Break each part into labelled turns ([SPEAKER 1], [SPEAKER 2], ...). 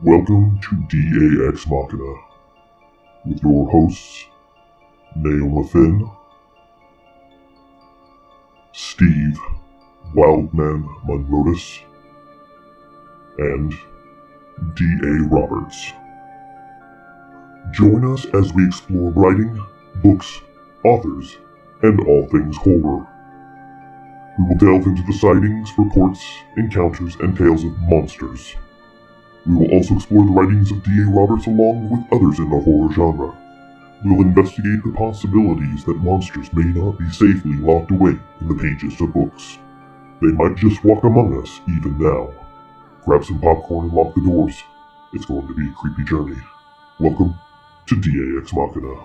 [SPEAKER 1] Welcome to DAX Machina, with your hosts, Naoma Finn, Steve Wildman Munrotis, and D.A. Roberts. Join us as we explore writing, books, authors, and all things horror. We will delve into the sightings, reports, encounters, and tales of monsters. We will also explore the writings of D.A. Roberts along with others in the horror genre. We will investigate the possibilities that monsters may not be safely locked away in the pages of books. They might just walk among us even now. Grab some popcorn and lock the doors. It's going to be a creepy journey. Welcome to DAX Machina.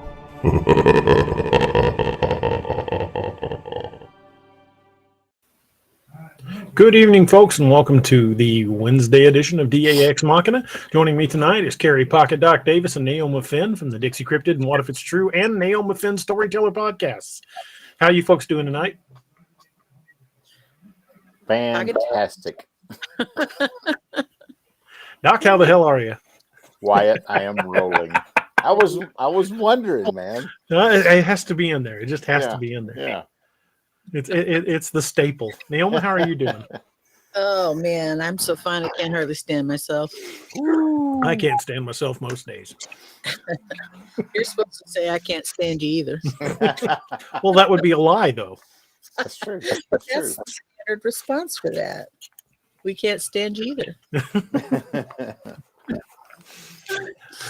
[SPEAKER 2] Good evening, folks, and welcome to the Wednesday edition of DAX Machina. Joining me tonight is Carrie Pocket Doc Davis and Naoma Finn from the Dixie Cryptid and What If It's True and Naoma Finn Storyteller podcasts. How are you folks doing tonight?
[SPEAKER 3] Fantastic.
[SPEAKER 2] Doc, how the hell are you?
[SPEAKER 3] Wyatt, I am rolling. I was wondering, man.
[SPEAKER 2] It has to be in there. It just has to be in there.
[SPEAKER 3] Yeah.
[SPEAKER 2] It's the staple. Naoma, how are you doing?
[SPEAKER 4] Oh man, I'm so fine I can't hardly stand myself.
[SPEAKER 2] Ooh. I can't stand myself most days.
[SPEAKER 4] You're supposed to say I can't stand you either.
[SPEAKER 2] Well, that would be a lie, though.
[SPEAKER 3] That's true.
[SPEAKER 4] That's the standard response for that. We can't stand you either.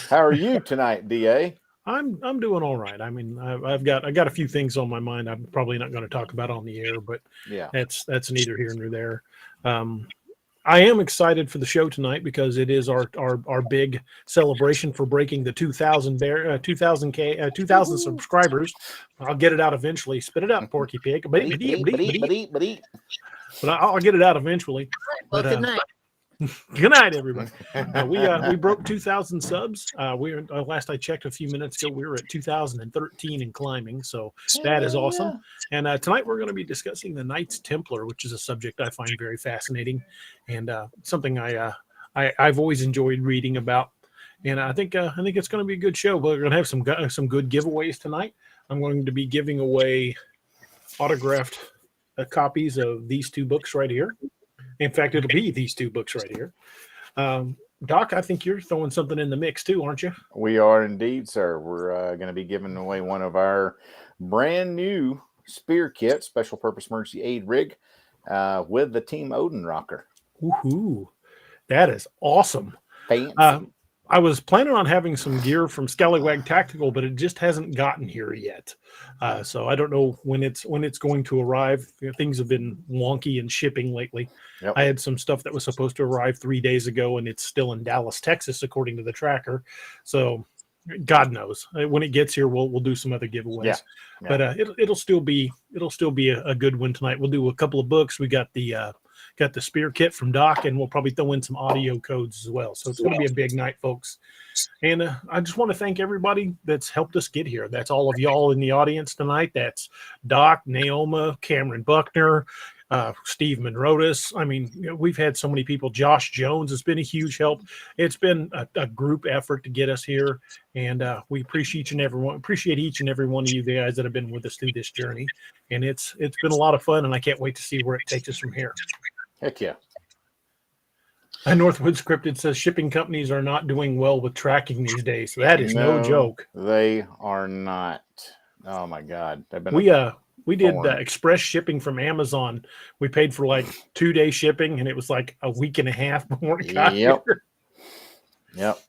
[SPEAKER 3] How are you tonight, DA?
[SPEAKER 2] I'm doing all right. I mean, I got a few things on my mind. I'm probably not going to talk about on the air, but
[SPEAKER 3] yeah,
[SPEAKER 2] that's neither here nor there. I am excited for the show tonight because it is our big celebration for breaking the 2,000 subscribers. I'll get it out eventually. Spit it out, Porky Pig. But I'll get it out eventually.
[SPEAKER 4] Well, good night.
[SPEAKER 2] Good night, everybody. We broke 2,000 subs. Last I checked a few minutes ago, we were at 2,013 and climbing. So that is awesome. And tonight we're going to be discussing the Knights Templar, which is a subject I find very fascinating and something I've always enjoyed reading about. And I think it's going to be a good show. We're going to have some good giveaways tonight. I'm going to be giving away autographed copies of these two books right here. In fact, it'll be these two books right here. Doc, I think you're throwing something in the mix too, aren't you?
[SPEAKER 3] We are indeed, sir. We're going to be giving away one of our brand new spear kit, special purpose emergency aid rig, with the Team Odin rocker.
[SPEAKER 2] Woohoo! That is awesome.
[SPEAKER 3] Fancy.
[SPEAKER 2] I was planning on having some gear from Scallywag Tactical, but it just hasn't gotten here yet. So I don't know when it's going to arrive. Things have been wonky in shipping lately.
[SPEAKER 3] Yep.
[SPEAKER 2] I had some stuff that was supposed to arrive 3 days ago, and it's still in Dallas, Texas, according to the tracker. So God knows when it gets here, we'll do some other giveaways.
[SPEAKER 3] Yeah.
[SPEAKER 2] But it'll still be a good one tonight. We'll do a couple of books. We got the spear kit from Doc, and we'll probably throw in some audio codes as well. So it's going to be a big night, folks. And I just want to thank everybody that's helped us get here. That's all of y'all in the audience tonight. That's Doc, Naoma, Cameron Buckner, Steve Munrotis. I mean, we've had so many people. Josh Jones has been a huge help. It's been a group effort to get us here, and we appreciate each and every one of you guys that have been with us through this journey. And it's been a lot of fun, and I can't wait to see where it takes us from here.
[SPEAKER 3] Heck yeah.
[SPEAKER 2] Northwood Scripted says shipping companies are not doing well with tracking these days. So that is no joke.
[SPEAKER 3] They are not. Oh my God.
[SPEAKER 2] We did express shipping from Amazon. We paid for like 2-day shipping, and it was like a week and a half before it got here.
[SPEAKER 3] Yep.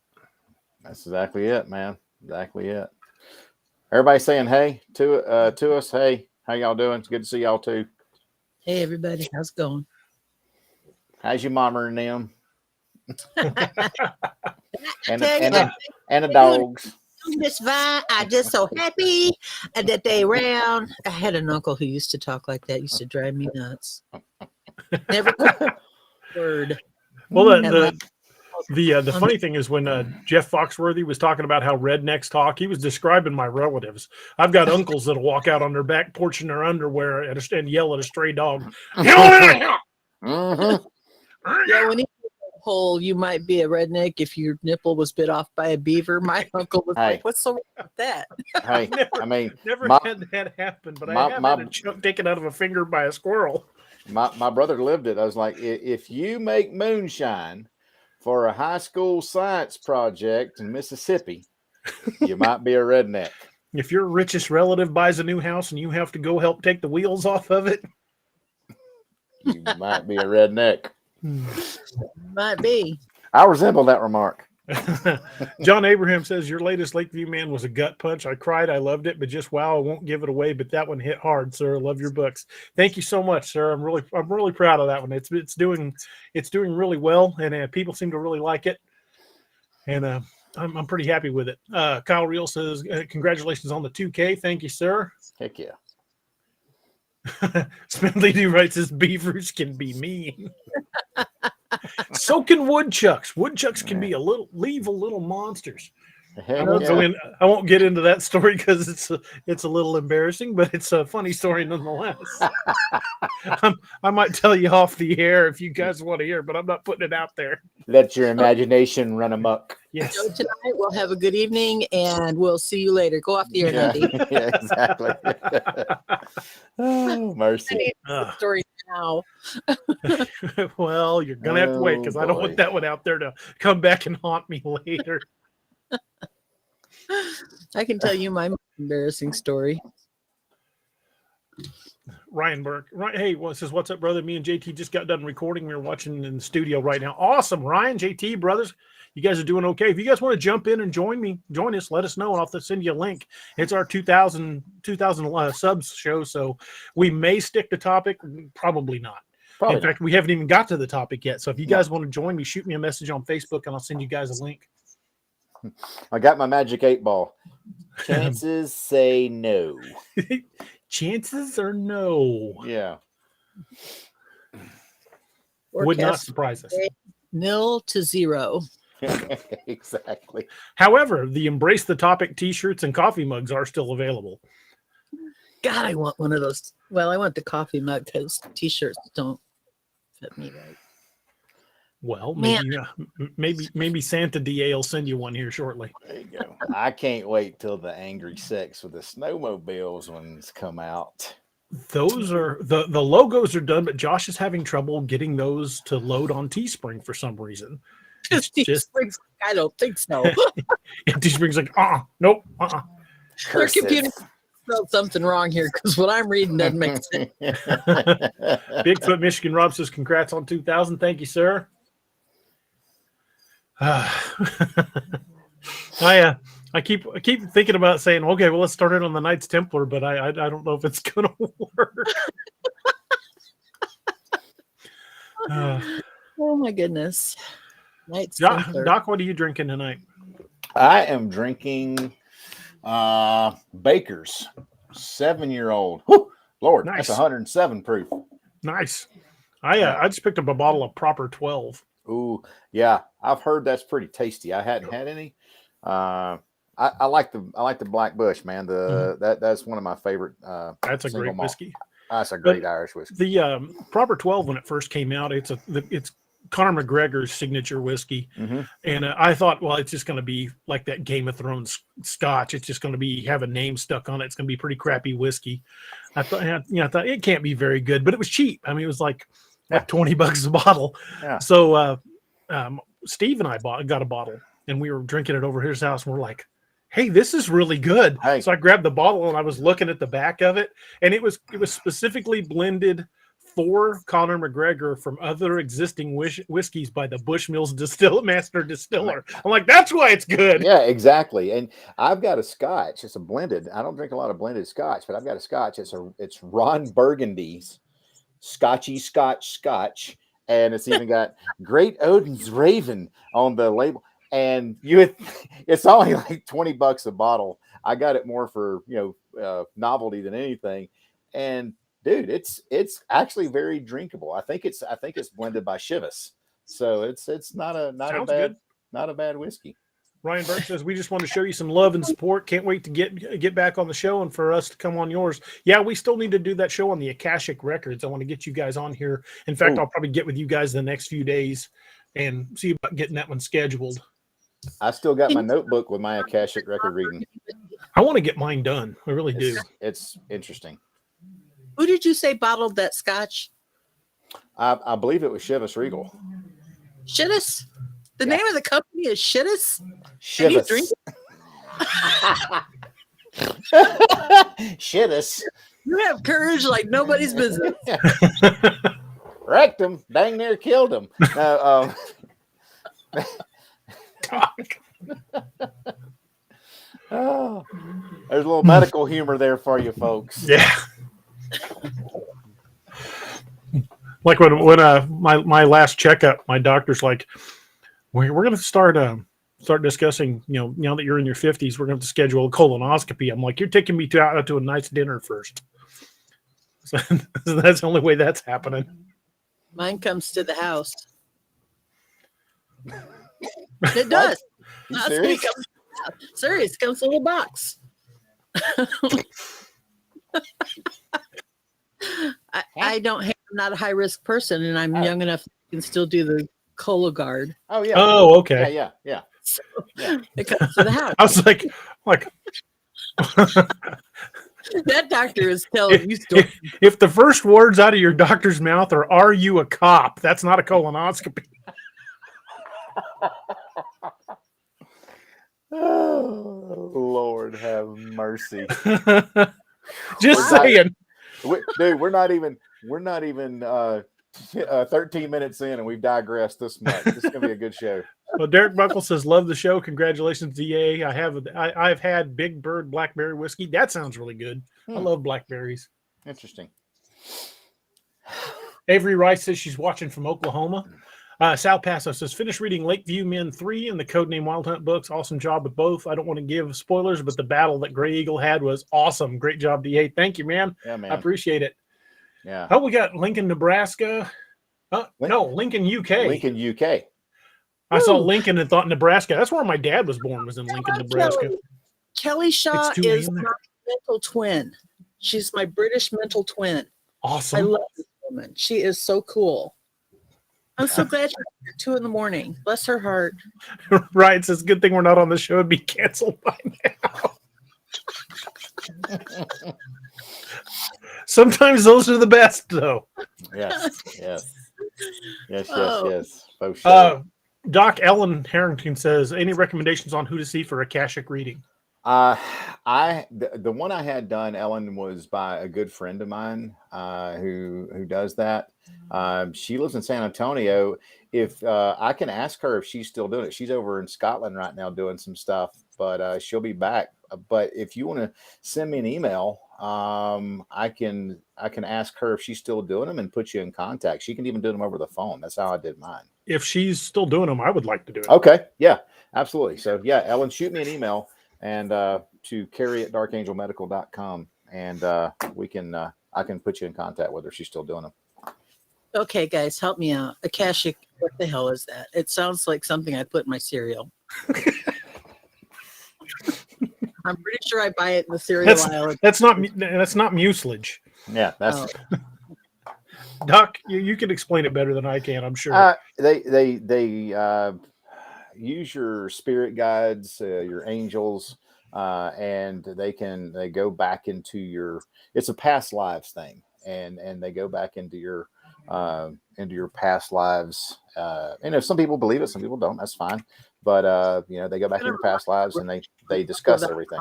[SPEAKER 3] That's exactly it, man. Exactly it. Everybody saying hey to us. Hey, how y'all doing? It's good to see y'all too.
[SPEAKER 4] Hey everybody, how's it going?
[SPEAKER 3] How's your mama and them? and the dogs.
[SPEAKER 4] Miss Vi, I'm just so happy that they around. I had an uncle who used to talk like that. Used to drive me nuts. Never word.
[SPEAKER 2] Well, the funny thing is when Jeff Foxworthy was talking about how rednecks talk, he was describing my relatives. I've got uncles that'll walk out on their back porch in their underwear and yell at a stray dog.
[SPEAKER 3] Mm-hmm.
[SPEAKER 4] Yeah, when he whole "you might be a redneck if your nipple was bit off by a beaver." My uncle was
[SPEAKER 3] Hey.
[SPEAKER 4] like, "What's so wrong with that?"
[SPEAKER 3] Hey,
[SPEAKER 2] Never-
[SPEAKER 3] I mean,
[SPEAKER 2] Never
[SPEAKER 3] my,
[SPEAKER 2] had that happen, but I
[SPEAKER 3] my-
[SPEAKER 2] have
[SPEAKER 3] my-
[SPEAKER 2] had a chunk taken out of a finger by a squirrel.
[SPEAKER 3] my brother lived it. I was like, if you make moonshine for a high school science project in Mississippi, you might be a redneck.
[SPEAKER 2] If your richest relative buys a new house and you have to go help take the wheels off of it,
[SPEAKER 3] You might be a redneck.
[SPEAKER 4] Might be.
[SPEAKER 3] I resemble that remark.
[SPEAKER 2] John Abraham says your latest Lakeview Man was a gut punch. I cried. I loved it, but just wow, I won't give it away. But that one hit hard, sir. I love your books. Thank you so much, sir. I'm really proud of that one. It's doing really well, and people seem to really like it. And I'm pretty happy with it. Kyle Reel says congratulations on the 2K. Thank you, sir.
[SPEAKER 3] Heck yeah.
[SPEAKER 2] Spindly Do writes says beavers can be mean. So can woodchucks. Woodchucks can be leave a little monsters.
[SPEAKER 3] Heck
[SPEAKER 2] I won't get into that story because it's a little embarrassing, but it's a funny story nonetheless. I might tell you off the air if you guys want to hear, but I'm not putting it out there.
[SPEAKER 3] Let your imagination run amok.
[SPEAKER 2] Yes.
[SPEAKER 4] So tonight we'll have a good evening, and we'll see you later. Go off the air, Andy.
[SPEAKER 3] Yeah, exactly. Oh,
[SPEAKER 4] I
[SPEAKER 3] mercy.
[SPEAKER 4] need the story now.
[SPEAKER 2] Well, you're gonna have to wait because I don't
[SPEAKER 3] boy.
[SPEAKER 2] want that one out there to come back and haunt me later.
[SPEAKER 4] I can tell you my most embarrassing story.
[SPEAKER 2] Ryan Burke. Hey, says, what's up, brother? Me and JT just got done recording. We're watching in the studio right now. Awesome, Ryan, JT, brothers. You guys are doing okay. If you guys want to jump in and join us, let us know, and I'll have to send you a link. It's our 2,000 subs show, so we may stick to topic, probably not.
[SPEAKER 3] Probably
[SPEAKER 2] In fact, we haven't even got to the topic yet. So if you guys want to join me, shoot me a message on Facebook, and I'll send you guys a link.
[SPEAKER 3] I got my magic 8-ball. Chances say no.
[SPEAKER 2] Chances are no.
[SPEAKER 3] Yeah.
[SPEAKER 2] Would not
[SPEAKER 4] Forecast
[SPEAKER 2] surprise us.
[SPEAKER 4] 0-0.
[SPEAKER 3] Exactly.
[SPEAKER 2] However, the Embrace the Topic t-shirts and coffee mugs are still available.
[SPEAKER 4] God, I want one of those. Well, I want the coffee mug because t-shirts don't fit me right.
[SPEAKER 2] Well,
[SPEAKER 4] Man.
[SPEAKER 2] maybe Santa DA will send you one here shortly.
[SPEAKER 3] There you go. I can't wait till the Angry Sex with the snowmobiles ones come out.
[SPEAKER 2] Those are the logos are done, but Josh is having trouble getting those to load on Teespring for some reason. It's just
[SPEAKER 4] I don't think so.
[SPEAKER 2] Teespring's like, nope,
[SPEAKER 4] Their
[SPEAKER 3] Curses.
[SPEAKER 4] computer spelled something wrong here because what I'm reading doesn't make sense.
[SPEAKER 2] Bigfoot Michigan Rob says, congrats on 2,000. Thank you, sir. I keep thinking about saying, okay, well, let's start it on the Knights Templar, but I don't know if it's gonna work.
[SPEAKER 4] Oh my goodness. Knights
[SPEAKER 2] Doc,
[SPEAKER 4] Templar.
[SPEAKER 2] what are you drinking tonight?
[SPEAKER 3] I am drinking Baker's 7-year-old. Whew, Lord,
[SPEAKER 2] Nice.
[SPEAKER 3] that's 107 proof.
[SPEAKER 2] Nice. I just picked up a bottle of Proper 12.
[SPEAKER 3] Ooh, yeah, I've heard that's pretty tasty. I hadn't had any. I like the Black Bush, man. That's one of my favorite.
[SPEAKER 2] That's a
[SPEAKER 3] single
[SPEAKER 2] great
[SPEAKER 3] malt.
[SPEAKER 2] whiskey.
[SPEAKER 3] That's a great Irish whiskey.
[SPEAKER 2] The Proper 12, when it first came out, it's Conor McGregor's signature whiskey.
[SPEAKER 3] Mm-hmm.
[SPEAKER 2] And I thought, well, it's just going to be like that Game of Thrones scotch. It's just going to have a name stuck on it. It's going to be pretty crappy whiskey. I thought it can't be very good, but it was cheap. I mean, it was like $20 a bottle.
[SPEAKER 3] Yeah.
[SPEAKER 2] So Steve and I got a bottle, and we were drinking it over his house, and we're like, hey, this is really good.
[SPEAKER 3] Hey.
[SPEAKER 2] So I grabbed the bottle, and I was looking at the back of it, and it was specifically blended for Conor McGregor from other existing whiskeys by the Bushmills Master Distiller. I'm like, that's why it's good.
[SPEAKER 3] Yeah, exactly. And I've got a Scotch. It's a blended. I don't drink a lot of blended Scotch, but I've got a Scotch. It's Ron Burgundy's Scotchy Scotch, and it's even got Great Odin's Raven on the label. And it's only like $20 a bottle. I got it more for novelty than anything. And dude, it's actually very drinkable. I think it's blended by Chivas, so it's not a bad whiskey.
[SPEAKER 2] Ryan Burke says, we just want to show you some love and support. Can't wait to get back on the show and for us to come on yours. Yeah, we still need to do that show on the Akashic Records. I want to get you guys on here. In fact, I'll probably get with you guys the next few days and see about getting that one scheduled.
[SPEAKER 3] I still got my notebook with my Akashic record reading.
[SPEAKER 2] I want to get mine done. I really do.
[SPEAKER 3] It's interesting.
[SPEAKER 4] Who did you say bottled that scotch?
[SPEAKER 3] I believe it was Chivas Regal.
[SPEAKER 4] Shittus? The name of the company is Shittus?
[SPEAKER 3] Chivas.
[SPEAKER 4] And you drink
[SPEAKER 3] Shittus.
[SPEAKER 4] You have courage like nobody's business.
[SPEAKER 3] Wrecked him. Dang near killed him. No, oh, there's a little medical humor there for you folks.
[SPEAKER 2] Yeah. Like when my last checkup, my doctor's like, we're going to start discussing, now that you're in your 50s, we're going to schedule a colonoscopy. I'm like, you're taking me out to a nice dinner first. So that's the only way that's happening.
[SPEAKER 4] Mine comes to the house. It does.
[SPEAKER 3] Serious?
[SPEAKER 4] Serious. Comes in a little box. I don't have, I'm not a high risk person, and I'm young enough that I can still do the Cologuard.
[SPEAKER 3] Oh yeah.
[SPEAKER 2] Oh, okay.
[SPEAKER 3] Yeah.
[SPEAKER 4] So it comes to the house.
[SPEAKER 2] I was like
[SPEAKER 4] That doctor is telling you stories.
[SPEAKER 2] if the first words out of your doctor's mouth are you a cop? That's not a colonoscopy.
[SPEAKER 3] Oh, Lord have mercy.
[SPEAKER 2] Just saying.
[SPEAKER 3] Dude, we're not even 13 minutes in, and we've digressed this much. This is gonna be a good show.
[SPEAKER 2] Well, Derek Buckle says, "Love the show. Congratulations, DA. I've had Big Bird Blackberry whiskey. That sounds really good. I love blackberries."
[SPEAKER 3] Interesting.
[SPEAKER 2] Avery Rice says she's watching from Oklahoma. Sal Paso says, "Finished reading Lakeview Men 3 and the Codename Wild Hunt books. Awesome job with both. I don't want to give spoilers, but the battle that Gray Eagle had was awesome. Great job, DA. Thank you, man.
[SPEAKER 3] Yeah, man.
[SPEAKER 2] I appreciate it."
[SPEAKER 3] Yeah.
[SPEAKER 2] Oh, we got Lincoln, Nebraska. No, Lincoln, UK.
[SPEAKER 3] Lincoln, UK.
[SPEAKER 2] I saw Lincoln and thought Nebraska. That's where my dad was born, was in Lincoln, Nebraska.
[SPEAKER 4] Kelly Shaw
[SPEAKER 2] It's 2
[SPEAKER 4] is
[SPEAKER 2] a.m.
[SPEAKER 4] my mental twin. She's my British mental twin.
[SPEAKER 2] Awesome.
[SPEAKER 4] I love this woman. She is so cool. I'm so glad she's here at 2 a.m. Bless her heart.
[SPEAKER 2] Right. It's a good thing we're not on the show. It'd be canceled by now. Sometimes those are the best, though.
[SPEAKER 3] Yes.
[SPEAKER 4] Oh.
[SPEAKER 3] For sure.
[SPEAKER 2] Doc Ellen Harrington says, "Any recommendations on who to see for Akashic reading?"
[SPEAKER 3] The one I had done, Ellen, was by a good friend of mine who does that. She lives in San Antonio. If I can ask her if she's still doing it. She's over in Scotland right now doing some stuff, but she'll be back. But if you want to send me an email, I can ask her if she's still doing them and put you in contact. She can even do them over the phone. That's how I did mine.
[SPEAKER 2] If she's still doing them, I would like to do it.
[SPEAKER 3] Okay. Yeah, absolutely. So yeah, Ellen, shoot me an email and to Carrie@darkangelmedical.com, and I can put you in contact with her. She's still doing them.
[SPEAKER 4] Okay, guys, help me out. Akashic, what the hell is that? It sounds like something I put in my cereal. I'm pretty sure I buy it in the cereal aisle.
[SPEAKER 2] That's not mucilage.
[SPEAKER 3] Yeah, that's
[SPEAKER 2] Doc, you can explain it better than I can, I'm sure.
[SPEAKER 3] They use your spirit guides, your angels, and they go back into your. It's a past lives thing, and they go back into your past lives. And if some people believe it, some people don't. That's fine. But they go back in your past lives and they discuss everything.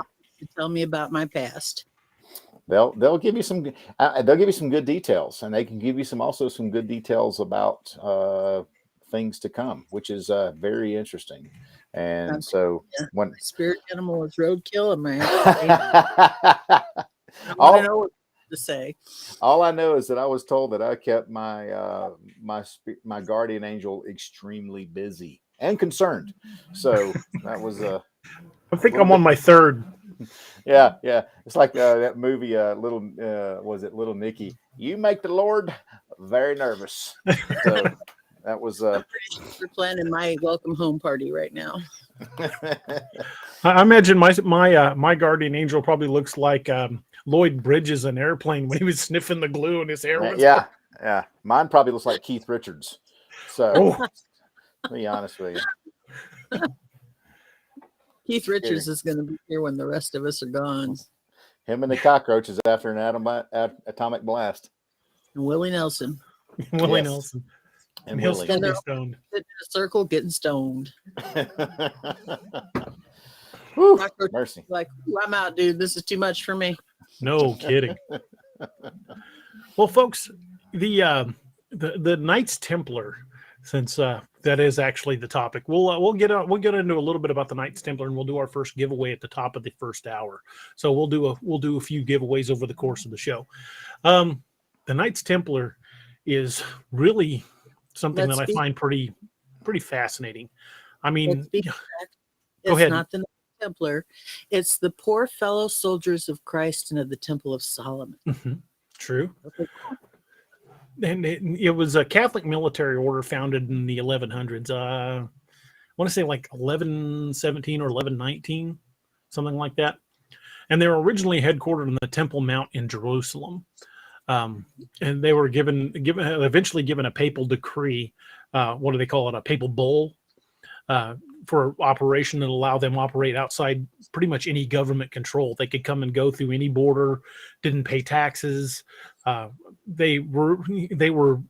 [SPEAKER 4] Tell me about my past.
[SPEAKER 3] They'll give you some good details, and they can give you some good details about things to come, which is very interesting. And so when
[SPEAKER 4] my spirit animal is roadkill, and my
[SPEAKER 3] all
[SPEAKER 4] I know what to say.
[SPEAKER 3] All I know is that I was told that I kept my my guardian angel extremely busy and concerned. So that was
[SPEAKER 2] I think I'm on my third.
[SPEAKER 3] Yeah. It's like that movie, Little Nicky. You make the Lord very nervous. So that was.
[SPEAKER 4] I'm pretty sure we're planning my welcome home party right now.
[SPEAKER 2] I imagine my guardian angel probably looks like Lloyd Bridges in Airplane when he was sniffing the glue and his hair was.
[SPEAKER 3] Yeah. Mine probably looks like Keith Richards. So. Be honest with you.
[SPEAKER 4] Keith Richards is going to be here when the rest of us are gone.
[SPEAKER 3] Him and the cockroaches after an atomic blast.
[SPEAKER 4] And Willie Nelson.
[SPEAKER 2] Willie
[SPEAKER 3] Yes.
[SPEAKER 2] Nelson.
[SPEAKER 3] And
[SPEAKER 2] He'll
[SPEAKER 3] Willie.
[SPEAKER 2] still
[SPEAKER 4] And
[SPEAKER 2] be
[SPEAKER 4] they're-
[SPEAKER 2] stoned.
[SPEAKER 4] Sitting in a circle getting stoned.
[SPEAKER 3] Whew,
[SPEAKER 4] Cockroach
[SPEAKER 3] mercy.
[SPEAKER 4] like, "Ooh, I'm out, dude. This is too much for me."
[SPEAKER 2] No kidding. Well, folks, the Knights Templar, since that is actually the topic, we'll get into a little bit about the Knights Templar, and we'll do our first giveaway at the top of the first hour. So we'll do a few giveaways over the course of the show. The Knights Templar is really something that I find pretty fascinating. I mean,
[SPEAKER 4] Let's be correct.
[SPEAKER 2] Go
[SPEAKER 4] It's
[SPEAKER 2] ahead.
[SPEAKER 4] not the Knights Templar. It's the poor fellow soldiers of Christ and of the Temple of Solomon.
[SPEAKER 2] true. And it was a Catholic military order founded in the 1100s. I want to say like 1117 or 1119, something like that. And they were originally headquartered in the Temple Mount in Jerusalem. And they were eventually given a papal decree. What do they call it? A papal bull for operation that allow them to operate outside pretty much any government control. They could come and go through any border, didn't pay taxes. They were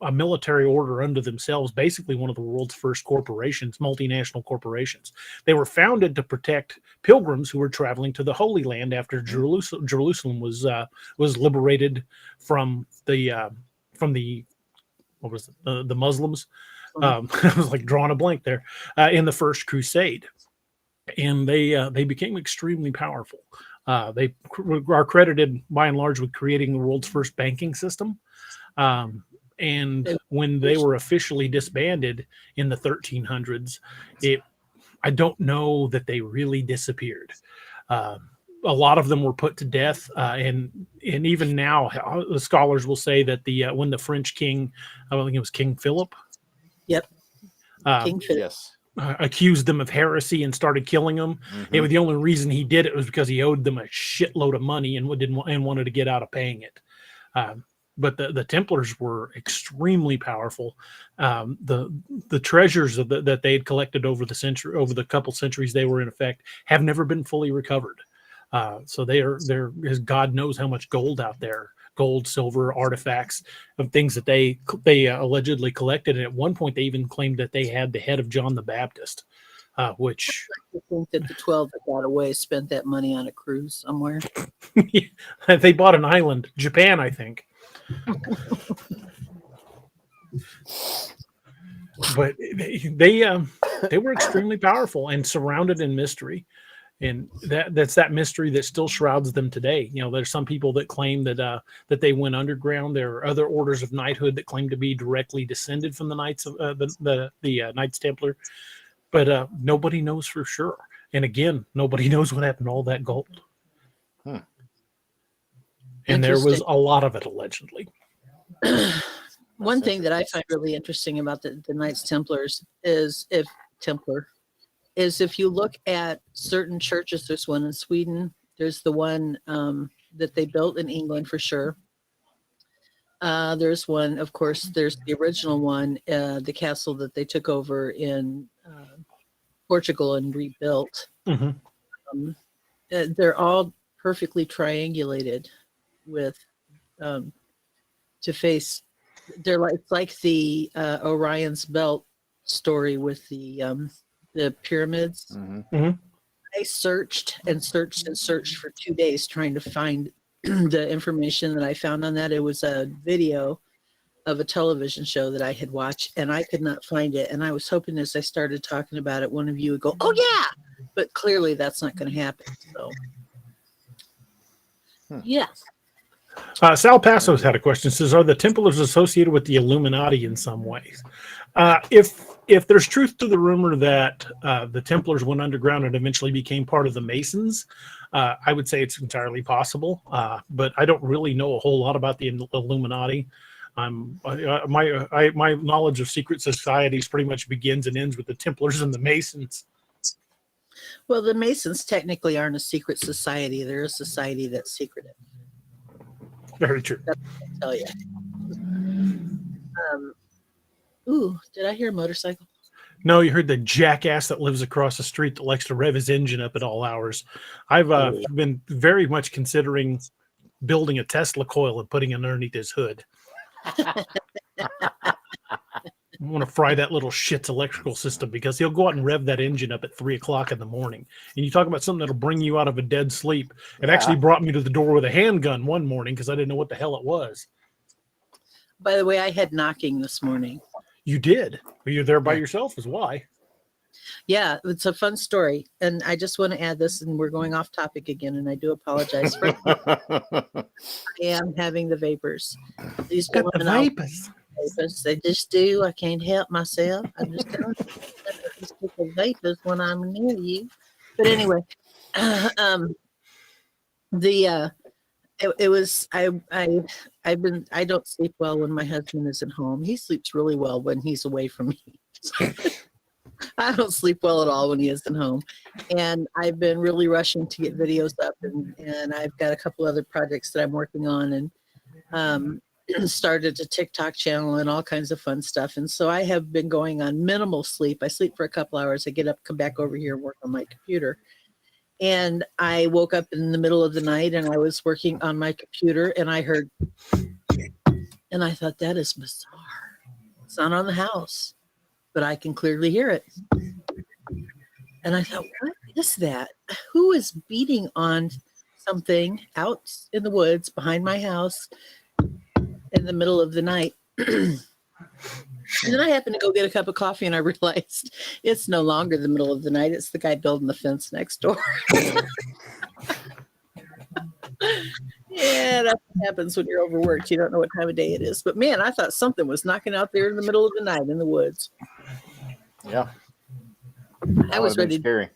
[SPEAKER 2] a military order unto themselves, basically one of the world's first corporations, multinational corporations. They were founded to protect pilgrims who were traveling to the Holy Land after Jerusalem was liberated from the what was it, the Muslims. I was like drawing a blank there in the First Crusade, and they became extremely powerful. They are credited by and large with creating the world's first banking system. And when they were officially disbanded in the 1300s, I don't know that they really disappeared. A lot of them were put to death, and even now, the scholars will say that when the French king, I think it was King Philip.
[SPEAKER 4] Yep. King Philip.
[SPEAKER 3] Yes.
[SPEAKER 2] Accused them of heresy and started killing them.
[SPEAKER 3] Mhm.
[SPEAKER 2] The only reason he did it was because he owed them a shitload of money and wanted to get out of paying it. But the Templars were extremely powerful. The treasures that they had collected over the couple centuries they were in effect have never been fully recovered. So there is God knows how much gold out there. Gold, silver, artifacts of things that they allegedly collected. And at one point, they even claimed that they had the head of John the Baptist, which
[SPEAKER 4] I think that the 12 that got away spent that money on a cruise somewhere.
[SPEAKER 2] they bought an island, Japan, I think. But they were extremely powerful and surrounded in mystery. And that's that mystery that still shrouds them today. There's some people that claim that they went underground. There are other orders of knighthood that claim to be directly descended from the Knights of the Knights Templar, but nobody knows for sure. And again, nobody knows what happened to all that gold. And there was a lot of it allegedly.
[SPEAKER 4] One thing that I find really interesting about the Knights Templars is if you look at certain churches, there's one in Sweden, there's the one that they built in England for sure. There's one, of course, there's the original one, the castle that they took over in Portugal and rebuilt.
[SPEAKER 2] Mm-hmm.
[SPEAKER 4] They're all perfectly triangulated with to face. It's like the Orion's Belt story with the pyramids.
[SPEAKER 3] Mm-hmm.
[SPEAKER 4] I searched and searched and searched for 2 days trying to find the information that I found on that. It was a video of a television show that I had watched, and I could not find it. And I was hoping as I started talking about it, one of you would go, "Oh yeah," but clearly that's not going to happen. So, yeah.
[SPEAKER 2] Sal Passos had a question. Says, "Are the Templars associated with the Illuminati in some ways?" If there's truth to the rumor that the Templars went underground and eventually became part of the Masons, I would say it's entirely possible. But I don't really know a whole lot about the Illuminati. My knowledge of secret societies pretty much begins and ends with the Templars and the Masons.
[SPEAKER 4] Well, the Masons technically aren't a secret society. They're a society that's secretive.
[SPEAKER 2] Very true.
[SPEAKER 4] That's what I'll tell you. Ooh, did I hear a motorcycle?
[SPEAKER 2] No, you heard the jackass that lives across the street that likes to rev his engine up at all hours. I've been very much considering building a Tesla coil and putting it underneath his hood. I want to fry that little shit's electrical system because he'll go out and rev that engine up at 3 o'clock in the morning. And you talk about something that'll bring you out of a dead sleep. It actually brought me to the door with a handgun one morning because I didn't know what the hell it was.
[SPEAKER 4] By the way, I had knocking this morning.
[SPEAKER 2] You did. But you're there by yourself is why.
[SPEAKER 4] Yeah, it's a fun story. And I just want to add this, and we're going off topic again, and I do apologize for I am having the vapors. These vapors. They just do. I can't help myself. I just don't just get the vapors when I'm near you. But anyway, it was I don't sleep well when my husband isn't home. He sleeps really well when he's away from me. I don't sleep well at all when he isn't home. And I've been really rushing to get videos up, and I've got a couple other projects that I'm working on, and started a TikTok channel and all kinds of fun stuff. And so I have been going on minimal sleep. I sleep for a couple hours. I get up, come back over here and work on my computer. And I woke up in the middle of the night and I was working on my computer and I heard, and I thought, that is bizarre. It's not on the house, but I can clearly hear it. And I thought, what is that? Who is beating on something out in the woods behind my house in the middle of the night? And then I happened to go get a cup of coffee and I realized it's no longer the middle of the night. It's the guy building the fence next door. Yeah, that's what happens when you're overworked. You don't know what time of day it is. But man, I thought something was knocking out there in the middle of the night in the woods.
[SPEAKER 3] Yeah.
[SPEAKER 4] I was ready to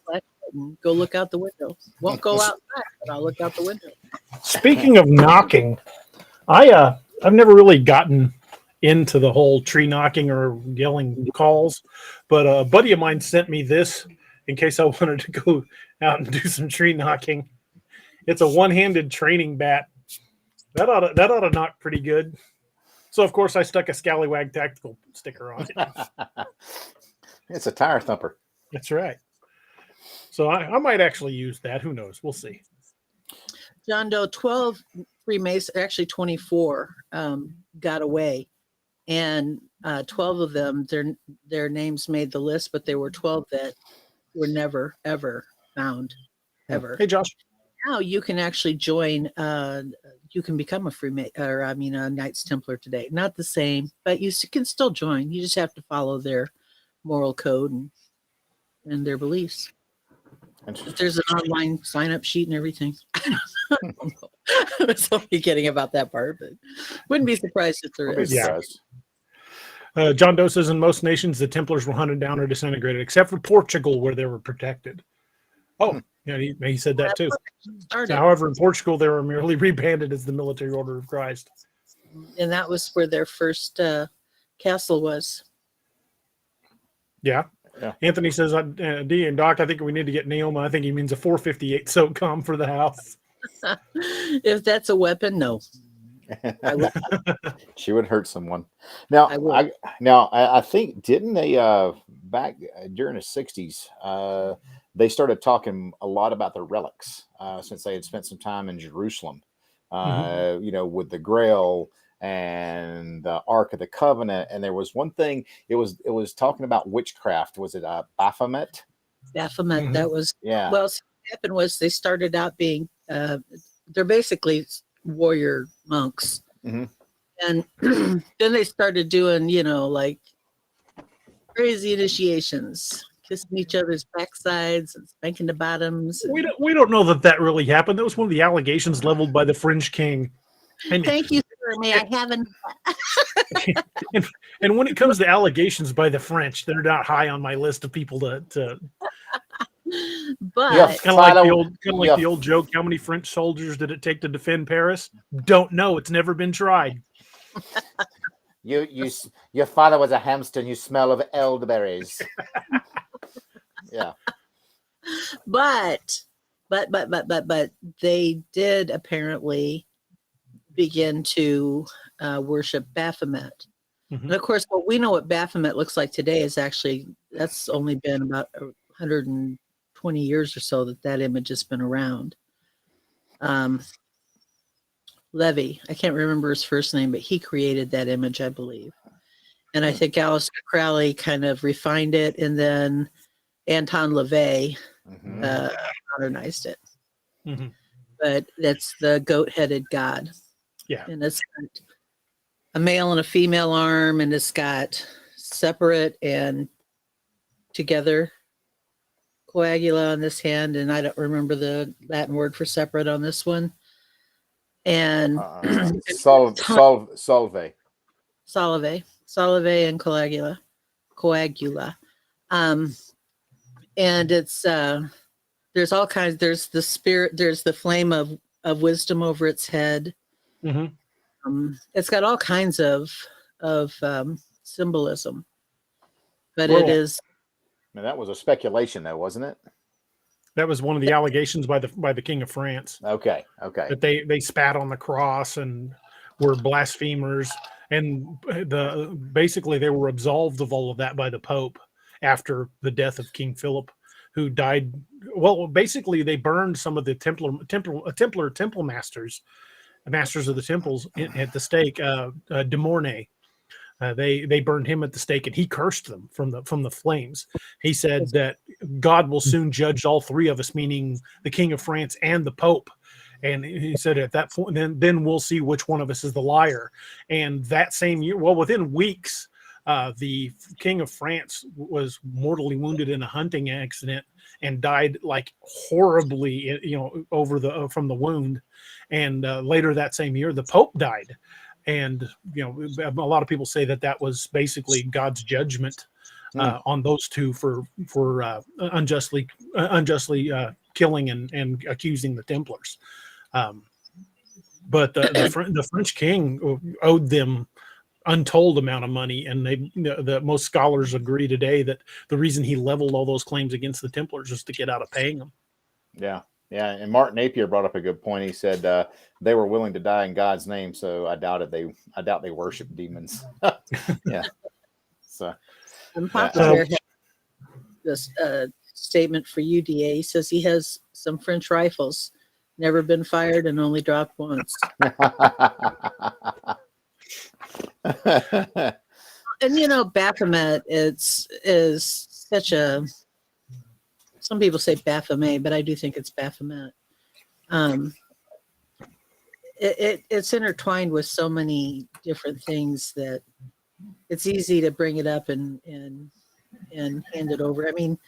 [SPEAKER 4] go look out the window. Won't go outside, but I'll look out the window.
[SPEAKER 2] Speaking of knocking, I've never really gotten into the whole tree knocking or yelling calls, but a buddy of mine sent me this in case I wanted to go out and do some tree knocking. It's a one-handed training bat. That ought to knock pretty good. So of course I stuck a Scallywag Tactical sticker on it.
[SPEAKER 3] It's a tire thumper.
[SPEAKER 2] That's right. So I might actually use that. Who knows? We'll see.
[SPEAKER 4] John Doe, 12 Freemason, actually 24, got away. And 12 of them, their names made the list, but there were 12 that were never, ever found, ever.
[SPEAKER 2] Hey, Josh.
[SPEAKER 4] Now you can actually join, you can become a a Knights Templar today. Not the same, but you can still join. You just have to follow their moral code and their beliefs. There's an online sign-up sheet and everything. I don't know. I was only kidding about that part, but wouldn't be surprised if there is.
[SPEAKER 2] Yeah. John Doe says in most nations the Templars were hunted down or disintegrated, except for Portugal where they were protected. Oh, yeah, he said that too. However, in Portugal they were merely rebanded as the Military Order of Christ.
[SPEAKER 4] And that was where their first castle was.
[SPEAKER 2] Yeah. Anthony says, D and Doc, I think we need to get Neoma. I think he means a 458 SOCOM for the house.
[SPEAKER 3] If that's a weapon, no. She would hurt someone. Now, I think, didn't they back during the 60s, they started talking a lot about the relics since they had spent some time in Jerusalem, with the Grail and the Ark of the Covenant. And there was one thing, it was talking about witchcraft. Was it Baphomet?
[SPEAKER 4] Baphomet,
[SPEAKER 2] Mm-hmm.
[SPEAKER 4] that was,
[SPEAKER 3] yeah.
[SPEAKER 4] Well, what happened was they started out being, they're basically warrior monks.
[SPEAKER 3] Mm-hmm.
[SPEAKER 4] And then they started doing, like crazy initiations, kissing each other's backsides and spanking the bottoms.
[SPEAKER 2] We don't know that really happened. That was one of the allegations leveled by the French king. And,
[SPEAKER 4] thank you, sir. May I have an...
[SPEAKER 2] and when it comes to allegations by the French, they're not high on my list of people to
[SPEAKER 4] But
[SPEAKER 2] kind of like the old joke, how many French soldiers did it take to defend Paris? Don't know. It's never been tried.
[SPEAKER 3] Your father was a hamster and you smell of elderberries. Yeah.
[SPEAKER 4] But they did apparently begin to worship Baphomet. And of course, what we know what Baphomet looks like today is actually, that's only been about 120 years or so that image has been around. Levy, I can't remember his first name, but he created that image, I believe. And I think Aleister Crowley kind of refined it, and then Anton LaVey modernized it. But that's the goat-headed god.
[SPEAKER 2] Yeah.
[SPEAKER 4] And it's got a male and a female arm, and it's got separate and together coagula on this hand, and I don't remember the Latin word for separate on this one. And
[SPEAKER 3] Solve.
[SPEAKER 4] Salve and coagula. And it's there's all kinds, there's the spirit, there's the flame of wisdom over its head. It's got all kinds of symbolism, but it is.
[SPEAKER 3] Now, that was a speculation, though, wasn't it?
[SPEAKER 2] That was one of the allegations by the King of France.
[SPEAKER 3] Okay.
[SPEAKER 2] That they spat on the cross and were blasphemers, and basically they were absolved of all of that by the Pope after the death of King Philip, who died. Well, basically they burned some of the temple masters of the temples at the stake. De Mornay. They burned him at the stake, and he cursed them from the flames. He said that God will soon judge all three of us, meaning the King of France and the Pope. And he said at that point, then we'll see which one of us is the liar. And that same year, well, within weeks, the King of France was mortally wounded in a hunting accident and died like horribly, from the wound. And later that same year, the Pope died. And, a lot of people say that was basically God's judgment on those two for unjustly killing and accusing the Templars. But the French king owed them untold amount of money, and the most scholars agree today that the reason he leveled all those claims against the Templars was to get out of paying them.
[SPEAKER 3] Yeah. And Martin Napier brought up a good point. He said they were willing to die in God's name, so I doubt they worship demons. Yeah. So
[SPEAKER 4] Unpopular this statement for UDA. He says he has some French rifles, never been fired and only dropped once. And Baphomet is such a. Some people say Baphomet, but I do think it's Baphomet. It's intertwined with so many different things that it's easy to bring it up and hand it over. I mean,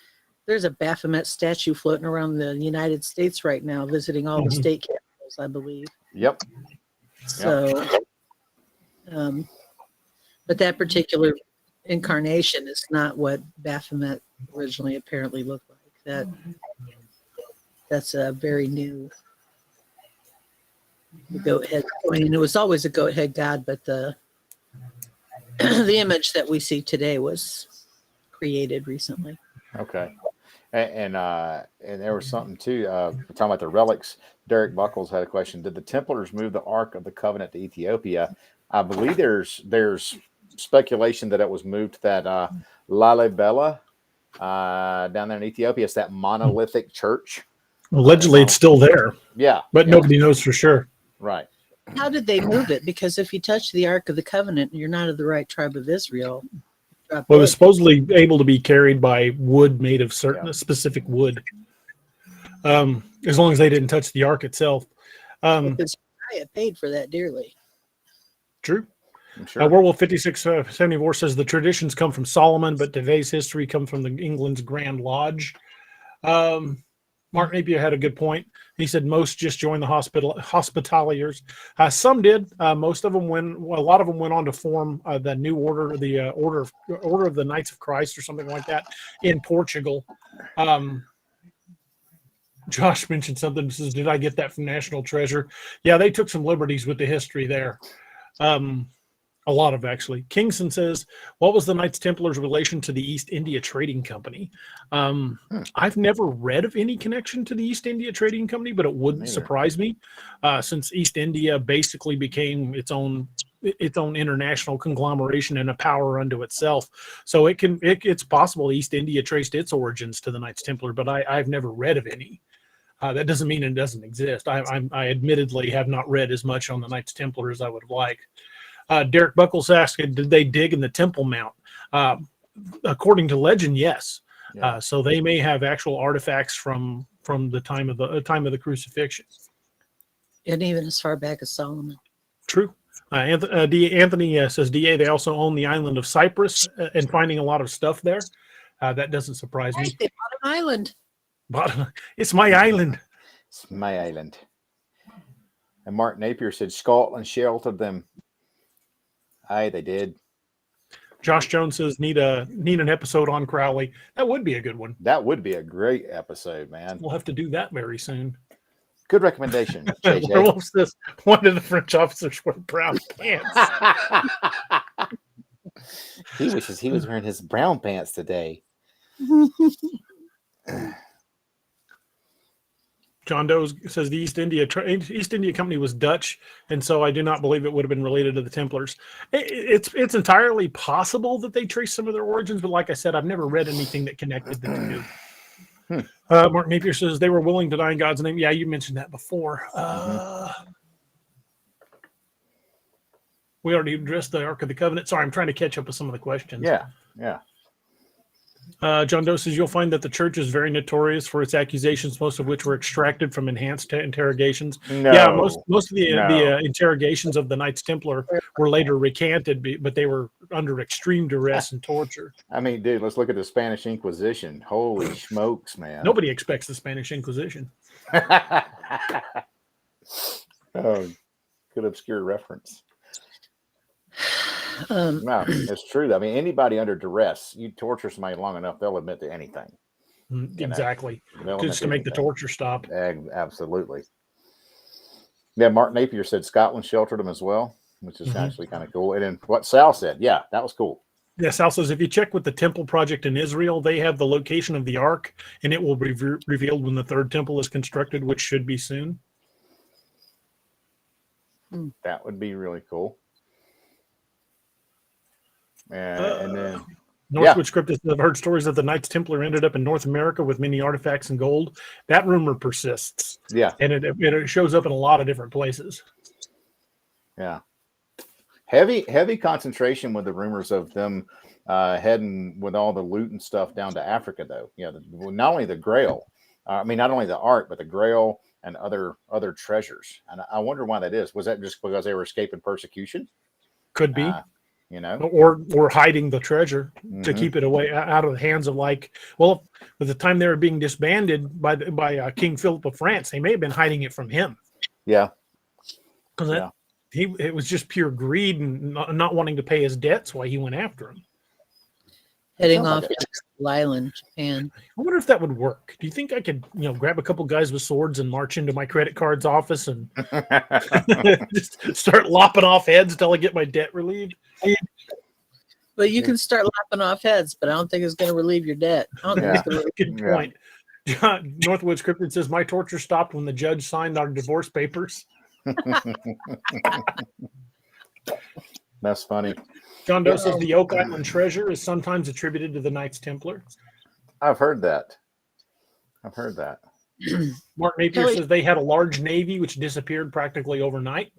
[SPEAKER 4] there's a Baphomet statue floating around the United States right now, visiting all the state capitals, I believe.
[SPEAKER 3] Yep.
[SPEAKER 4] So, but that particular incarnation is not what Baphomet originally apparently looked like. That's a very new goat head. I mean, it was always a goat head god, but the image that we see today was created recently.
[SPEAKER 3] Okay. And there was something too. We're talking about the relics. Derek Buckles had a question. Did the Templars move the Ark of the Covenant to Ethiopia? I believe there's speculation that it was moved to that Lalibela down there in Ethiopia. It's that monolithic church.
[SPEAKER 2] Allegedly, it's still there.
[SPEAKER 3] Yeah.
[SPEAKER 2] But nobody knows for sure.
[SPEAKER 3] Right.
[SPEAKER 4] How did they move it? Because if you touch the Ark of the Covenant, you're not of the right tribe of Israel.
[SPEAKER 2] Well, it was supposedly able to be carried by wood made of certain specific wood. As long as they didn't touch the Ark itself.
[SPEAKER 4] Because I paid for that dearly.
[SPEAKER 2] True.
[SPEAKER 3] Sure.
[SPEAKER 2] Werewolf 5674 says the traditions come from Solomon, but today's history comes from England's Grand Lodge. Mark Napier had a good point. He said most just joined the hospitaliers. Some did. Most of them a lot of them went on to form the new order, the order of the Knights of Christ or something like that in Portugal. Josh mentioned something. Says, did I get that from National Treasure? Yeah, they took some liberties with the history there. A lot of actually. Kingston says, what was the Knights Templars' relation to the East India Trading Company? I've never read of any connection to the East India Trading Company, but it wouldn't surprise me since East India basically became its own its own international conglomeration and a power unto itself. So it's possible East India traced its origins to the Knights Templar, but I've never read of any. That doesn't mean it doesn't exist. I admittedly have not read as much on the Knights Templar as I would have liked. Derek Buckles asked, did they dig in the Temple Mount? According to legend, yes.
[SPEAKER 3] Yeah.
[SPEAKER 2] So they may have actual artifacts from the time of the crucifixion.
[SPEAKER 4] And even as far back as Solomon.
[SPEAKER 2] True. Anthony says, DA, they also own the island of Cyprus and finding a lot of stuff there. That doesn't surprise me.
[SPEAKER 4] They bought an island.
[SPEAKER 2] But it's my island.
[SPEAKER 3] It's my island. And Mark Napier said Scotland sheltered them. Aye, they did.
[SPEAKER 2] Josh Jones says, need an episode on Crowley. That would be a good one.
[SPEAKER 3] That would be a great episode, man.
[SPEAKER 2] We'll have to do that very soon.
[SPEAKER 3] Good recommendation, JJ.
[SPEAKER 2] Werewolf says, why did the French officers wear brown pants?
[SPEAKER 3] He wishes he was wearing his brown pants today.
[SPEAKER 2] John Doe says the East India Company was Dutch, and so I do not believe it would have been related to the Templars. It's entirely possible that they trace some of their origins, but like I said, I've never read anything that connected the two. Mark Napier says they were willing to die in God's name. Yeah, you mentioned that before. We already addressed the Ark of the Covenant. Sorry, I'm trying to catch up with some of the questions.
[SPEAKER 3] Yeah.
[SPEAKER 2] John Doe says you'll find that the church is very notorious for its accusations, most of which were extracted from enhanced interrogations.
[SPEAKER 3] No,
[SPEAKER 2] yeah, most of the interrogations of the Knights Templar were later recanted, but they were under extreme duress and torture.
[SPEAKER 3] I mean, dude, let's look at the Spanish Inquisition. Holy smokes, man.
[SPEAKER 2] Nobody expects the Spanish Inquisition.
[SPEAKER 3] Oh, good obscure reference. No, it's true. I mean, anybody under duress, you torture somebody long enough, they'll admit to anything.
[SPEAKER 2] Exactly. Just to make the torture stop.
[SPEAKER 3] Absolutely. Yeah, Mark Napier said Scotland sheltered them as well, which is actually kind of cool. And then what Sal said, yeah, that was cool.
[SPEAKER 2] Yeah, Sal says if you check with the Temple Project in Israel, they have the location of the Ark, and it will be revealed when the third temple is constructed, which should be soon.
[SPEAKER 3] That would be really cool. And then
[SPEAKER 2] Northwood Scriptus have heard stories that the Knights Templar ended up in North America with many artifacts and gold. That rumor persists.
[SPEAKER 3] Yeah.
[SPEAKER 2] And it shows up in a lot of different places.
[SPEAKER 3] Yeah. Heavy concentration with the rumors of them heading with all the loot and stuff down to Africa, though. Yeah, not only the Grail, not only the Ark, but the Grail and other treasures. And I wonder why that is. Was that just because they were escaping persecution?
[SPEAKER 2] Could be.
[SPEAKER 3] Or
[SPEAKER 2] hiding the treasure to keep it away out of the hands of at the time they were being disbanded by King Philip of France, they may have been hiding it from him.
[SPEAKER 3] Yeah,
[SPEAKER 2] because it was just pure greed and not wanting to pay his debts why he went after him.
[SPEAKER 4] Heading off to Island, Japan.
[SPEAKER 2] I wonder if that would work. Do you think I could, grab a couple guys with swords and march into my credit card's office and just start lopping off heads until I get my debt relieved?
[SPEAKER 4] But you can start lopping off heads, but I don't think it's going to relieve your debt. I don't think it's going to
[SPEAKER 2] Good point. Northwood Scripted says my torture stopped when the judge signed our divorce papers.
[SPEAKER 3] That's funny.
[SPEAKER 2] John Doe says the Oak Island treasure is sometimes attributed to the Knights Templar.
[SPEAKER 3] I've heard that.
[SPEAKER 2] Mark Napier says they had a large navy which disappeared practically overnight.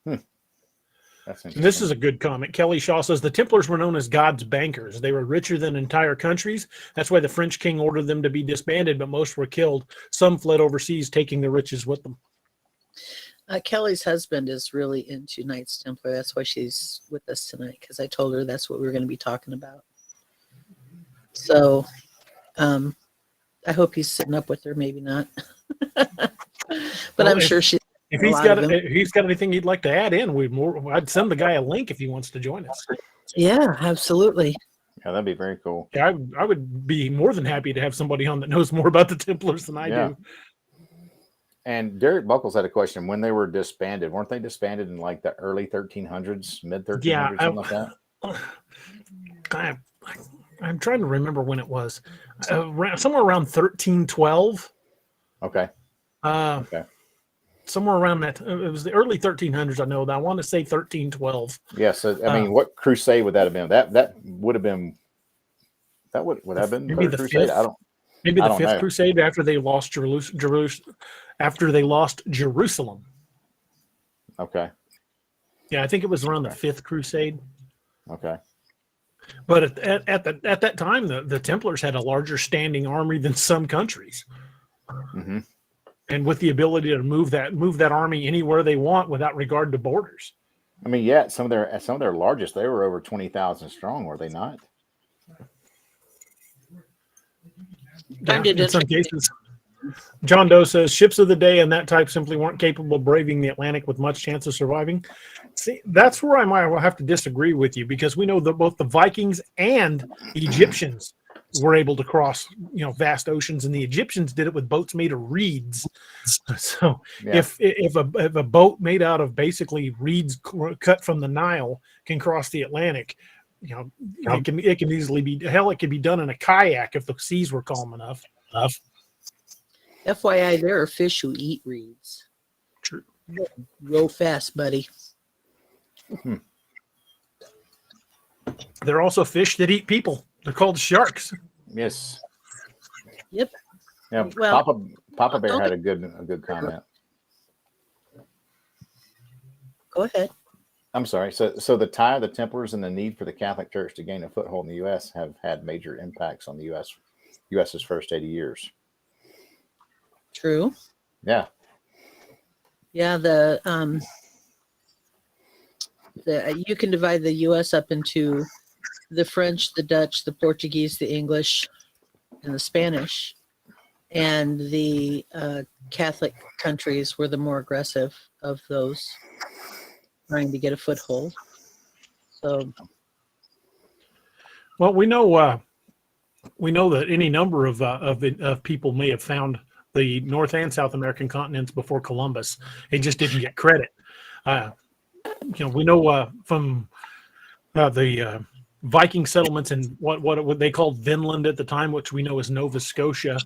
[SPEAKER 3] That's interesting.
[SPEAKER 2] This is a good comment. Kelly Shaw says the Templars were known as God's bankers. They were richer than entire countries. That's why the French king ordered them to be disbanded, but most were killed. Some fled overseas, taking their riches with them.
[SPEAKER 4] Kelly's husband is really into Knights Templar. That's why she's with us tonight, because I told her that's what we were going to be talking about. So I hope he's sitting up with her. Maybe not. But I'm sure she's.
[SPEAKER 2] If he's got anything he'd like to add in, I'd send the guy a link if he wants to join us.
[SPEAKER 4] Yeah, absolutely.
[SPEAKER 3] Yeah, that'd be very cool.
[SPEAKER 2] Yeah, I would be more than happy to have somebody on that knows more about the Templars than I do.
[SPEAKER 3] And Derek Buckles had a question. When they were disbanded, weren't they disbanded in like the early 1300s, mid 1300s, something like that?
[SPEAKER 2] I'm trying to remember when it was. Somewhere around 1312.
[SPEAKER 3] Okay.
[SPEAKER 2] Okay. somewhere around that. It was the early 1300s. I know that. I want to say 1312.
[SPEAKER 3] Yeah. So I mean, what crusade would that have been? That would have been. That would have been
[SPEAKER 2] maybe
[SPEAKER 3] the
[SPEAKER 2] the
[SPEAKER 3] crusade.
[SPEAKER 2] fifth. Maybe
[SPEAKER 3] I
[SPEAKER 2] the
[SPEAKER 3] don't
[SPEAKER 2] fifth
[SPEAKER 3] know.
[SPEAKER 2] crusade after they lost Jerusalem.
[SPEAKER 3] Okay.
[SPEAKER 2] Yeah, I think it was around the fifth crusade.
[SPEAKER 3] Okay.
[SPEAKER 2] But at that time, the Templars had a larger standing army than some countries,
[SPEAKER 3] Mm-hmm.
[SPEAKER 2] and with the ability to move that army anywhere they want without regard to borders.
[SPEAKER 3] I mean, yeah, some of their largest, they were over 20,000 strong, were they not?
[SPEAKER 2] Yeah, in some cases. John Doe says ships of the day and that type simply weren't capable of braving the Atlantic with much chance of surviving. See, that's where I might have to disagree with you, because we know that both the Vikings and Egyptians were able to cross, vast oceans, and the Egyptians did it with boats made of reeds. So
[SPEAKER 3] Yeah.
[SPEAKER 2] if a boat made out of basically reeds cut from the Nile can cross the Atlantic, it can easily be, hell, it could be done in a kayak if the seas were calm enough.
[SPEAKER 4] FYI, there are fish who eat reeds.
[SPEAKER 2] True.
[SPEAKER 4] Real fast, buddy.
[SPEAKER 2] There are also fish that eat people. They're called sharks.
[SPEAKER 3] Yes.
[SPEAKER 4] Yep.
[SPEAKER 3] Yeah.
[SPEAKER 4] Well,
[SPEAKER 3] Papa Bear had a good comment.
[SPEAKER 4] Go ahead.
[SPEAKER 3] I'm sorry. So the tie of the Templars and the need for the Catholic Church to gain a foothold in the U.S. have had major impacts on the U.S.'s first 80 years.
[SPEAKER 4] True.
[SPEAKER 3] Yeah.
[SPEAKER 4] Yeah, you can divide the U.S. up into the French, the Dutch, the Portuguese, the English, and the Spanish. And the Catholic countries were the more aggressive of those, trying to get a foothold. So,
[SPEAKER 2] well, we know that any number of people may have found the North and South American continents before Columbus. It just didn't get credit. We know from the Viking settlements in what they called Vinland at the time, which we know is Nova Scotia.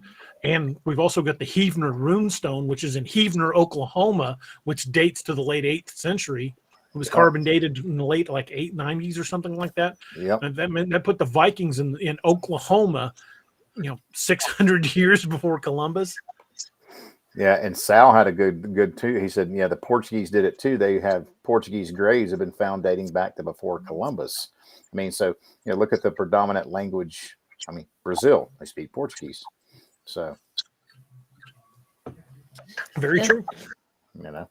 [SPEAKER 2] And we've also got the Heavener runestone, which is in Heavener, Oklahoma, which dates to the late 8th century. It was carbon dated in the late 890s or something like that.
[SPEAKER 3] Yep.
[SPEAKER 2] And that put the Vikings in Oklahoma, 600 years before Columbus.
[SPEAKER 3] Yeah, and Sal had a good too. He said, yeah, the Portuguese did it too. They have Portuguese graves have been found dating back to before Columbus. I mean, so look at the predominant language. I mean, Brazil, they speak Portuguese. So
[SPEAKER 2] very true.
[SPEAKER 4] Yeah,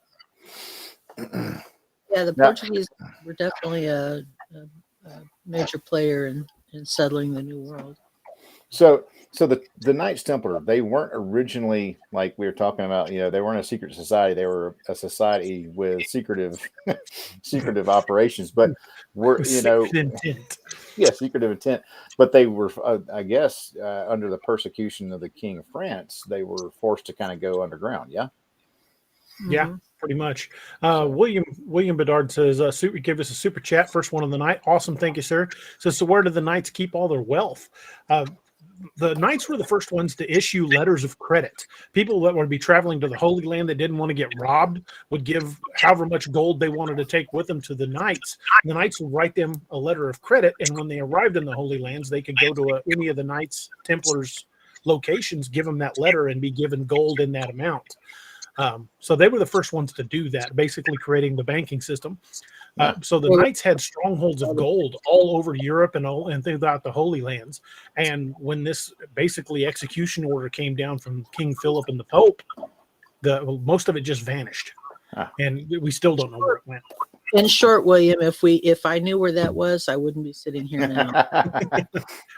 [SPEAKER 4] the Portuguese were definitely a major player in settling the New World.
[SPEAKER 3] So the Knights Templar, they weren't originally, like we were talking about, they weren't a secret society. They were a society with secretive operations, but were,
[SPEAKER 2] secretive intent.
[SPEAKER 3] Yeah, secretive intent. But they were, I guess, under the persecution of the King of France, they were forced to kind of go underground. Yeah.
[SPEAKER 2] Yeah, pretty much. William Bedard says, give us a super chat. First one of the night. Awesome. Thank you, sir. Says, so where do the Knights keep all their wealth? The Knights were the first ones to issue letters of credit. People that would be traveling to the Holy Land that didn't want to get robbed would give however much gold they wanted to take with them to the Knights. The Knights would write them a letter of credit, and when they arrived in the Holy Lands, they could go to any of the Knights Templars locations, give them that letter, and be given gold in that amount. So they were the first ones to do that, basically creating the banking system. So the Knights had strongholds of gold all over Europe and throughout the Holy Lands. And when this basically execution order came down from King Philip and the Pope, most of it just vanished, and we still don't know where it went.
[SPEAKER 4] In short, William, if I knew where that was, I wouldn't be sitting here now.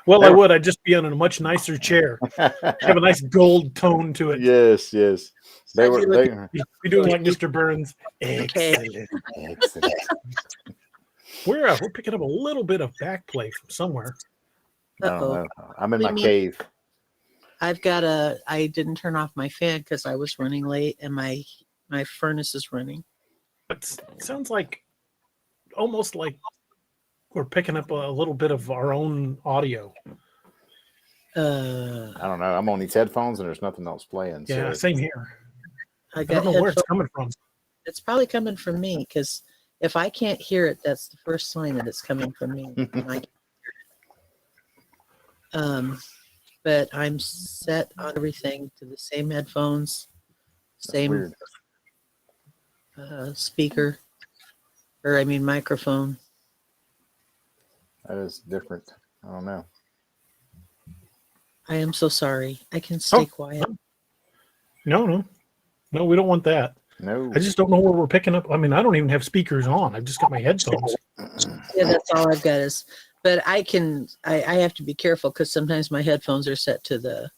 [SPEAKER 2] Well, I would. I'd just be on a much nicer chair, have a nice gold tone to it.
[SPEAKER 3] Yes. They were
[SPEAKER 2] be doing like Mr. Burns. Excellent. We're picking up a little bit of backplay from somewhere.
[SPEAKER 3] I don't know. I'm in my cave.
[SPEAKER 4] I didn't turn off my fan because I was running late and my furnace is running.
[SPEAKER 2] It sounds almost like we're picking up a little bit of our own audio.
[SPEAKER 3] I don't know. I'm on these headphones and there's nothing else playing.
[SPEAKER 2] Yeah,
[SPEAKER 3] so.
[SPEAKER 2] same here. I don't know where it's coming from.
[SPEAKER 4] It's probably coming from me because if I can't hear it, that's the first sign that it's coming from me. And I can't hear it. But I'm set on everything to the same headphones, same speaker, or I mean microphone.
[SPEAKER 3] That is different. I don't know.
[SPEAKER 4] I am so sorry. I can stay quiet.
[SPEAKER 2] No, we don't want that.
[SPEAKER 3] No.
[SPEAKER 2] I just don't know where we're picking up. I mean, I don't even have speakers on. I've just got my headphones.
[SPEAKER 4] Yeah, that's all I've got is. But I have to be careful because sometimes my headphones are set to the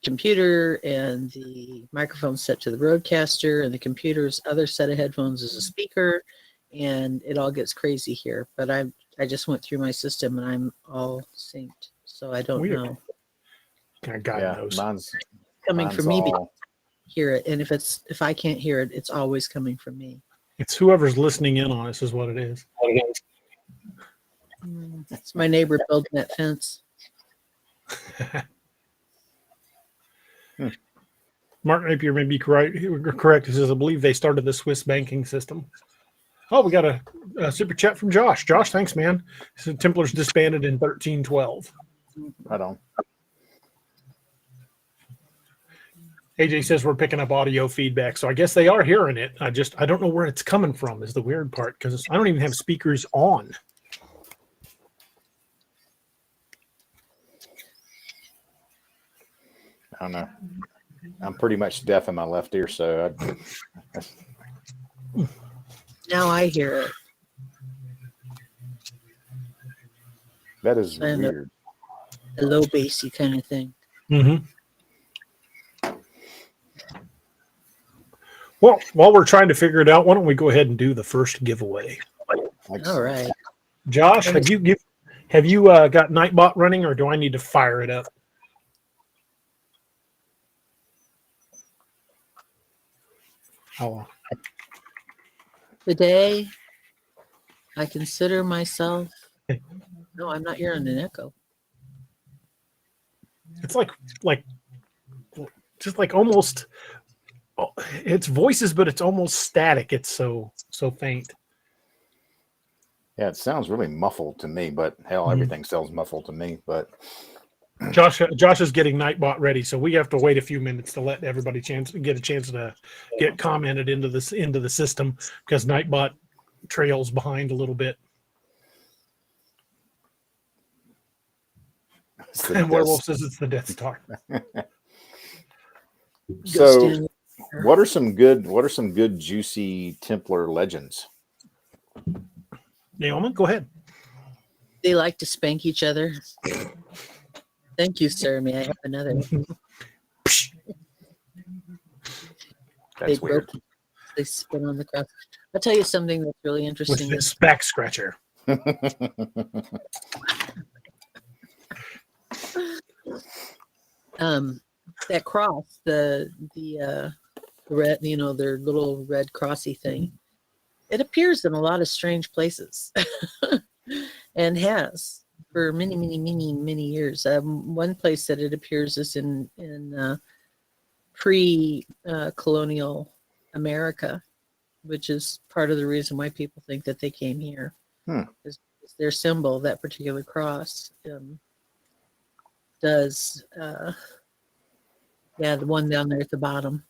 [SPEAKER 4] computer and the microphone's set to the broadcaster and the computer's other set of headphones is a speaker, and it all gets crazy here. But I just went through my system and I'm all synced, so I don't know.
[SPEAKER 2] God knows.
[SPEAKER 3] Mine's
[SPEAKER 4] coming from me because I hear it, and if I can't hear it, it's always coming from me.
[SPEAKER 2] It's whoever's listening in on us is what it is.
[SPEAKER 4] It's my neighbor building that fence.
[SPEAKER 2] Mark Napier may be correct. He says, I believe they started the Swiss banking system. Oh, we got a super chat from Josh. Josh, thanks, man. He said Templars disbanded in 1312.
[SPEAKER 3] Right on.
[SPEAKER 2] AJ says we're picking up audio feedback, so I guess they are hearing it. I don't know where it's coming from is the weird part because I don't even have speakers on.
[SPEAKER 3] I don't know. I'm pretty much deaf in my left ear, so
[SPEAKER 4] Now I hear it.
[SPEAKER 3] that is weird.
[SPEAKER 4] A low bassy kind of thing.
[SPEAKER 2] Mm-hmm. Well, while we're trying to figure it out, why don't we go ahead and do the first giveaway?
[SPEAKER 4] All right.
[SPEAKER 2] Josh, have you got Nightbot running, or do I need to fire it up? Oh.
[SPEAKER 4] Today, I consider myself. No, I'm not hearing an echo.
[SPEAKER 2] It's like just like almost. It's voices, but it's almost static. It's so faint.
[SPEAKER 3] Yeah, it sounds really muffled to me, but hell, everything sounds muffled to me. But
[SPEAKER 2] Josh is getting Nightbot ready, so we have to wait a few minutes to let everybody get a chance to get commented into the system because Nightbot trails behind a little bit. And Werewolf says it's the Death Star.
[SPEAKER 3] So, what are some good juicy Templar legends?
[SPEAKER 2] Naomi, go ahead.
[SPEAKER 4] They like to spank each other. Thank you, sir. May I have another?
[SPEAKER 3] That's weird.
[SPEAKER 4] They spin on the cross. I'll tell you something that's really interesting.
[SPEAKER 2] With this back scratcher.
[SPEAKER 4] That cross, the red, their little red crossy thing. It appears in a lot of strange places, and has for many, many, many, many years. One place that it appears is in pre-colonial America, which is part of the reason why people think that they came here. Is their symbol, that particular cross, does the one down there at the bottom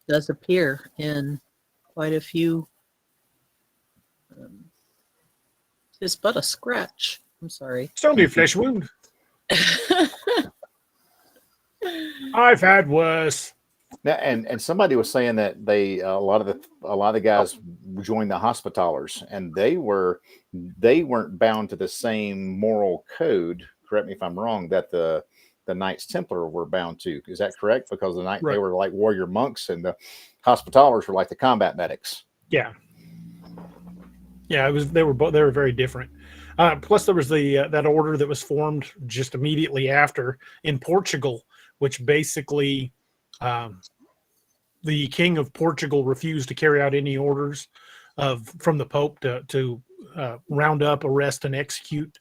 [SPEAKER 4] does appear in quite a few. It's but a scratch. I'm sorry.
[SPEAKER 2] It's only a flesh wound. I've had worse.
[SPEAKER 3] Now, and somebody was saying that they a lot of the guys joined the Hospitallers, and they weren't bound to the same moral code. Correct me if I'm wrong. That the Knights Templar were bound to. Is that correct? Because they were like warrior monks, and the Hospitallers were like the combat medics.
[SPEAKER 2] Yeah. Yeah, they were very different. Plus, there was that order that was formed just immediately after in Portugal, which basically the King of Portugal refused to carry out any orders from the Pope to round up, arrest, and execute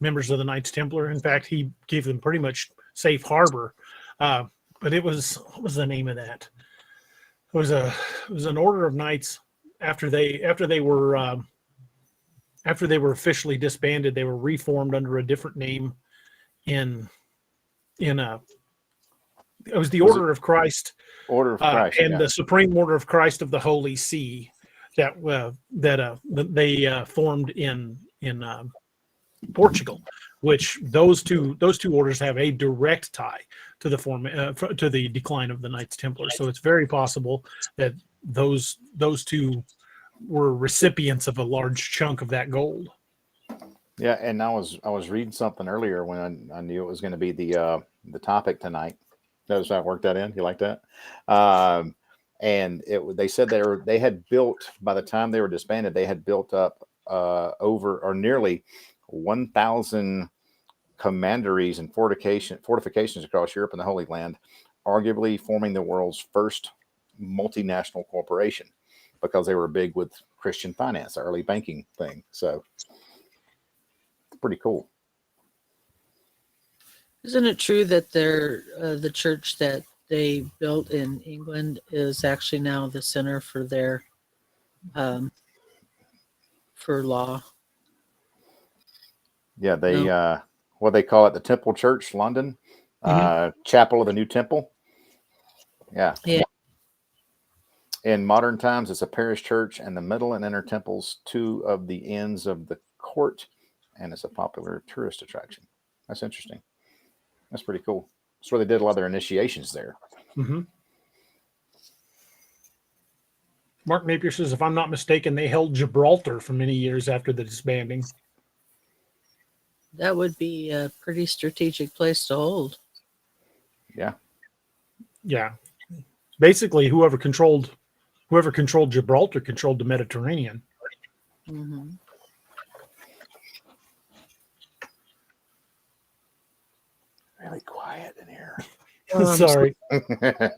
[SPEAKER 2] members of the Knights Templar. In fact, he gave them pretty much safe harbor. but it was, what was the name of that? It was an order of knights after they were officially disbanded. They were reformed under a different name it was the Order of Christ.
[SPEAKER 3] Order of Christ,
[SPEAKER 2] and the Supreme Order of Christ of the Holy See that they formed in Portugal, which those two orders have a direct tie to the decline of the Knights Templar. So it's very possible that those two were recipients of a large chunk of that gold.
[SPEAKER 3] Yeah, and I was reading something earlier when I knew it was going to be the topic tonight. Notice how I worked that in. You like that? And they said they had built, by the time they were disbanded, they had built up over or nearly 1,000 commanderies and fortifications across Europe and the Holy Land, arguably forming the world's first multinational corporation because they were big with Christian finance, the early banking thing. So pretty cool.
[SPEAKER 4] Isn't it true that the church that they built in England is actually now the center for their for law?
[SPEAKER 3] Yeah, they what they call it, the Temple Church, London, Chapel of the New Temple. Yeah. In modern times, it's a parish church, and the middle and inner temples, two of the ends of the court, and it's a popular tourist attraction. That's interesting. That's pretty cool. That's where they did a lot of their initiations there.
[SPEAKER 2] Mm-hmm. Mark Napier says, if I'm not mistaken, they held Gibraltar for many years after the disbanding.
[SPEAKER 4] That would be a pretty strategic place to hold.
[SPEAKER 3] Yeah.
[SPEAKER 2] Yeah. Basically, whoever controlled Gibraltar controlled the Mediterranean.
[SPEAKER 4] Mm-hmm.
[SPEAKER 3] Really quiet in here.
[SPEAKER 2] Sorry.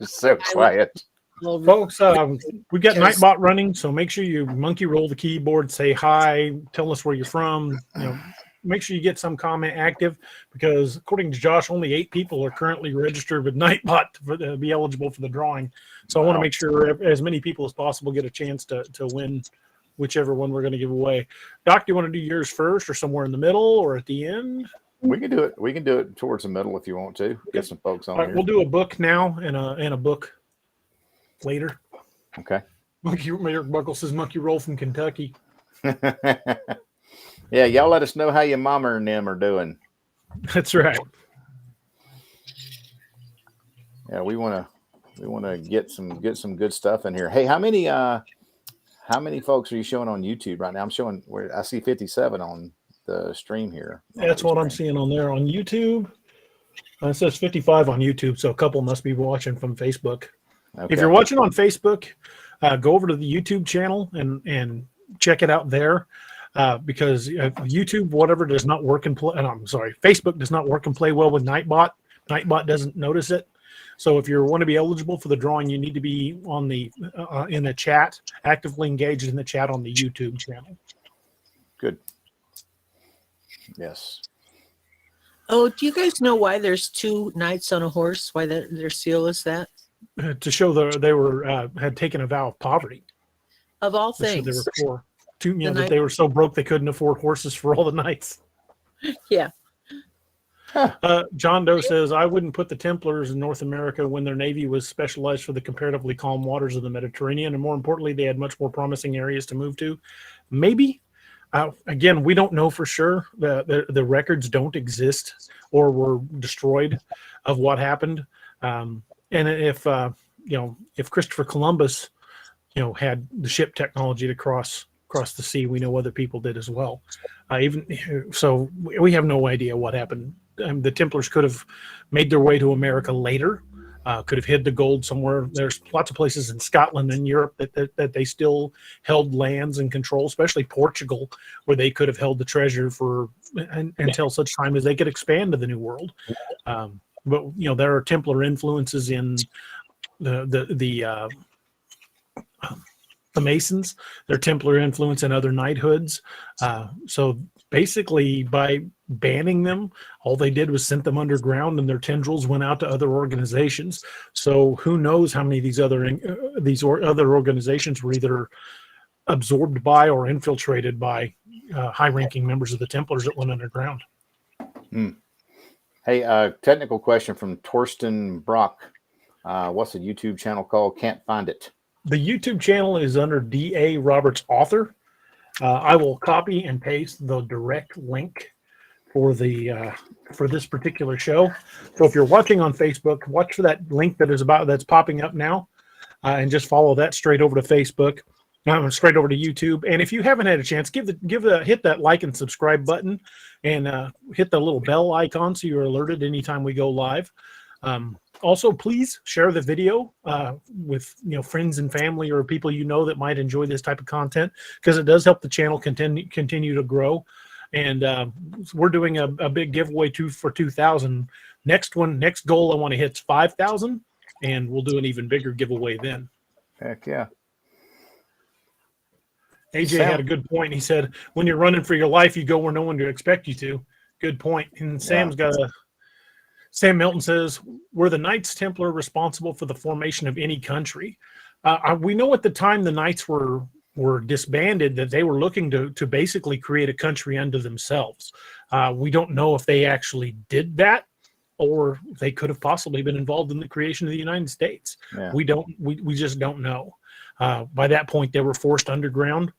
[SPEAKER 3] So quiet.
[SPEAKER 2] Folks, we got Nightbot running, so make sure you monkey roll the keyboard, say hi, tell us where you're from. Make sure you get some comment active, because according to Josh, only 8 people are currently registered with Nightbot to be eligible for the drawing. So I want to make sure as many people as possible get a chance to win whichever one we're going to give away. Doc, do you want to do yours first, or somewhere in the middle, or at the end?
[SPEAKER 3] We can do it. We can do it towards the middle if you want to. Get some folks on
[SPEAKER 2] All right,
[SPEAKER 3] here.
[SPEAKER 2] we'll do a book now and a book later.
[SPEAKER 3] Okay.
[SPEAKER 2] Mayor Buckle says monkey roll from Kentucky.
[SPEAKER 3] Yeah, y'all let us know how your mama and them are doing.
[SPEAKER 2] That's right.
[SPEAKER 3] Yeah, we want to get some good stuff in here. Hey, how many folks are you showing on YouTube right now? I'm showing where I see 57 on the stream here.
[SPEAKER 2] That's what I'm seeing on there on YouTube. It says 55 on YouTube, so a couple must be watching from Facebook.
[SPEAKER 3] Okay.
[SPEAKER 2] If you're watching on Facebook, go over to the YouTube channel and check it out there, because YouTube, whatever, does not work and play. I'm sorry, Facebook does not work and play well with Nightbot. Nightbot doesn't notice it. So if you want to be eligible for the drawing, you need to be on the in the chat, actively engaged in the chat on the YouTube channel.
[SPEAKER 3] Good. Yes.
[SPEAKER 4] Oh, do you guys know why there's 2 knights on a horse? Why their seal is that?
[SPEAKER 2] To show they were had taken a vow of poverty.
[SPEAKER 4] Of all
[SPEAKER 2] They
[SPEAKER 4] things.
[SPEAKER 2] were poor. That they were so broke they couldn't afford horses for all the knights.
[SPEAKER 4] Yeah.
[SPEAKER 2] John Doe says, I wouldn't put the Templars in North America when their navy was specialized for the comparatively calm waters of the Mediterranean, and more importantly, they had much more promising areas to move to. Maybe. Again, we don't know for sure. The records don't exist or were destroyed of what happened. And if Christopher Columbus, had the ship technology to cross the sea, we know other people did as well. Even so, we have no idea what happened. The Templars could have made their way to America later. Could have hid the gold somewhere. There's lots of places in Scotland and Europe that they still held lands and control, especially Portugal, where they could have held the treasure until such time as they could expand to the New World. But there are Templar influences in the Masons. There are Templar influence in other knighthoods. So basically by banning them, all they did was sent them underground, and their tendrils went out to other organizations. So who knows how many of these other organizations were either absorbed by or infiltrated by high-ranking members of the Templars that went underground.
[SPEAKER 3] Hey, technical question from Torsten Brock. What's the YouTube channel called? Can't find it.
[SPEAKER 2] The YouTube channel is under D.A. Roberts Author. I will copy and paste the direct link for this particular show. So if you're watching on Facebook, watch for that link that's popping up now, and just follow that straight over to Facebook. Straight over to YouTube. And if you haven't had a chance, hit that like and subscribe button, and hit the little bell icon so you're alerted anytime we go live. Also, please share the video with friends and family or people that might enjoy this type of content, because it does help the channel continue to grow. And we're doing a big giveaway for 2,000. Next goal I want to hit is 5,000, and we'll do an even bigger giveaway then.
[SPEAKER 3] Heck yeah.
[SPEAKER 2] AJ had a good point. He said, when you're running for your life, you go where no one would expect you to. Good point. And Sam Milton says, were the Knights Templar responsible for the formation of any country? We know at the time the Knights were disbanded that they were looking to basically create a country unto themselves. We don't know if they actually did that, or they could have possibly been involved in the creation of the United States.
[SPEAKER 3] Yeah.
[SPEAKER 2] We just don't know. By that point, they were forced underground,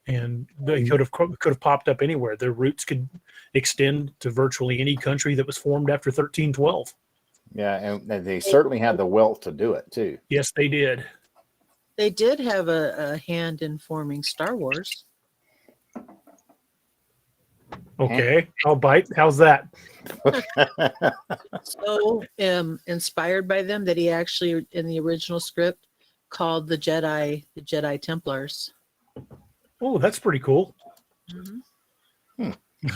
[SPEAKER 2] and they could have popped up anywhere. Their roots could extend to virtually any country that was formed after 1312.
[SPEAKER 3] Yeah, and they certainly had the wealth to do it too.
[SPEAKER 2] Yes, they did.
[SPEAKER 4] They did have a hand in forming Star Wars.
[SPEAKER 2] Okay, I'll bite. How's that?
[SPEAKER 4] So inspired by them that he actually, in the original script, called the Jedi Templars.
[SPEAKER 2] Oh, that's pretty cool.
[SPEAKER 4] Mm-hmm.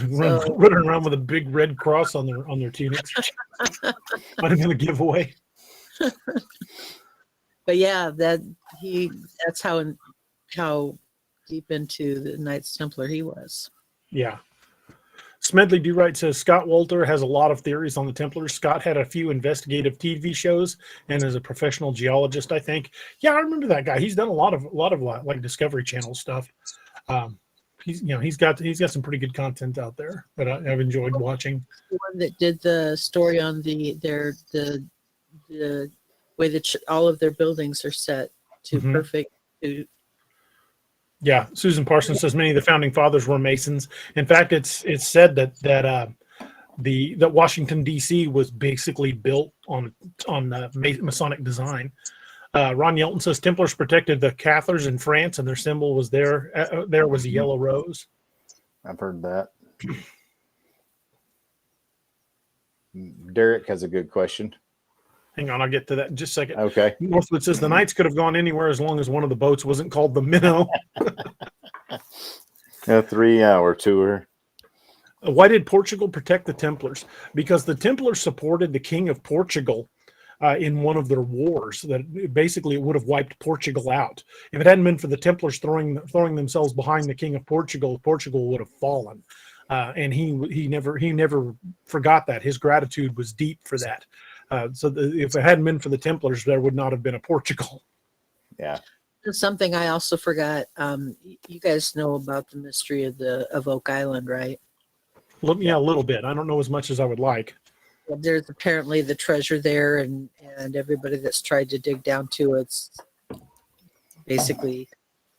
[SPEAKER 2] Running around with a big red cross on their tunics. Might have been a giveaway.
[SPEAKER 4] But yeah, that's how deep into the Knights Templar he was.
[SPEAKER 2] Yeah. Smedley Do Right says Scott Walter has a lot of theories on the Templars. Scott had a few investigative TV shows and is a professional geologist, I think. Yeah, I remember that guy. He's done a lot of like Discovery Channel stuff. He's got some pretty good content out there that I've enjoyed watching.
[SPEAKER 4] The one that did the story on the way that all of their buildings are set to perfect.
[SPEAKER 2] Yeah, Susan Parsons says many of the founding fathers were Masons. In fact, it's said that Washington D.C. was basically built on Masonic design. Ron Yelton says Templars protected the Cathars in France, and their symbol was there. There was a yellow rose.
[SPEAKER 3] I've heard that. Derek has a good question.
[SPEAKER 2] Hang on, I'll get to that in just a second.
[SPEAKER 3] Okay.
[SPEAKER 2] Northwood says the Knights could have gone anywhere as long as one of the boats wasn't called the Minnow.
[SPEAKER 3] A 3-hour tour.
[SPEAKER 2] Why did Portugal protect the Templars? Because the Templars supported the King of Portugal in one of their wars. That basically it would have wiped Portugal out. If it hadn't been for the Templars throwing themselves behind the King of Portugal, Portugal would have fallen. And he never forgot that. His gratitude was deep for that. If it hadn't been for the Templars, there would not have been a Portugal.
[SPEAKER 3] Yeah.
[SPEAKER 4] There's something I also forgot. You guys know about the mystery of Oak Island, right?
[SPEAKER 2] Yeah, a little bit. I don't know as much as I would like.
[SPEAKER 4] Well, there's apparently the treasure there, and everybody that's tried to dig down to it's basically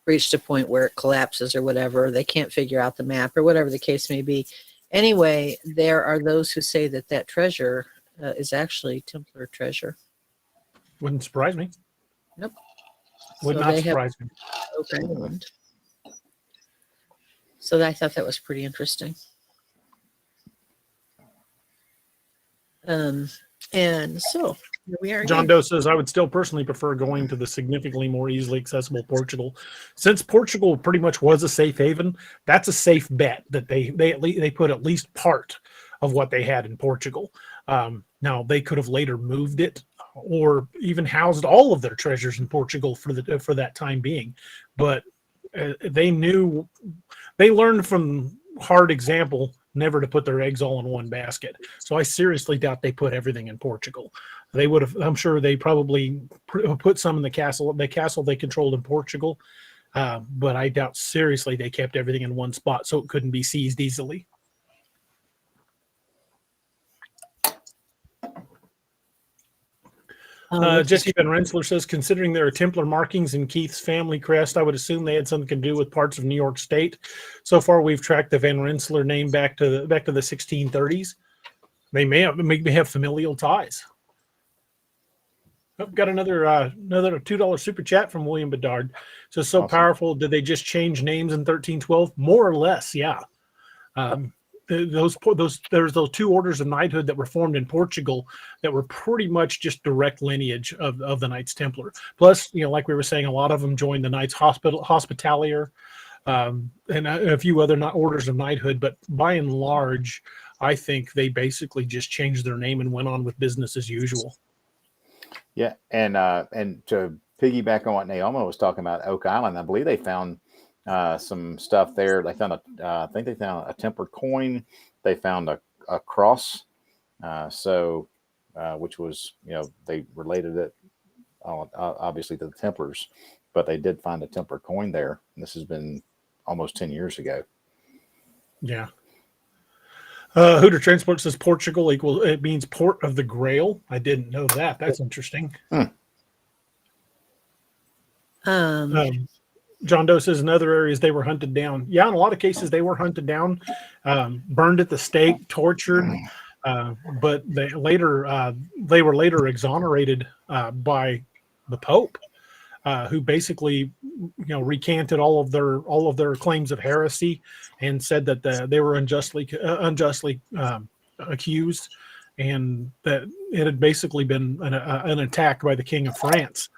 [SPEAKER 4] reached a point where it collapses or whatever. They can't figure out the map or whatever the case may be. Anyway, there are those who say that treasure is actually Templar treasure.
[SPEAKER 2] Wouldn't surprise me.
[SPEAKER 4] Nope.
[SPEAKER 2] Would not surprise me.
[SPEAKER 4] Oak Island. So I thought that was pretty interesting. And so here we are.
[SPEAKER 2] John Doe says, I would still personally prefer going to the significantly more easily accessible Portugal. Since Portugal pretty much was a safe haven, that's a safe bet that they put at least part of what they had in Portugal. Now they could have later moved it or even housed all of their treasures in Portugal for that time being, but they learned from hard example never to put their eggs all in one basket. So I seriously doubt they put everything in Portugal. They would have, I'm sure they probably put some in the castle they controlled in Portugal. But I doubt seriously they kept everything in one spot so it couldn't be seized easily. Jesse Van Rensselaer says, considering there are Templar markings in Keith's family crest, I would assume they had something to do with parts of New York State. So far, we've tracked the Van Rensselaer name back to the 1630s. They may have familial ties. I've got another $2 super chat from William Bedard. So awesome. Powerful. Did they just change names in 1312? More or less, yeah. There's those two orders of knighthood that were formed in Portugal that were pretty much just direct lineage of the Knights Templar. Plus, like we were saying, a lot of them joined the Knights Hospitalier and a few other orders of knighthood. But by and large, I think they basically just changed their name and went on with business as usual.
[SPEAKER 3] Yeah, and to piggyback on what Naoma was talking about, Oak Island, I believe they found some stuff there. They found I think they found a Templar coin. They found a cross, which was, they related it obviously to the Templars, but they did find a Templar coin there. And this has been almost 10 years ago.
[SPEAKER 2] Yeah. Hooter Transport says Portugal it means port of the Grail. I didn't know that. That's interesting. John Doe says in other areas they were hunted down. Yeah, in a lot of cases they were hunted down, burned at the stake, tortured, but they were later exonerated by the Pope, who basically recanted all of their claims of heresy and said that they were unjustly accused, and that it had basically been an attack by the King of France.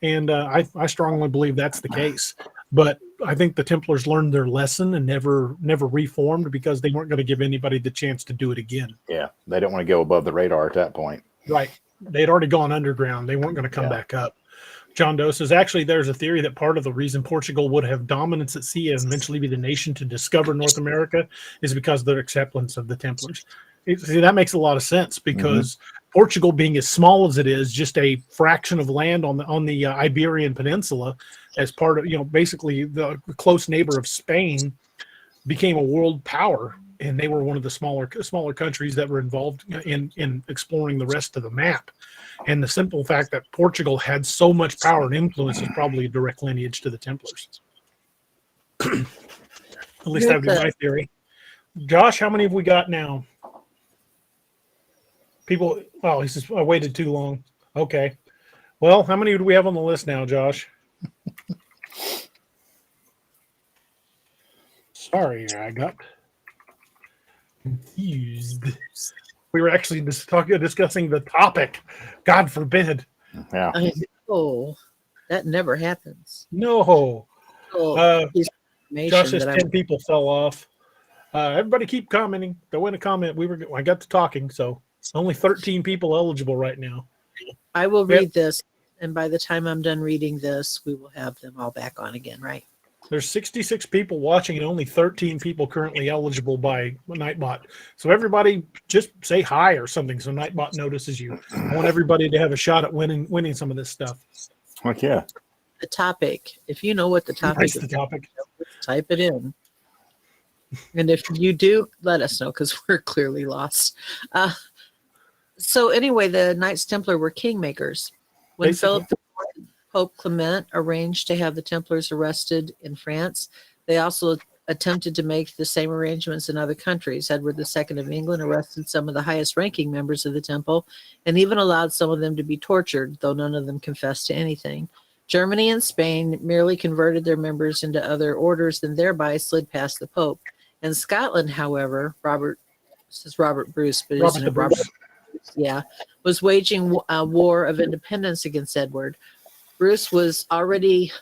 [SPEAKER 2] And I strongly believe that's the case. But I think the Templars learned their lesson and never reformed because they weren't going to give anybody the chance to do it again.
[SPEAKER 3] Yeah, they don't want to go above the radar at that point.
[SPEAKER 2] Right. They'd already gone underground. They weren't going to come back up. John Doe says, actually, there's a theory that part of the reason Portugal would have dominance at sea and eventually be the nation to discover North America is because of their acceptance of the Templars. See, that makes a lot of sense because Portugal, being as small as it is, just a fraction of land on the Iberian Peninsula, as part of basically the close neighbor of Spain, became a world power, and they were one of the smaller countries that were involved in exploring the rest of the map. And the simple fact that Portugal had so much power and influence is probably a direct lineage to the Templars. At least that would be my theory. Josh, how many have we got now? People, he says, I waited too long. Okay. Well, how many do we have on the list now, Josh? Sorry, I got confused. We were actually discussing the topic. God forbid.
[SPEAKER 3] Yeah.
[SPEAKER 4] That never happens.
[SPEAKER 2] No. Josh says 10 people fell off. Everybody keep commenting. Throw in a comment. I got to talking, so only 13 people eligible right now.
[SPEAKER 4] I will read this, and by the time I'm done reading this, we will have them all back on again, right?
[SPEAKER 2] There's 66 people watching and only 13 people currently eligible by Nightbot. So everybody just say hi or something so Nightbot notices you. I want everybody to have a shot at winning some of this stuff.
[SPEAKER 3] Heck yeah.
[SPEAKER 4] The topic. If you know what the topic is, type it in. And if you do, let us know because we're clearly lost. So anyway, the Knights Templar were kingmakers. When Philip Pope Clement arranged to have the Templars arrested in France, they also attempted to make the same arrangements in other countries. Edward II of England arrested some of the highest ranking members of the temple and even allowed some of them to be tortured, though none of them confessed to anything. Germany and Spain merely converted their members into other orders and thereby slid past the Pope. In Scotland, however, Robert Bruce, but isn't it Robert? Yeah, was waging a war of independence against Edward. Bruce was already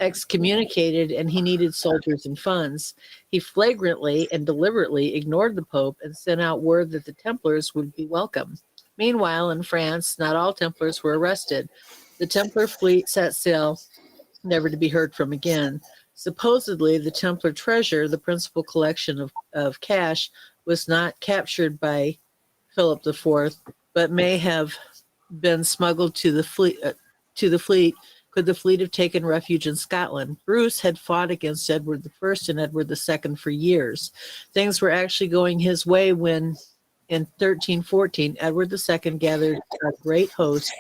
[SPEAKER 4] excommunicated and he needed soldiers and funds. He flagrantly and deliberately ignored the Pope and sent out word that the Templars would be welcome. Meanwhile, in France, not all Templars were arrested. The Templar fleet set sail, never to be heard from again. Supposedly, the Templar treasure, the principal collection of cash, was not captured by Philip IV, but may have been smuggled to the fleet. Could the fleet have taken refuge in Scotland? Bruce had fought against Edward I and Edward II for years. Things were actually going his way when, in 1314, Edward II gathered a great host,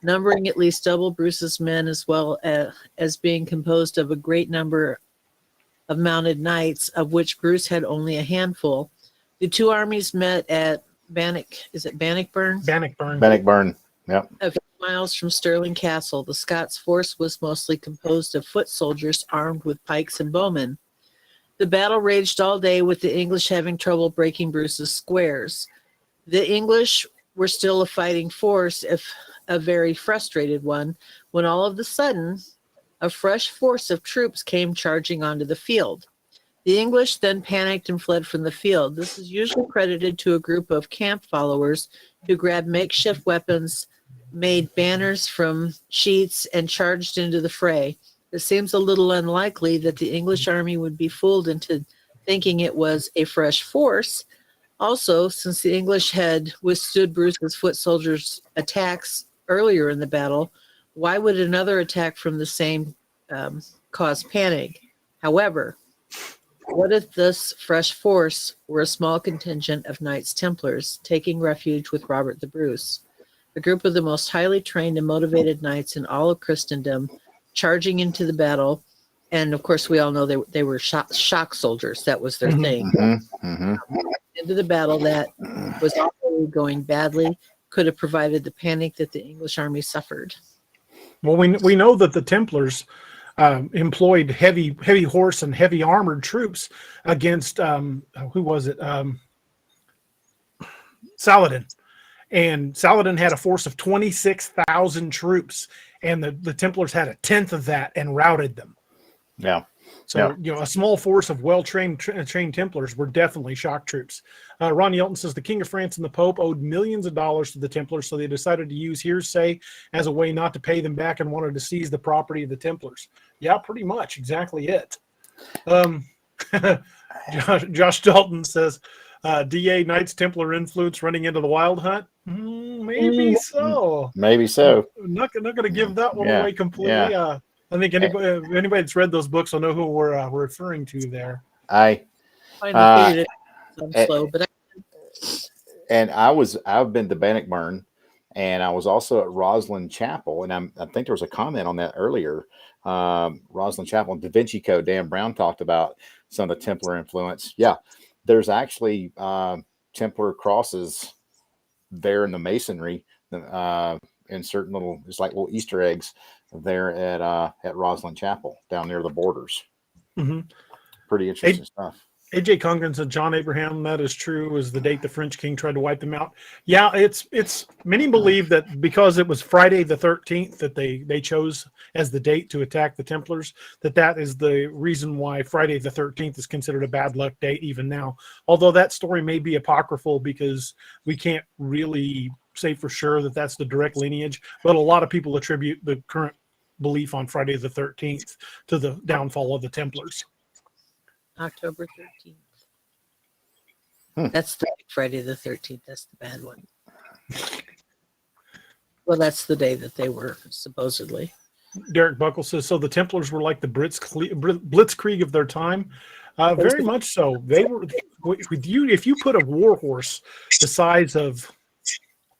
[SPEAKER 4] numbering at least double Bruce's men, as well as being composed of a great number of mounted knights, of which Bruce had only a handful. The two armies met at Bannockburn?
[SPEAKER 3] Bannockburn. Yep.
[SPEAKER 4] A few miles from Stirling Castle. The Scots force was mostly composed of foot soldiers armed with pikes and bowmen. The battle raged all day, with the English having trouble breaking Bruce's squares. The English were still a fighting force, if a very frustrated one, when all of a sudden a fresh force of troops came charging onto the field. The English then panicked and fled from the field. This is usually credited to a group of camp followers who grabbed makeshift weapons, made banners from sheets, and charged into the fray. It seems a little unlikely that the English army would be fooled into thinking it was a fresh force. Also, since the English had withstood Bruce's foot soldiers' attacks earlier in the battle, why would another attack from the same cause panic? However, what if this fresh force were a small contingent of Knights Templars taking refuge with Robert the Bruce, a group of the most highly trained and motivated knights in all of Christendom, charging into the battle? And of course, we all know they were shock soldiers. That was their thing. Into the battle that was already going badly, could have provided the panic that the English army suffered.
[SPEAKER 2] Well, we know that the Templars employed heavy horse and heavy armored troops against who was it? Saladin. And Saladin had a force of 26,000 troops, and the Templars had a tenth of that and routed them.
[SPEAKER 3] Yeah.
[SPEAKER 2] So, a small force of well-trained trained Templars were definitely shock troops. Ron Yelton says the King of France and the Pope owed millions of dollars to the Templars, so they decided to use hearsay as a way not to pay them back and wanted to seize the property of the Templars. Yeah, pretty much. Exactly it. Josh Dalton says, DA Knights Templar influence running into the Wild Hunt? Maybe so.
[SPEAKER 3] Maybe so.
[SPEAKER 2] I'm not going to give that one away completely.
[SPEAKER 3] Yeah.
[SPEAKER 2] I think anybody that's read those books will know who we're referring to there.
[SPEAKER 3] I've
[SPEAKER 4] Slow, but
[SPEAKER 3] I've been to Bannockburn, and I was also at Roslyn Chapel, and I think there was a comment on that earlier. Roslyn Chapel and Da Vinci Code. Dan Brown talked about some of the Templar influence. Yeah, there's actually Templar crosses there in the masonry, in certain little, it's like little Easter eggs there at Roslyn Chapel down near the borders. Pretty interesting stuff.
[SPEAKER 2] AJ Congren said John Abraham, that is true, was the date the French king tried to wipe them out. Yeah, it's many believe that because it was Friday the 13th that they chose as the date to attack the Templars, that is the reason why Friday the 13th is considered a bad luck date even now. Although that story may be apocryphal because we can't really say for sure that that's the direct lineage, but a lot of people attribute the current belief on Friday the 13th to the downfall of the Templars.
[SPEAKER 4] October 13th. That's the Friday the 13th. That's the bad one. Well, that's the day that they were supposedly.
[SPEAKER 2] Derek Buckle says, so the Templars were like the Blitzkrieg of their time. Very much so. They were. If you put a war horse the size of,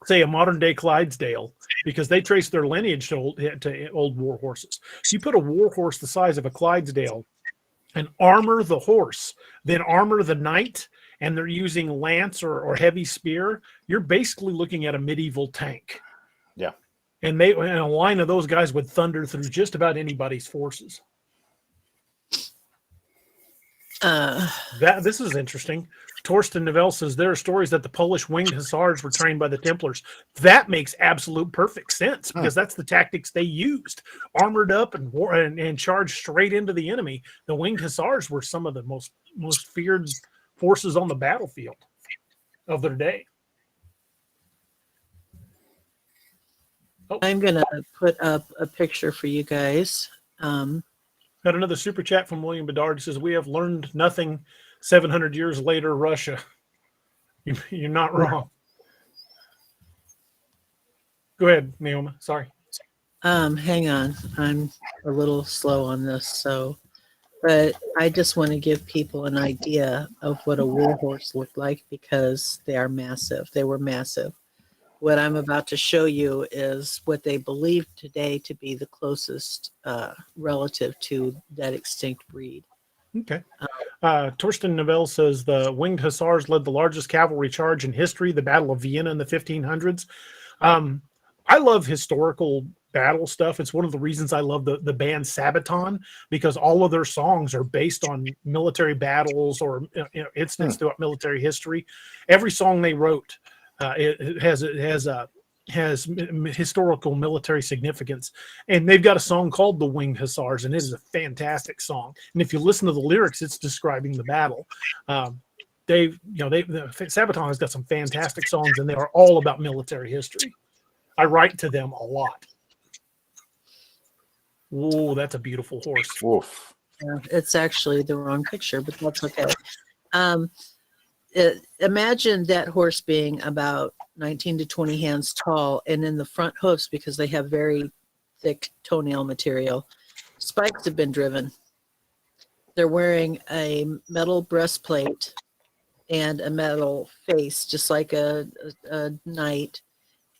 [SPEAKER 2] say, a modern day Clydesdale, because they trace their lineage to old war horses. If you put a war horse the size of a Clydesdale and armor the horse, then armor the knight, and they're using lance or heavy spear, you're basically looking at a medieval tank.
[SPEAKER 3] Yeah.
[SPEAKER 2] And a line of those guys would thunder through just about anybody's forces. This is interesting. Torsten Novell says there are stories that the Polish winged hussars were trained by the Templars. That makes absolute perfect sense because that's the tactics they used. Armored up and charged straight into the enemy. The winged hussars were some of the most feared forces on the battlefield of their day.
[SPEAKER 4] I'm going to put up a picture for you guys.
[SPEAKER 2] And Got another super chat from William Bedard. He says, we have learned nothing 700 years later, Russia. You're not wrong. Go ahead, Naomi. Sorry.
[SPEAKER 4] Hang on. I'm a little slow on this, but I just want to give people an idea of what a warhorse looked like because they are massive. They were massive. What I'm about to show you is what they believe today to be the closest relative to that extinct breed.
[SPEAKER 2] Okay. Torsten Novell says the winged hussars led the largest cavalry charge in history, the Battle of Vienna in the 1500s. I love historical battle stuff. It's one of the reasons I love the band Sabaton, because all of their songs are based on military battles or incidents throughout military history. Every song they wrote it has historical military significance, and they've got a song called "The Winged Hussars," and it is a fantastic song. And if you listen to the lyrics, it's describing the battle. Sabaton has got some fantastic songs, and they are all about military history. I write to them a lot. Whoa, that's a beautiful horse.
[SPEAKER 3] Woof.
[SPEAKER 4] Yeah, it's actually the wrong picture, but that's okay. Imagine that horse being about 19 to 20 hands tall, and in the front hoofs, because they have very thick toenail material, spikes have been driven. They're wearing a metal breastplate and a metal face, just like a knight.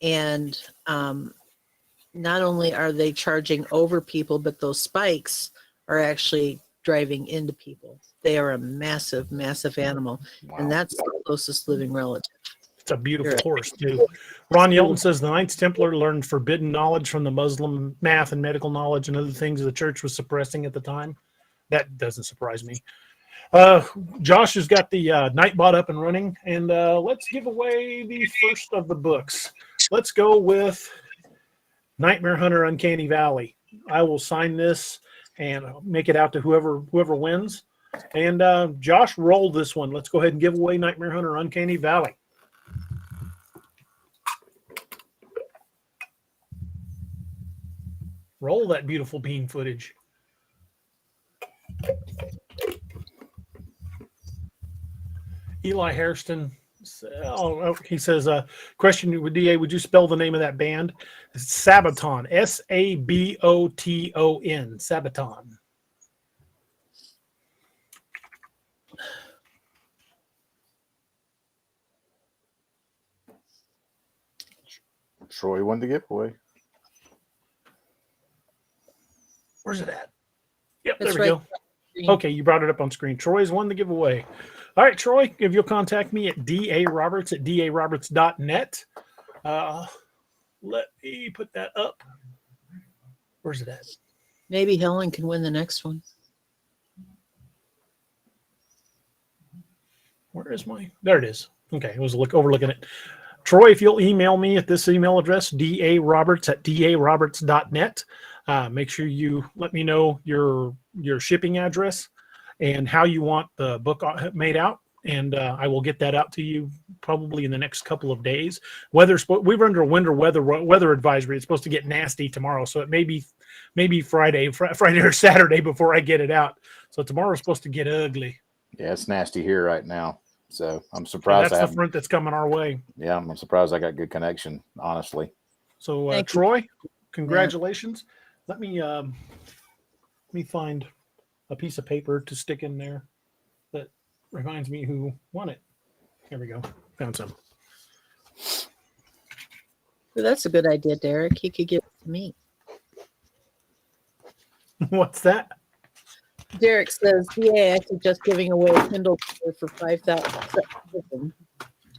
[SPEAKER 4] And not only are they charging over people, but those spikes are actually driving into people. They are a massive, massive animal. Wow. And that's the closest living relative.
[SPEAKER 2] It's a beautiful horse, too. Ron Yelton says the Knights Templar learned forbidden knowledge from the Muslim math and medical knowledge and other things the church was suppressing at the time. That doesn't surprise me. Josh has got the Nightbot up and running, and let's give away the first of the books. Let's go with Nightmare Hunter Uncanny Valley. I will sign this and make it out to whoever wins. And Josh, roll this one. Let's go ahead and give away Nightmare Hunter Uncanny Valley. Roll that beautiful bean footage. Eli Hairston, he says, question with DA, would you spell the name of that band? It's Sabaton, Saboton, Sabaton.
[SPEAKER 3] Troy won the giveaway.
[SPEAKER 2] Where's it at? Yep,
[SPEAKER 4] That's
[SPEAKER 2] there we
[SPEAKER 4] right.
[SPEAKER 2] go. Okay, you brought it up on screen. Troy's won the giveaway. All right, Troy, if you'll contact me at daroberts@daroberts.net. Let me put that up. Where's it at?
[SPEAKER 4] Maybe Helen can win the next one.
[SPEAKER 2] Where is my? There it is. Okay, I was overlooking it. Troy, if you'll email me at this email address, daroberts@daroberts.net. Make sure you let me know your shipping address and how you want the book made out, and I will get that out to you probably in the next couple of days. We're under a winter weather advisory. It's supposed to get nasty tomorrow, so it may be Friday or Saturday before I get it out. So tomorrow's supposed to get ugly.
[SPEAKER 3] Yeah, it's nasty here right now. So I'm surprised.
[SPEAKER 2] And that's the front that's coming our way.
[SPEAKER 3] Yeah, I'm surprised I got good connection, honestly.
[SPEAKER 2] So Troy, congratulations. Yeah. Let me find a piece of paper to stick in there that reminds me who won it. Here we go. Found some.
[SPEAKER 4] Well, that's a good idea, Derek. He could give it to me.
[SPEAKER 2] What's that?
[SPEAKER 4] Derek says, "Yeah, I suggest giving away a Kindle for 5,000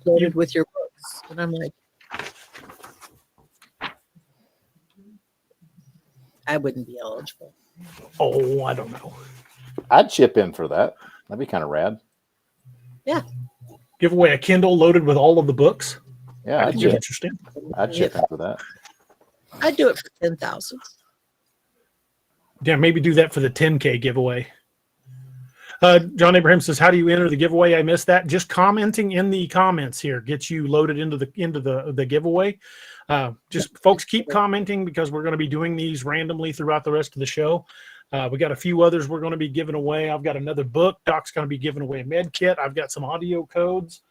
[SPEAKER 4] loaded with your books." And I'm like, I wouldn't be eligible.
[SPEAKER 2] Oh, I don't know.
[SPEAKER 3] I'd chip in for that. That'd be kind of rad.
[SPEAKER 4] Yeah.
[SPEAKER 2] Give away a Kindle loaded with all of the books.
[SPEAKER 3] Yeah,
[SPEAKER 2] that'd be interesting.
[SPEAKER 3] I'd chip in for that.
[SPEAKER 4] I'd do it for 10,000.
[SPEAKER 2] Yeah, maybe do that for the 10K giveaway. John Abraham says, "How do you enter the giveaway?" I missed that. Just commenting in the comments here gets you loaded into the giveaway. Just folks keep commenting because we're going to be doing these randomly throughout the rest of the show. We got a few others we're going to be giving away. I've got another book. Doc's going to be giving away a med kit. I've got some audio codes.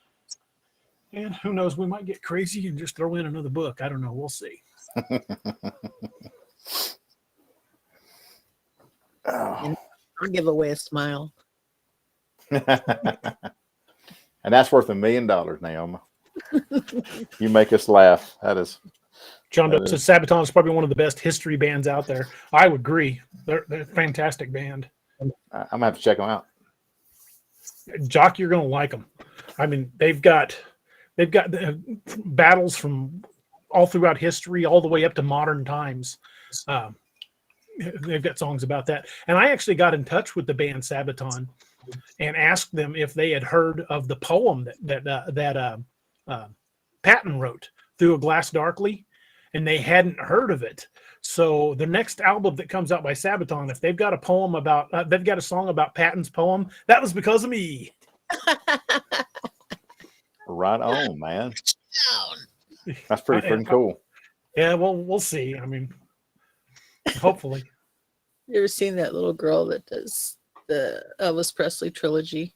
[SPEAKER 2] And who knows, we might get crazy and just throw in another book. I don't know. We'll see.
[SPEAKER 4] And I'll give away a smile.
[SPEAKER 3] And that's worth $1 million, Naomi. You make us laugh. That is.
[SPEAKER 2] John Doe says Sabaton is probably one of the best history bands out there. I would agree. They're a fantastic band.
[SPEAKER 3] I'm going to have to check them out.
[SPEAKER 2] Jock, you're going to like them. I mean, they've got battles from all throughout history, all the way up to modern times. They've got songs about that. And I actually got in touch with the band Sabaton and asked them if they had heard of the poem that Patton wrote, Through a Glass Darkly, and they hadn't heard of it. So the next album that comes out by Sabaton, if they've got a poem about, they've got a song about Patton's poem, that was because of me.
[SPEAKER 3] Right on, man. That's pretty freaking cool.
[SPEAKER 2] Yeah, well, we'll see. I mean, hopefully.
[SPEAKER 4] You ever seen that little girl that does the Elvis Presley trilogy?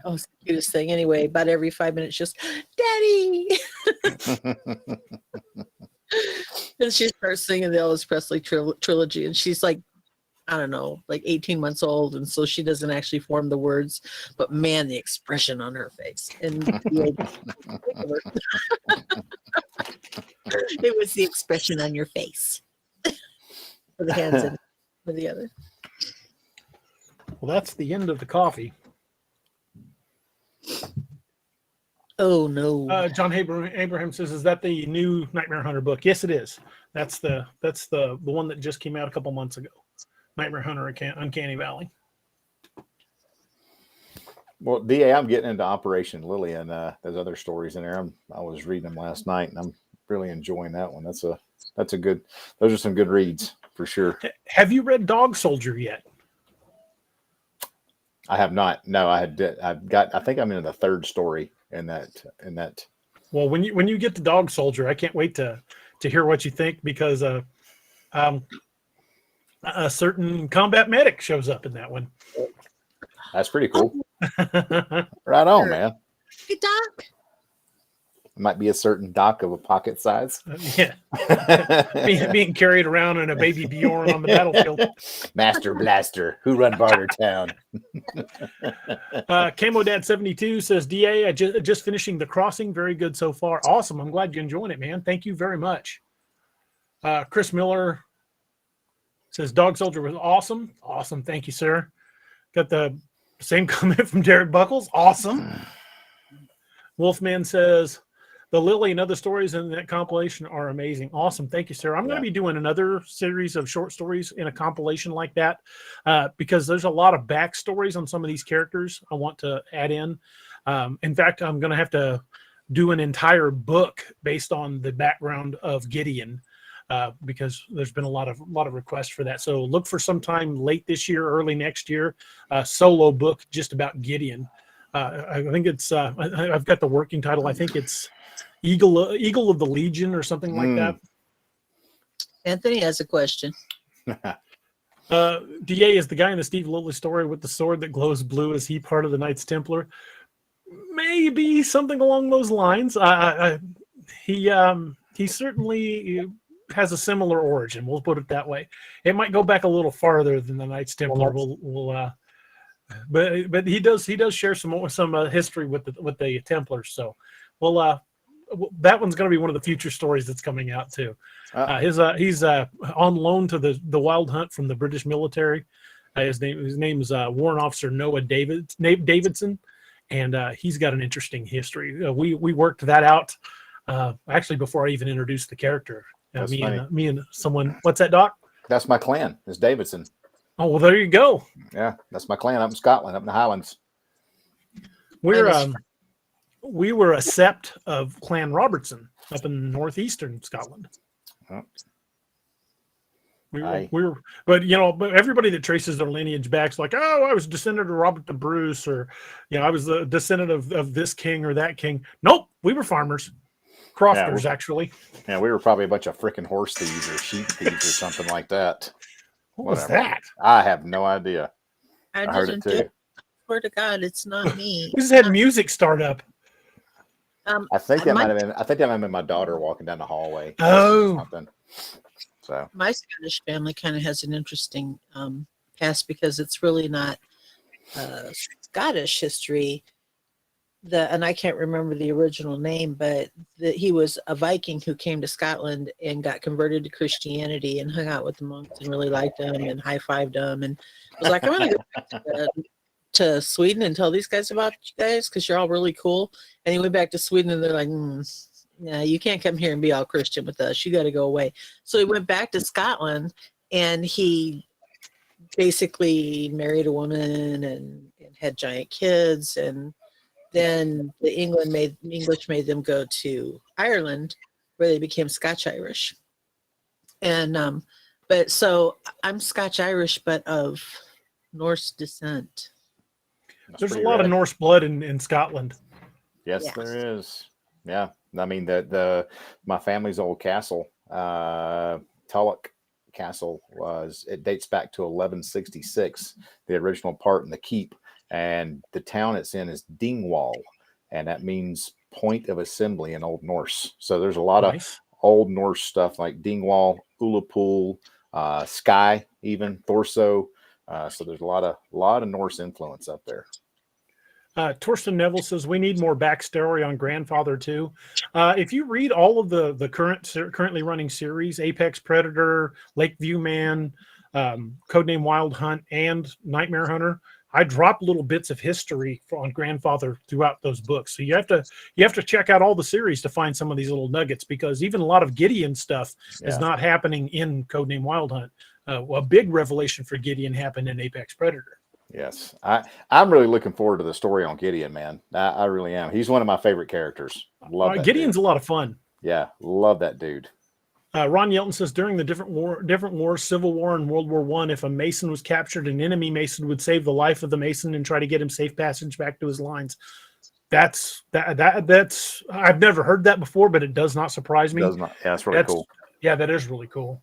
[SPEAKER 4] Oh, it's the cutest thing. Anyway, about every 5 minutes, just Daddy. And she starts singing the Elvis Presley trilogy, and she's like, I don't know, like 18 months old, and so she doesn't actually form the words, but man, the expression on her face. And it was the expression on your face. With the hands in with the other.
[SPEAKER 2] Well, that's the end of the coffee.
[SPEAKER 4] Oh no.
[SPEAKER 2] John Abraham says, "Is that the new Nightmare Hunter book?" Yes, it is. That's the one that just came out a couple months ago. Nightmare Hunter Uncanny Valley.
[SPEAKER 3] Well, DA, I'm getting into Operation Lily, and there's other stories in there. I was reading them last night, and I'm really enjoying that one. That's a good. Those are some good reads for sure.
[SPEAKER 2] Have you read Dog Soldier yet?
[SPEAKER 3] I have not. No, I think I'm in the third story in that.
[SPEAKER 2] Well, when you get to Dog Soldier, I can't wait to hear what you think, because a certain combat medic shows up in that one.
[SPEAKER 3] That's pretty cool. Right on, man.
[SPEAKER 4] Hey, Doc.
[SPEAKER 3] Might be a certain Doc of a pocket size.
[SPEAKER 2] Yeah. being carried around in a baby Bjorn on the battlefield.
[SPEAKER 3] Master Blaster, who run Barter Town.
[SPEAKER 2] Camo Dad 72 says, DA, I just finishing The Crossing. Very good so far. Awesome. I'm glad you're enjoying it, man. Thank you very much. Chris Miller says, Dog Soldier was awesome. Awesome. Thank you, sir. Got the same comment from Derek Buckles. Awesome. Wolfman says, the Lily and other stories in that compilation are amazing. Awesome. Thank you, sir. I'm going to be doing another series of short stories in a compilation like that, because there's a lot of backstories on some of these characters I want to add in. In fact, I'm going to have to do an entire book based on the background of Gideon, because there's been a lot of requests for that. So look for sometime late this year, early next year, a solo book just about Gideon. I think it's I've got the working title. I think it's Eagle of the Legion or something like that.
[SPEAKER 4] Anthony has a question.
[SPEAKER 2] DA, is the guy in the Steve Lilly story with the sword that glows blue, is he part of the Knights Templar? Maybe something along those lines. He certainly has a similar origin. We'll put it that way. It might go back a little farther than the Knights Templar. But he does share some history with the Templars. So that one's going to be one of the future stories that's coming out too. He's on loan to the Wild Hunt from the British military. His name is Warrant Officer Noah Davidson, and he's got an interesting history. We worked that out actually before I even introduced the character. Me and someone. What's that, Doc? That's
[SPEAKER 3] my clan. It's Davidson.
[SPEAKER 2] Oh, well, there you go.
[SPEAKER 3] Yeah, that's my clan up in Scotland, up in the Highlands.
[SPEAKER 2] We were a sept of Clan Robertson up in northeastern Scotland.
[SPEAKER 3] Oh.
[SPEAKER 2] But everybody that traces their lineage back is like, oh, I was descendant of Robert the Bruce, or I was the descendant of this king or that king. Nope, we were farmers. Crofters, actually.
[SPEAKER 3] Yeah, we were probably a bunch of freaking horse thieves or sheep thieves or something like that.
[SPEAKER 2] What was that?
[SPEAKER 3] I have no idea.
[SPEAKER 4] I
[SPEAKER 3] heard it
[SPEAKER 4] didn't do
[SPEAKER 3] too.
[SPEAKER 4] it. Swear to God, it's not me.
[SPEAKER 2] We just had music start up.
[SPEAKER 3] I think that
[SPEAKER 4] my-
[SPEAKER 3] might have been. I think that might have been my daughter walking down the hallway.
[SPEAKER 2] Oh.
[SPEAKER 3] Or something. So
[SPEAKER 4] My Scottish family kind of has an interesting past because it's really not Scottish history. And I can't remember the original name, but he was a Viking who came to Scotland and got converted to Christianity and hung out with the monks and really liked them and high-fived them and was like, I'm going to go back to Sweden and tell these guys about you guys because you're all really cool. And he went back to Sweden and they're like, no, you can't come here and be all Christian with us. You got to go away. So he went back to Scotland and he basically married a woman and had giant kids. And then the English made them go to Ireland where they became Scotch Irish. And, but so I'm Scotch Irish, but of Norse descent.
[SPEAKER 2] There's a lot of Norse blood in Scotland.
[SPEAKER 3] Yes, there is. Yeah. I mean, my family's old castle, Tulloch Castle, it dates back to 1166, the original part in the keep. And the town it's in is Dingwall, and that means point of assembly in Old Norse. So there's a lot of Old Norse stuff like Dingwall, Ullapool, Skye, even Thorso. So there's a lot of Norse influence up there.
[SPEAKER 2] Torsten Neville says we need more backstory on Grandfather too. If you read all of the currently running series, Apex Predator, Lakeview Man, Codename Wild Hunt, and Nightmare Hunter, I drop little bits of history on Grandfather throughout those books. So you have to check out all the series to find some of these little nuggets, because even a lot of Gideon stuff is not happening in Codename Wild Hunt. A big revelation for Gideon happened in Apex Predator.
[SPEAKER 3] Yes, I'm really looking forward to the story on Gideon, man. I really am. He's one of my favorite characters. Love that
[SPEAKER 2] Gideon's
[SPEAKER 3] dude.
[SPEAKER 2] a lot of fun.
[SPEAKER 3] Yeah, love that dude.
[SPEAKER 2] Ron Yelton says during the different wars, Civil War and World War I, if a Mason was captured, an enemy Mason would save the life of the Mason and try to get him safe passage back to his lines. That's I've never heard that before, but it does not surprise me.
[SPEAKER 3] It does not. Yeah, that's really cool.
[SPEAKER 2] Yeah, that is really cool.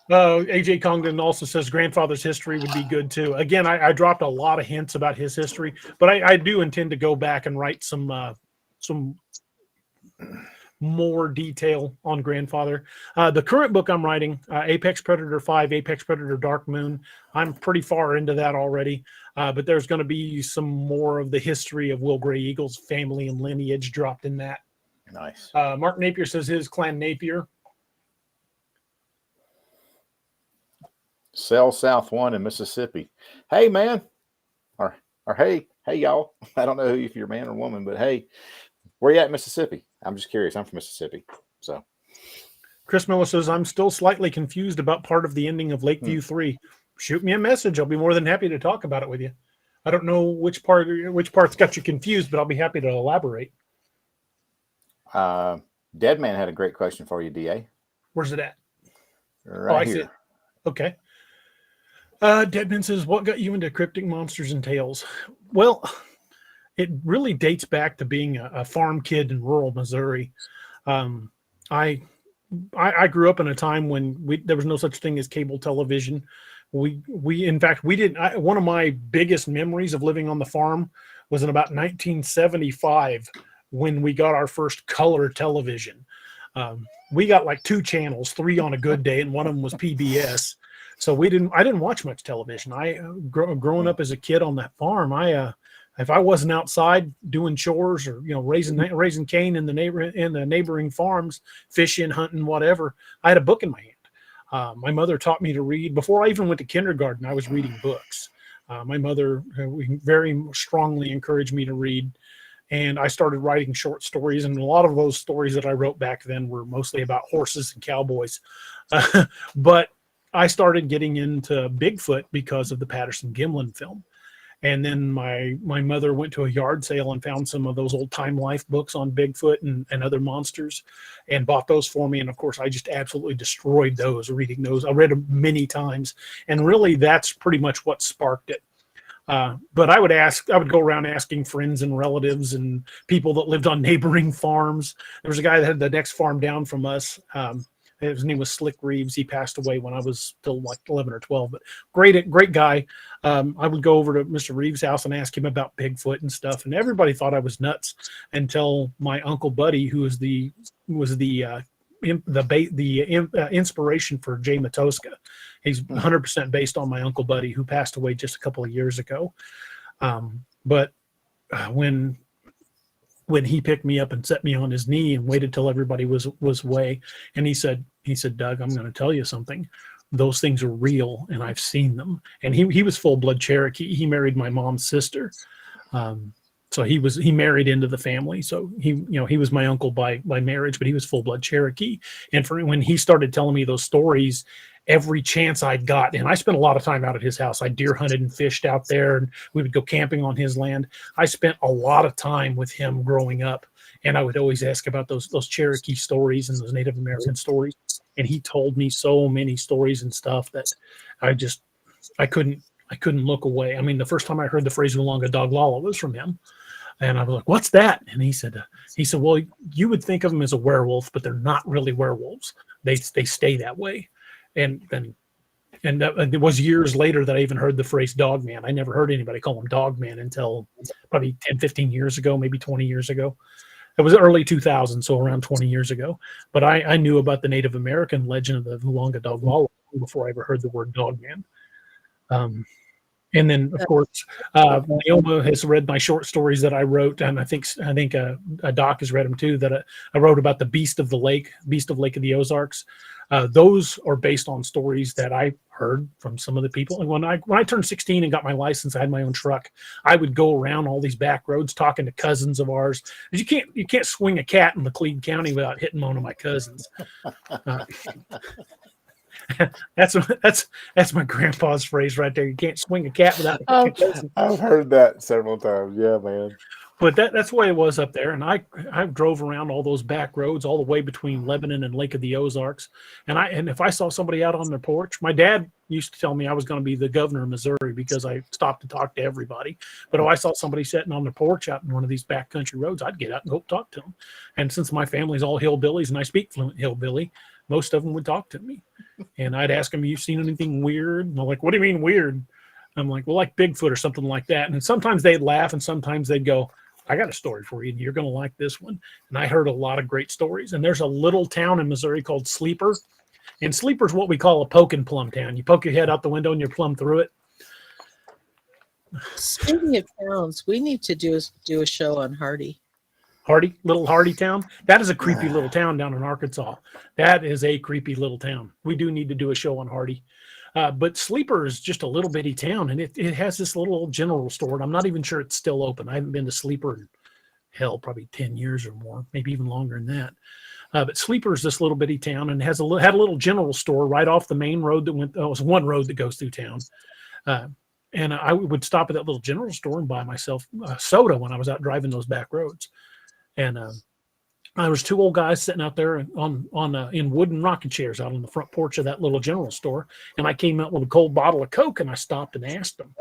[SPEAKER 2] AJ Congdon also says Grandfather's history would be good too. Again, I dropped a lot of hints about his history, but I do intend to go back and write some more detail on Grandfather. The current book I'm writing, Apex Predator 5, Apex Predator Dark Moon, I'm pretty far into that already, but there's going to be some more of the history of Will Grey Eagle's family and lineage dropped in that.
[SPEAKER 3] Nice.
[SPEAKER 2] Mark Napier says his clan Napier.
[SPEAKER 3] Cell South 1 in Mississippi. Hey, man. Or hey y'all. I don't know if you're man or woman, but hey, where you at in Mississippi? I'm just curious. I'm from Mississippi. So
[SPEAKER 2] Chris Miller says, I'm still slightly confused about part of the ending of Lakeview 3. Shoot me a message. I'll be more than happy to talk about it with you. I don't know which part's got you confused, but I'll be happy to elaborate.
[SPEAKER 3] Deadman had a great question for you, DA.
[SPEAKER 2] Where's it at?
[SPEAKER 3] Right
[SPEAKER 2] here.
[SPEAKER 3] here.
[SPEAKER 2] See it. Okay. Deadman says, what got you into cryptic monsters and tales? Well, it really dates back to being a farm kid in rural Missouri. I I grew up in a time when there was no such thing as cable television. We in fact, we didn't. One of my biggest memories of living on the farm was in about 1975 when we got our first color television. We got like 2 channels, 3 on a good day, and one of them was PBS. So I didn't watch much television. Growing up as a kid on that farm, if I wasn't outside doing chores or raising cane in the neighboring farms, fishing, hunting, whatever, I had a book in my hand. My mother taught me to read before I even went to kindergarten. I was reading books. My mother very strongly encouraged me to read, and I started writing short stories. And a lot of those stories that I wrote back then were mostly about horses and cowboys. But I started getting into Bigfoot because of the Patterson-Gimlin film. And then my mother went to a yard sale and found some of those old Time Life books on Bigfoot and other monsters and bought those for me. And of course, I just absolutely destroyed those, reading those. I read them many times. And really, that's pretty much what sparked it. But I would go around asking friends and relatives and people that lived on neighboring farms. There was a guy that had the next farm down from us. His name was Slick Reeves. He passed away when I was still like 11 or 12, but great guy. I would go over to Mr. Reeves' house and ask him about Bigfoot and stuff. And everybody thought I was nuts until my Uncle Buddy, who was the inspiration for Jay Matoska. He's 100% based on my Uncle Buddy, who passed away just a couple of years ago. But when he picked me up and set me on his knee and waited till everybody was away, and he said, Doug, I'm going to tell you something. Those things are real, and I've seen them. And he was full blood Cherokee. He married my mom's sister. So he married into the family. So he was my uncle by marriage, but he was full blood Cherokee. And when he started telling me those stories, every chance I'd got, and I spent a lot of time out at his house. I deer hunted and fished out there, and we would go camping on his land. I spent a lot of time with him growing up, and I would always ask about those Cherokee stories and those Native American stories. And he told me so many stories and stuff that I couldn't look away. I mean, the first time I heard the phrase "Oolonga Dog Lala" was from him. And I was like, "What's that?" And he said, "Well, you would think of them as a werewolf, but they're not really werewolves. They stay that way." And it was years later that I even heard the phrase "dogman." I never heard anybody call him "dogman" until probably 10, 15 years ago, maybe 20 years ago. It was early 2000, so around 20 years ago. But I knew about the Native American legend of the Oolonga Dog Lala before I ever heard the word "dogman." And then, of course, Naoma has read my short stories that I wrote, and I think Doc has read them too. That I wrote about the Beast of Lake of the Ozarks. Those are based on stories that I heard from some of the people. And when I turned 16 and got my license, I had my own truck. I would go around all these back roads talking to cousins of ours. You can't swing a cat in Laclede County without hitting one of my cousins. That's my grandpa's phrase right there. You can't swing a cat without hitting a cousin.
[SPEAKER 3] I've heard that several times. Yeah, man.
[SPEAKER 2] But that's the way it was up there. And I drove around all those back roads all the way between Lebanon and Lake of the Ozarks. And if I saw somebody out on their porch, my dad used to tell me I was going to be the governor of Missouri because I stopped to talk to everybody. But if I saw somebody sitting on their porch out in one of these backcountry roads, I'd get out and go talk to them. And since my family's all hillbillies and I speak fluent hillbilly, most of them would talk to me. And I'd ask them, "You seen anything weird?" And they're like, "What do you mean weird?" I'm like, "Well, like Bigfoot or something like that." And sometimes they'd laugh and sometimes they'd go, "I got a story for you, and you're going to like this one." And I heard a lot of great stories. And there's a little town in Missouri called Sleeper. And Sleeper's what we call a poke and plumb town. You poke your head out the window and you plumb through it.
[SPEAKER 4] Speaking of towns, we need to do a show on Hardy.
[SPEAKER 2] Little Hardy town. That is a creepy little town down in Arkansas. That is a creepy little town. We do need to do a show on Hardy. But Sleeper is just a little bitty town, and it has this little old general store, and I'm not even sure it's still open. I haven't been to Sleeper in, probably 10 years or more, maybe even longer than that. But Sleeper is this little bitty town, and had a little general store right off the main road that went. It was one road that goes through town. And I would stop at that little general store and buy myself soda when I was out driving those back roads. And there was two old guys sitting out there in wooden rocking chairs out on the front porch of that little general store. And I came out with a cold bottle of Coke, and I stopped and asked them.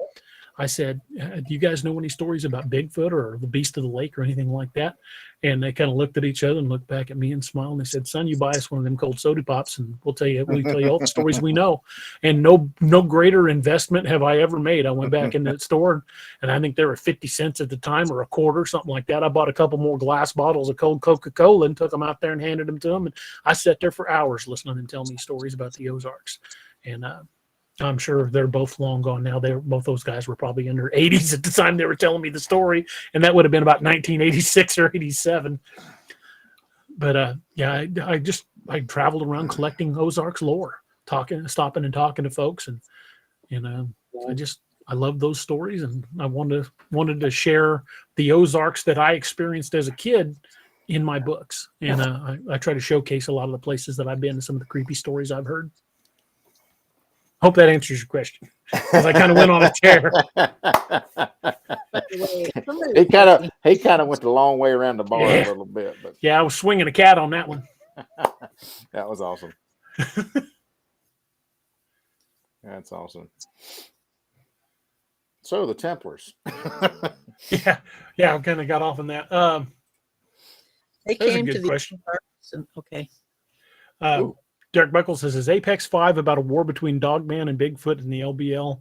[SPEAKER 2] I said, "Do you guys know any stories about Bigfoot or the Beast of the Lake or anything like that?" And they kind of looked at each other and looked back at me and smiled. And they said, "Son, you buy us one of them cold soda pops, and we'll tell you all the stories we know." And no greater investment have I ever made. I went back in that store, and I think they were 50 cents at the time or a quarter, something like that. I bought a couple more glass bottles of cold Coca-Cola and took them out there and handed them to them. And I sat there for hours listening and telling me stories about the Ozarks. And I'm sure they're both long gone now. Both those guys were probably in their 80s at the time they were telling me the story, and that would have been about 1986 or 87. But yeah, I traveled around collecting Ozarks lore, stopping and talking to folks, and I love those stories, and I wanted to share the Ozarks that I experienced as a kid in my books, and I try to showcase a lot of the places that I've been and some of the creepy stories I've heard. Hope that answers your question, because I kind of went on a tear.
[SPEAKER 3] He kind of went the long way around the barn a little bit, but
[SPEAKER 2] yeah, I was swinging a cat on that one.
[SPEAKER 3] That was awesome. That's awesome. So the Templars.
[SPEAKER 2] Yeah, I kind of got off on that.
[SPEAKER 4] They
[SPEAKER 2] That's a
[SPEAKER 4] came
[SPEAKER 2] good
[SPEAKER 4] to the
[SPEAKER 2] question.
[SPEAKER 4] okay.
[SPEAKER 3] Ooh.
[SPEAKER 2] Derek Buckles says, "Is Apex 5 about a war between Dogman and Bigfoot in the LBL?"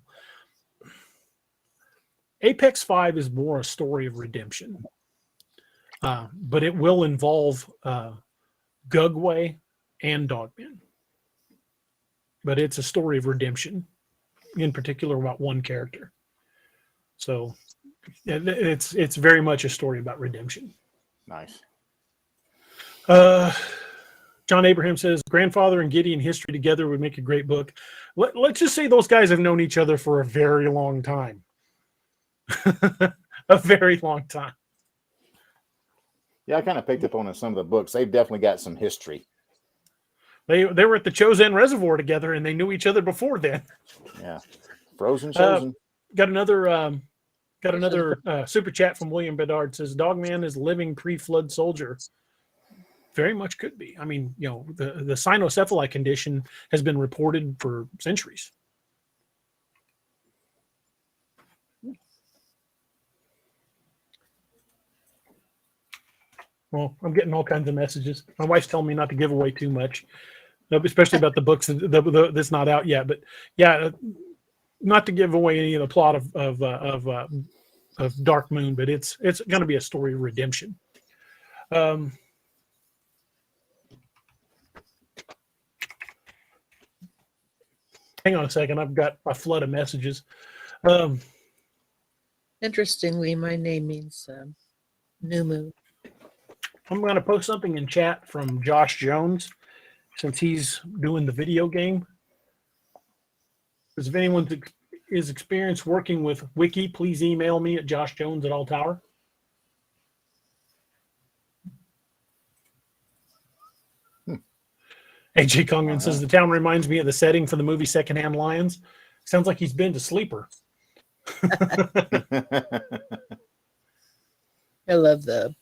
[SPEAKER 2] Apex 5 is more a story of redemption, but it will involve Gugway and Dogman. But it's a story of redemption, in particular about one character. So it's very much a story about redemption.
[SPEAKER 3] Nice.
[SPEAKER 2] John Abraham says, "Grandfather and Gideon history together would make a great book." Let's just say those guys have known each other for a very long time. A very long time.
[SPEAKER 3] Yeah, I kind of picked up on some of the books. They've definitely got some history.
[SPEAKER 2] They were at the Chosen Reservoir together, and they knew each other before then.
[SPEAKER 3] Yeah, frozen chosen.
[SPEAKER 2] Got another super chat from William Bedard. Says, "Dogman is a living pre-flood soldier." Very much could be. I mean, the cynocephaly condition has been reported for centuries. Well, I'm getting all kinds of messages. My wife's telling me not to give away too much, especially about the books that's not out yet. But yeah, not to give away any of the plot of Dark Moon, but it's going to be a story of redemption. Hang on a second. I've got a flood of messages.
[SPEAKER 4] Interestingly, my name means new moon.
[SPEAKER 2] I'm going to post something in chat from Josh Jones, since he's doing the video game. Because if anyone is experienced working with Wiki, please email me at joshjones@alltower. AJ Congren says, "The town reminds me of the setting for the movie Secondhand Lions." Sounds like he's been to Sleeper.
[SPEAKER 4] I love the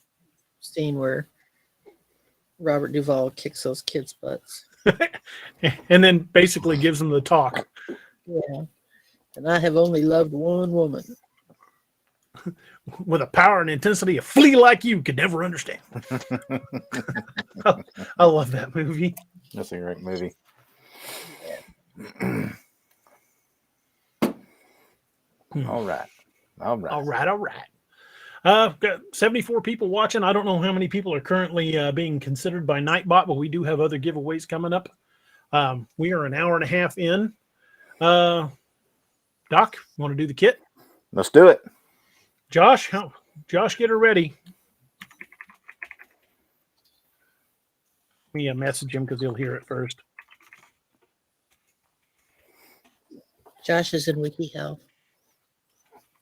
[SPEAKER 4] scene where Robert Duvall kicks those kids' butts.
[SPEAKER 2] And then basically gives them the talk.
[SPEAKER 4] Yeah. And I have only loved one woman.
[SPEAKER 2] With a power and intensity a flea like you could never understand. I love that movie.
[SPEAKER 3] That's a great movie. All right.
[SPEAKER 2] Got 74 people watching. I don't know how many people are currently being considered by Nightbot, but we do have other giveaways coming up. We are an hour and a half in. Doc, want to do the kit?
[SPEAKER 3] Let's do it.
[SPEAKER 2] Josh, get her ready. Let me message him because he'll hear it first.
[SPEAKER 4] Josh is in wiki hell.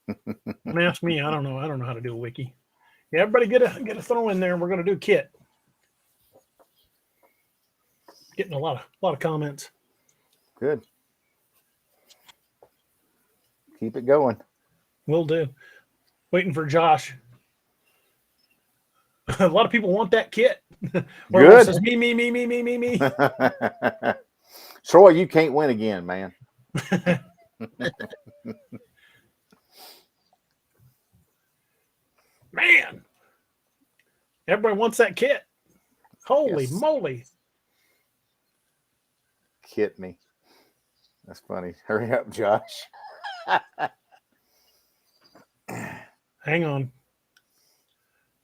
[SPEAKER 2] Don't ask me. I don't know. I don't know how to do a wiki. Yeah, everybody get a throw in there, and we're going to do kit. Getting a lot of comments.
[SPEAKER 3] Good. Keep it going.
[SPEAKER 2] Will do. Waiting for Josh. A lot of people want that kit.
[SPEAKER 3] Good.
[SPEAKER 2] Says, me.
[SPEAKER 3] Troy, you can't win again, man.
[SPEAKER 2] Man, everybody wants that kit. Holy moly.
[SPEAKER 3] Kit me. That's funny. Hurry up, Josh.
[SPEAKER 2] Hang on.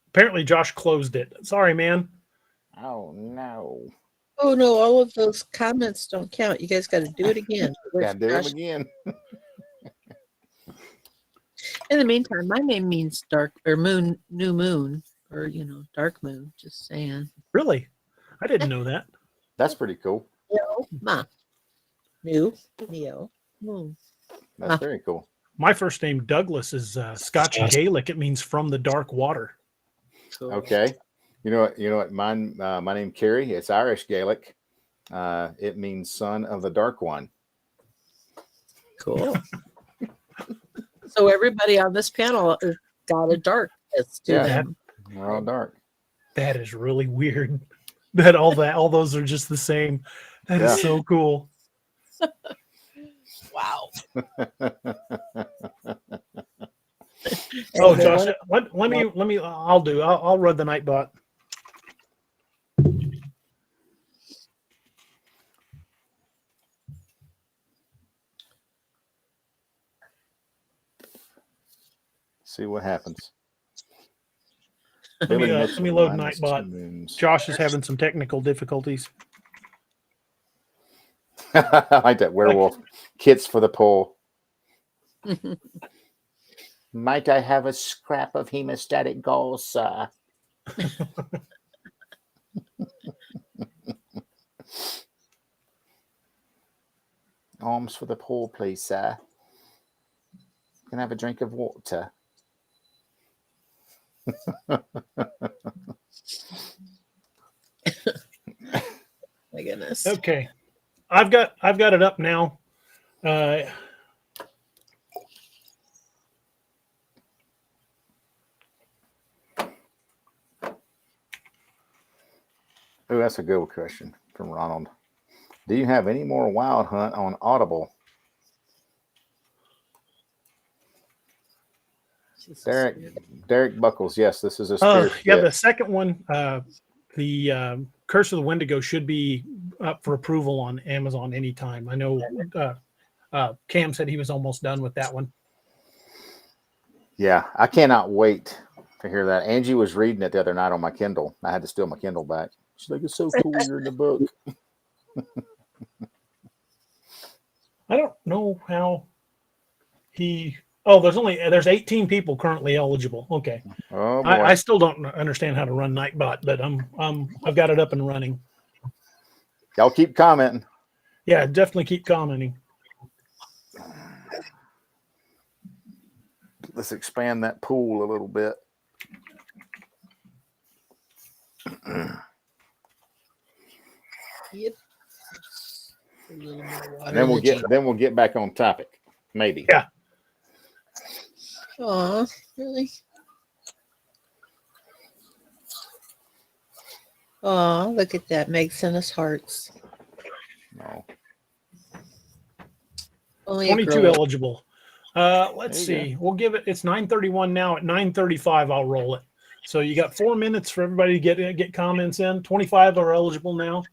[SPEAKER 2] Apparently Josh closed it. Sorry, man.
[SPEAKER 3] Oh, no.
[SPEAKER 4] Oh, no, all of those comments don't count. You guys got to do it again.
[SPEAKER 3] Gotta do them again.
[SPEAKER 4] In the meantime, my name means dark or moon, new moon, or, dark moon. Just saying.
[SPEAKER 2] Really? I didn't know that.
[SPEAKER 3] That's pretty cool.
[SPEAKER 4] New, Neo, moon.
[SPEAKER 3] That's very cool.
[SPEAKER 2] My first name, Douglas, is Scotch Gaelic. It means from the dark water.
[SPEAKER 4] Cool.
[SPEAKER 3] Okay. You know what? Mine, my name Carrie. It's Irish Gaelic. It means son of the dark one.
[SPEAKER 4] Cool. So everybody on this panel has got a dark to them.
[SPEAKER 3] We're all dark.
[SPEAKER 2] That is really weird. That all those are just the same. That is so cool.
[SPEAKER 4] Wow.
[SPEAKER 2] Oh,
[SPEAKER 4] And,
[SPEAKER 2] Josh, I'll run the Nightbot.
[SPEAKER 3] See what happens.
[SPEAKER 2] Let me load Nightbot. Josh is having some technical difficulties.
[SPEAKER 3] I like that werewolf. Kits for the pull. Might I have a scrap of hemostatic gall, sir? Arms for the poor, please, sir. Can I have a drink of water?
[SPEAKER 4] my goodness.
[SPEAKER 2] Okay, I've got it up now.
[SPEAKER 3] Oh, that's a good question from Ronald. Do you have any more Wild Hunt on Audible? Derek Buckles. Yes, this is a spirit.
[SPEAKER 2] Yeah, the second one, the Curse of the Wendigo, should be up for approval on Amazon anytime. I know Cam said he was almost done with that one.
[SPEAKER 3] Yeah, I cannot wait to hear that. Angie was reading it the other night on my Kindle. I had to steal my Kindle back. She's like, "It's so cool you're in the book."
[SPEAKER 2] I don't know how he. Oh, there's 18 people currently eligible. Okay.
[SPEAKER 3] Oh boy.
[SPEAKER 2] I still don't understand how to run Nightbot, but I've got it up and running.
[SPEAKER 3] Y'all keep commenting.
[SPEAKER 2] Yeah, definitely keep commenting.
[SPEAKER 3] Let's expand that pool a little bit.
[SPEAKER 4] Yep. A little more water
[SPEAKER 3] And then
[SPEAKER 4] in
[SPEAKER 3] we'll get back on topic. Maybe.
[SPEAKER 2] Yeah.
[SPEAKER 4] Aw, really? Aw, look at that. Meg sent us hearts.
[SPEAKER 3] No.
[SPEAKER 4] Only a
[SPEAKER 2] 22
[SPEAKER 4] girl.
[SPEAKER 2] eligible. Let's
[SPEAKER 3] There you
[SPEAKER 2] see. We'll give it. It's 9:31 now. At 9:35, I'll roll it. So you got 4 minutes for everybody to get comments in. 25 are eligible now,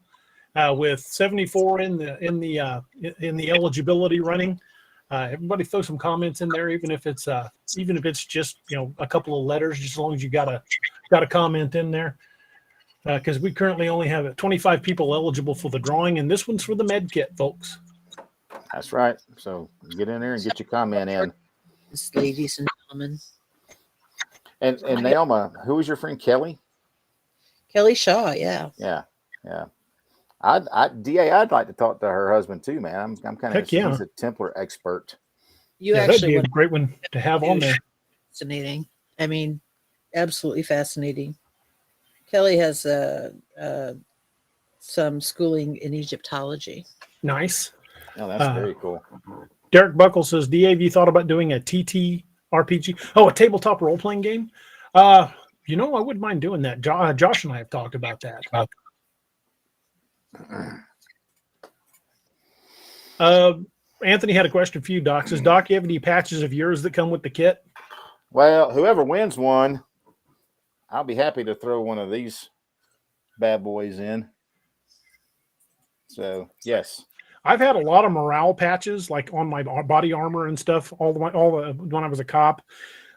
[SPEAKER 2] with 74 in the eligibility running. Everybody throw some comments in there, even if it's just a couple of letters, just as long as you got a comment in there. Because we currently only have 25 people eligible for the drawing, and this one's for the med kit, folks.
[SPEAKER 3] That's right. So get in there and get your comment in.
[SPEAKER 4] Ladies and gentlemen.
[SPEAKER 3] And Naoma, who was your friend Kelly?
[SPEAKER 4] Kelly Shaw, yeah.
[SPEAKER 3] Yeah. I'd like to talk to her husband too, man. I'm kind of he's a Templar expert.
[SPEAKER 2] That'd be a great one to have on there.
[SPEAKER 4] Fascinating. I mean, absolutely fascinating. Kelly has some schooling in Egyptology.
[SPEAKER 2] Nice.
[SPEAKER 3] Oh, that's very cool.
[SPEAKER 2] Derek Buckle says, "DA, have you thought about doing a TT RPG? Oh, a tabletop role playing game? I wouldn't mind doing that. Josh and I have talked about that." Anthony had a question for you, Doc. Says, "Doc, you have any patches of yours that come with the kit?"
[SPEAKER 3] Well, whoever wins one, I'll be happy to throw one of these bad boys in. So, yes.
[SPEAKER 2] I've had a lot of morale patches, like on my body armor and stuff, all the when I was a cop.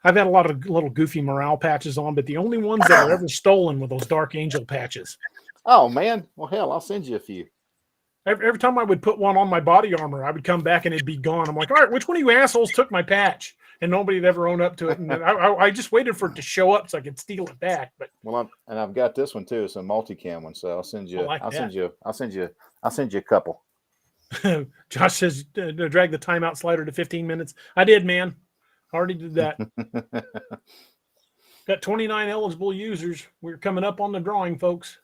[SPEAKER 2] I've had a lot of little goofy morale patches on, but the only ones that were ever stolen were those Dark Angel patches.
[SPEAKER 3] Oh, man. Well, hell, I'll send you a few.
[SPEAKER 2] Every time I would put one on my body armor, I would come back and it'd be gone. I'm like, all right, which one of you assholes took my patch? And nobody had ever owned up to it. And I just waited for it to show up so I could steal it back. But
[SPEAKER 3] I've got this one too. It's a multicam one, so I'll send you.
[SPEAKER 2] I'll
[SPEAKER 3] send you a couple.
[SPEAKER 2] Josh says drag the timeout slider to 15 minutes. I did, man. Already did that. Got 29 eligible users. We're coming up on the drawing, folks.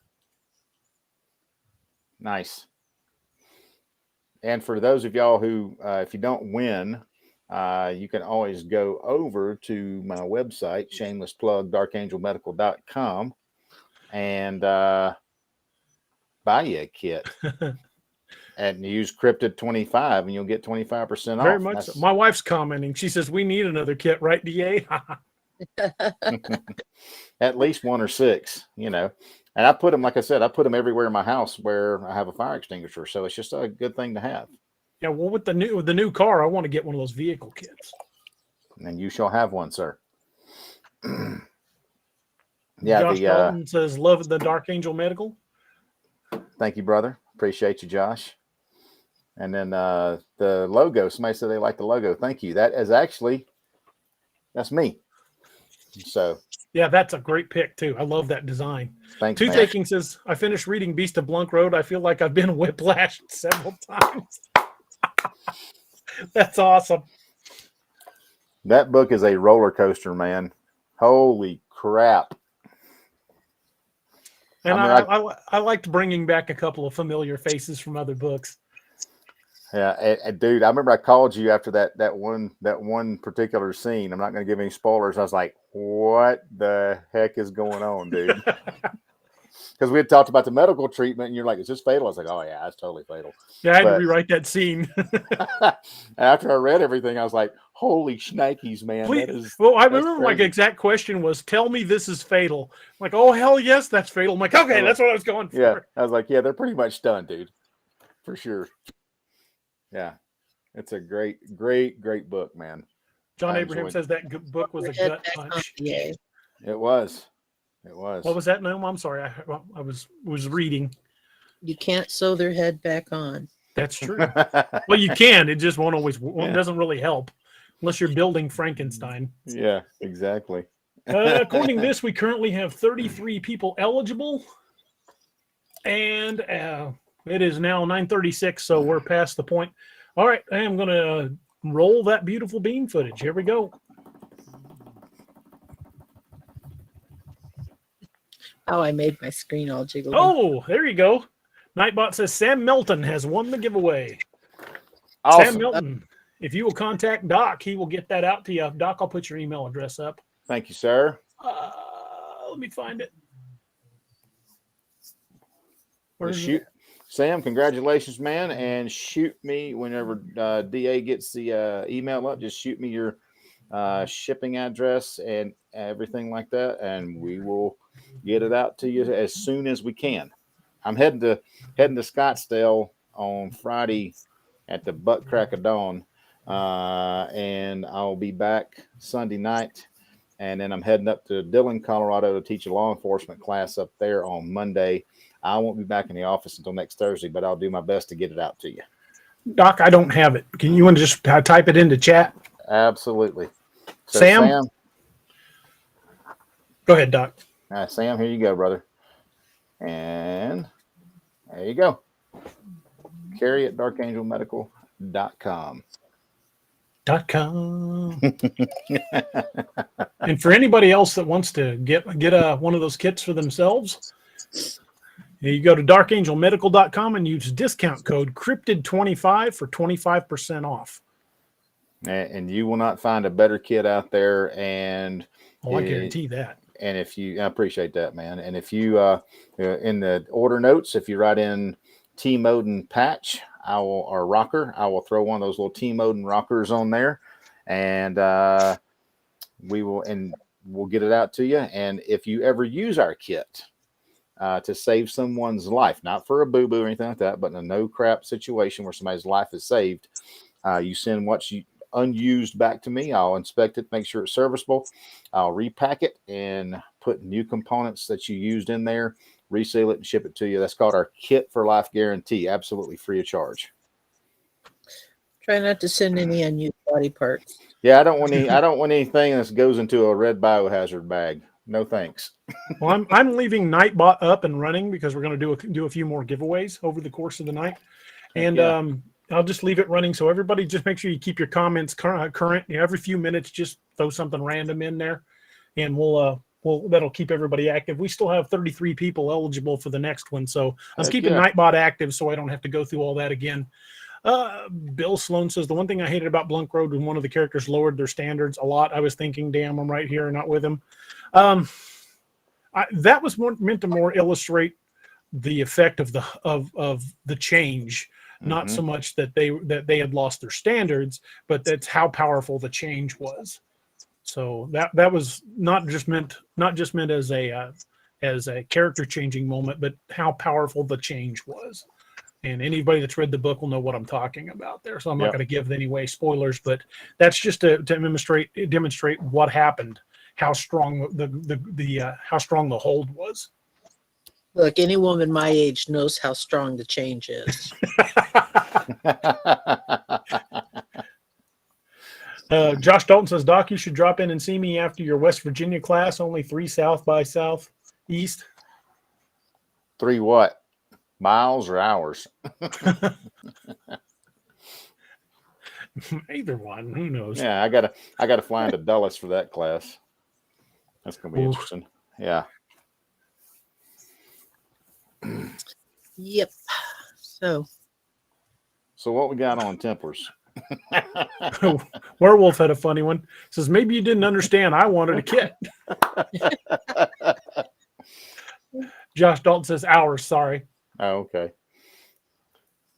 [SPEAKER 3] Nice. And for those of y'all who, if you don't win, you can always go over to my website, shameless plug, darkangelmedical.com, and buy you a kit. and use cryptid 25 and you'll get 25% off.
[SPEAKER 2] Very much so. My wife's commenting. She says, we need another kit, right, DA?
[SPEAKER 3] At least 1 or 6, you know. And I put them, like I said, I put them everywhere in my house where I have a fire extinguisher. So it's just a good thing to have.
[SPEAKER 2] Yeah, well, with the new car, I want to get one of those vehicle kits.
[SPEAKER 3] And you shall have one, sir. Yeah,
[SPEAKER 2] Josh Dalton says, love the Dark Angel Medical.
[SPEAKER 3] Thank you, brother. Appreciate you, Josh. And then the logo, somebody said they like the logo. Thank you. That is actually, that's me. So
[SPEAKER 2] yeah, that's a great pick too. I love that design.
[SPEAKER 3] Thanks,
[SPEAKER 2] Two Taking says, I finished reading Beast of Blunk Road. I feel like I've been whiplashed several times. That's awesome.
[SPEAKER 3] That book is a roller coaster, man. Holy crap.
[SPEAKER 2] And I liked bringing back a couple of familiar faces from other books.
[SPEAKER 3] Yeah, dude, I remember I called you after that one particular scene. I'm not going to give any spoilers. I was like, what the heck is going on, dude? Because we had talked about the medical treatment, and you're like, is this fatal? I was like, oh, yeah, that's totally fatal.
[SPEAKER 2] Yeah, I had to rewrite that scene.
[SPEAKER 3] After I read everything, I was like, holy shnikes, man.
[SPEAKER 2] I remember my exact question was, tell me this is fatal. I'm like, oh, hell yes, that's fatal. I'm like, okay, that's what I was going for.
[SPEAKER 3] Yeah, I was like, yeah, they're pretty much done, dude. For sure. Yeah, it's a great book, man.
[SPEAKER 2] John Abraham says that book was a gut punch.
[SPEAKER 3] It was.
[SPEAKER 2] What was that, Noam? I'm sorry. I was reading.
[SPEAKER 4] You can't sew their head back on.
[SPEAKER 2] That's true. Well, you can. It just won't always. It doesn't really help unless you're building Frankenstein.
[SPEAKER 3] Yeah, exactly.
[SPEAKER 2] According to this, we currently have 33 people eligible, and it is now 9:36, so we're past the point. All right, I am going to roll that beautiful beam footage. Here we go.
[SPEAKER 4] Oh, I made my screen all jiggly.
[SPEAKER 2] Oh, there you go. Nightbot says Sam Melton has won the giveaway.
[SPEAKER 3] Awesome.
[SPEAKER 2] Sam Melton, if you will contact Doc, he will get that out to you. Doc, I'll put your email address up.
[SPEAKER 3] Thank you, sir.
[SPEAKER 2] Let me find it.
[SPEAKER 3] Sam, congratulations, man. And shoot me whenever DA gets the email up. Just shoot me your shipping address and everything like that, and we will get it out to you as soon as we can. I'm heading to Scottsdale on Friday at the butt crack of dawn, and I'll be back Sunday night, and then I'm heading up to Dillon, Colorado to teach a law enforcement class up there on Monday. I won't be back in the office until next Thursday, but I'll do my best to get it out to you.
[SPEAKER 2] Doc, I don't have it. Can you want to just type it into chat?
[SPEAKER 3] Absolutely. So
[SPEAKER 2] Sam? Go ahead, Doc.
[SPEAKER 3] Sam, here you go, brother. And there you go. Carrie at darkangelmedical.com.
[SPEAKER 2] And for anybody else that wants to get one of those kits for themselves, you go to darkangelmedical.com and use discount code cryptid25 for 25% off.
[SPEAKER 3] And you will not find a better kit out there. And
[SPEAKER 2] I guarantee that.
[SPEAKER 3] And I appreciate that, man. And if you, in the order notes, if you write in T Moden patch, or rocker, I will throw one of those little T Moden rockers on there, and we'll get it out to you. And if you ever use our kit to save someone's life, not for a boo-boo or anything like that, but in a no crap situation where somebody's life is saved, you send what's unused back to me. I'll inspect it, make sure it's serviceable. I'll repack it and put new components that you used in there, reseal it, and ship it to you. That's called our Kit for Life Guarantee, absolutely free of charge.
[SPEAKER 4] Try not to send any unused body parts.
[SPEAKER 3] Yeah, I don't want anything that goes into a red biohazard bag. No thanks.
[SPEAKER 2] Well, I'm leaving Nightbot up and running because we're going to do a few more giveaways over the course of the night, and I'll just leave it running. So everybody, just make sure you keep your comments current. Every few minutes, just throw something random in there, and that'll keep everybody active. We still have 33 people eligible for the next one, so I'm keeping Nightbot active so I don't have to go through all that again. Bill Sloan says the one thing I hated about Blunk Road when one of the characters lowered their standards a lot. I was thinking, damn, I'm right here, not with him. That was meant to more illustrate the effect of the change. not so much that they had lost their standards, but that's how powerful the change was. So that was not just meant as a character changing moment, but how powerful the change was. And anybody that's read the book will know what I'm talking about there. So I'm not going to give any way spoilers, but that's just to demonstrate what happened, how strong how strong the hold was.
[SPEAKER 4] Look, any woman my age knows how strong the change is.
[SPEAKER 2] Josh Dalton says, Doc, you should drop in and see me after your West Virginia class, only 3 south by southeast.
[SPEAKER 3] 3 what? Miles or hours?
[SPEAKER 2] Either one. Who knows?
[SPEAKER 3] Yeah, I gotta fly into Dulles for that class. That's gonna be interesting. Yeah.
[SPEAKER 4] Yep. So
[SPEAKER 3] what we got on Templars?
[SPEAKER 2] Werewolf had a funny one. Says, maybe you didn't understand. I wanted a kit. Josh Dalton says, hours. Sorry.
[SPEAKER 3] Oh, okay.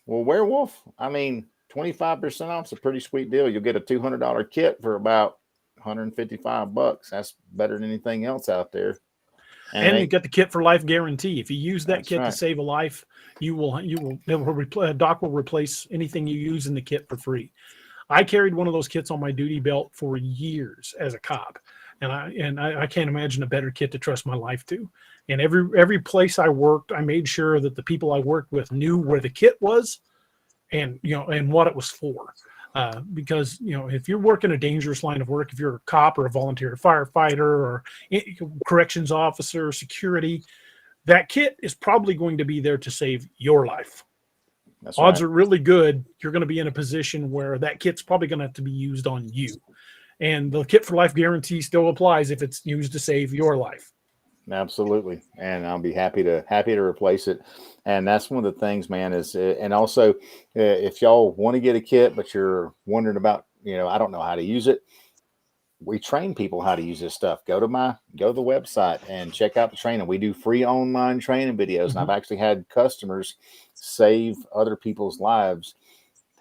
[SPEAKER 3] Well, Werewolf, I mean, 25% off is a pretty sweet deal. You'll get a $200 kit for about $155. That's better than anything else out there.
[SPEAKER 2] And you get the kit for life guarantee. If you use that kit
[SPEAKER 3] right.
[SPEAKER 2] to save a life, Doc will replace anything you use in the kit for free. I carried one of those kits on my duty belt for years as a cop, and I can't imagine a better kit to trust my life to. And every place I worked, I made sure that the people I worked with knew where the kit was, and what it was for. Because if you're working a dangerous line of work, if you're a cop or a volunteer firefighter or corrections officer or security, that kit is probably going to be there to save your life.
[SPEAKER 3] That's
[SPEAKER 2] Odds
[SPEAKER 3] right.
[SPEAKER 2] are really good you're going to be in a position where that kit's probably going to have to be used on you. And the kit for life guarantee still applies if it's used to save your life.
[SPEAKER 3] Absolutely. And I'll be happy to replace it. And that's one of the things, man, is, and also if y'all want to get a kit, but you're wondering about, I don't know how to use it. We train people how to use this stuff. Go to the website and check out the training. We do free online training videos. And I've actually had customers save other people's lives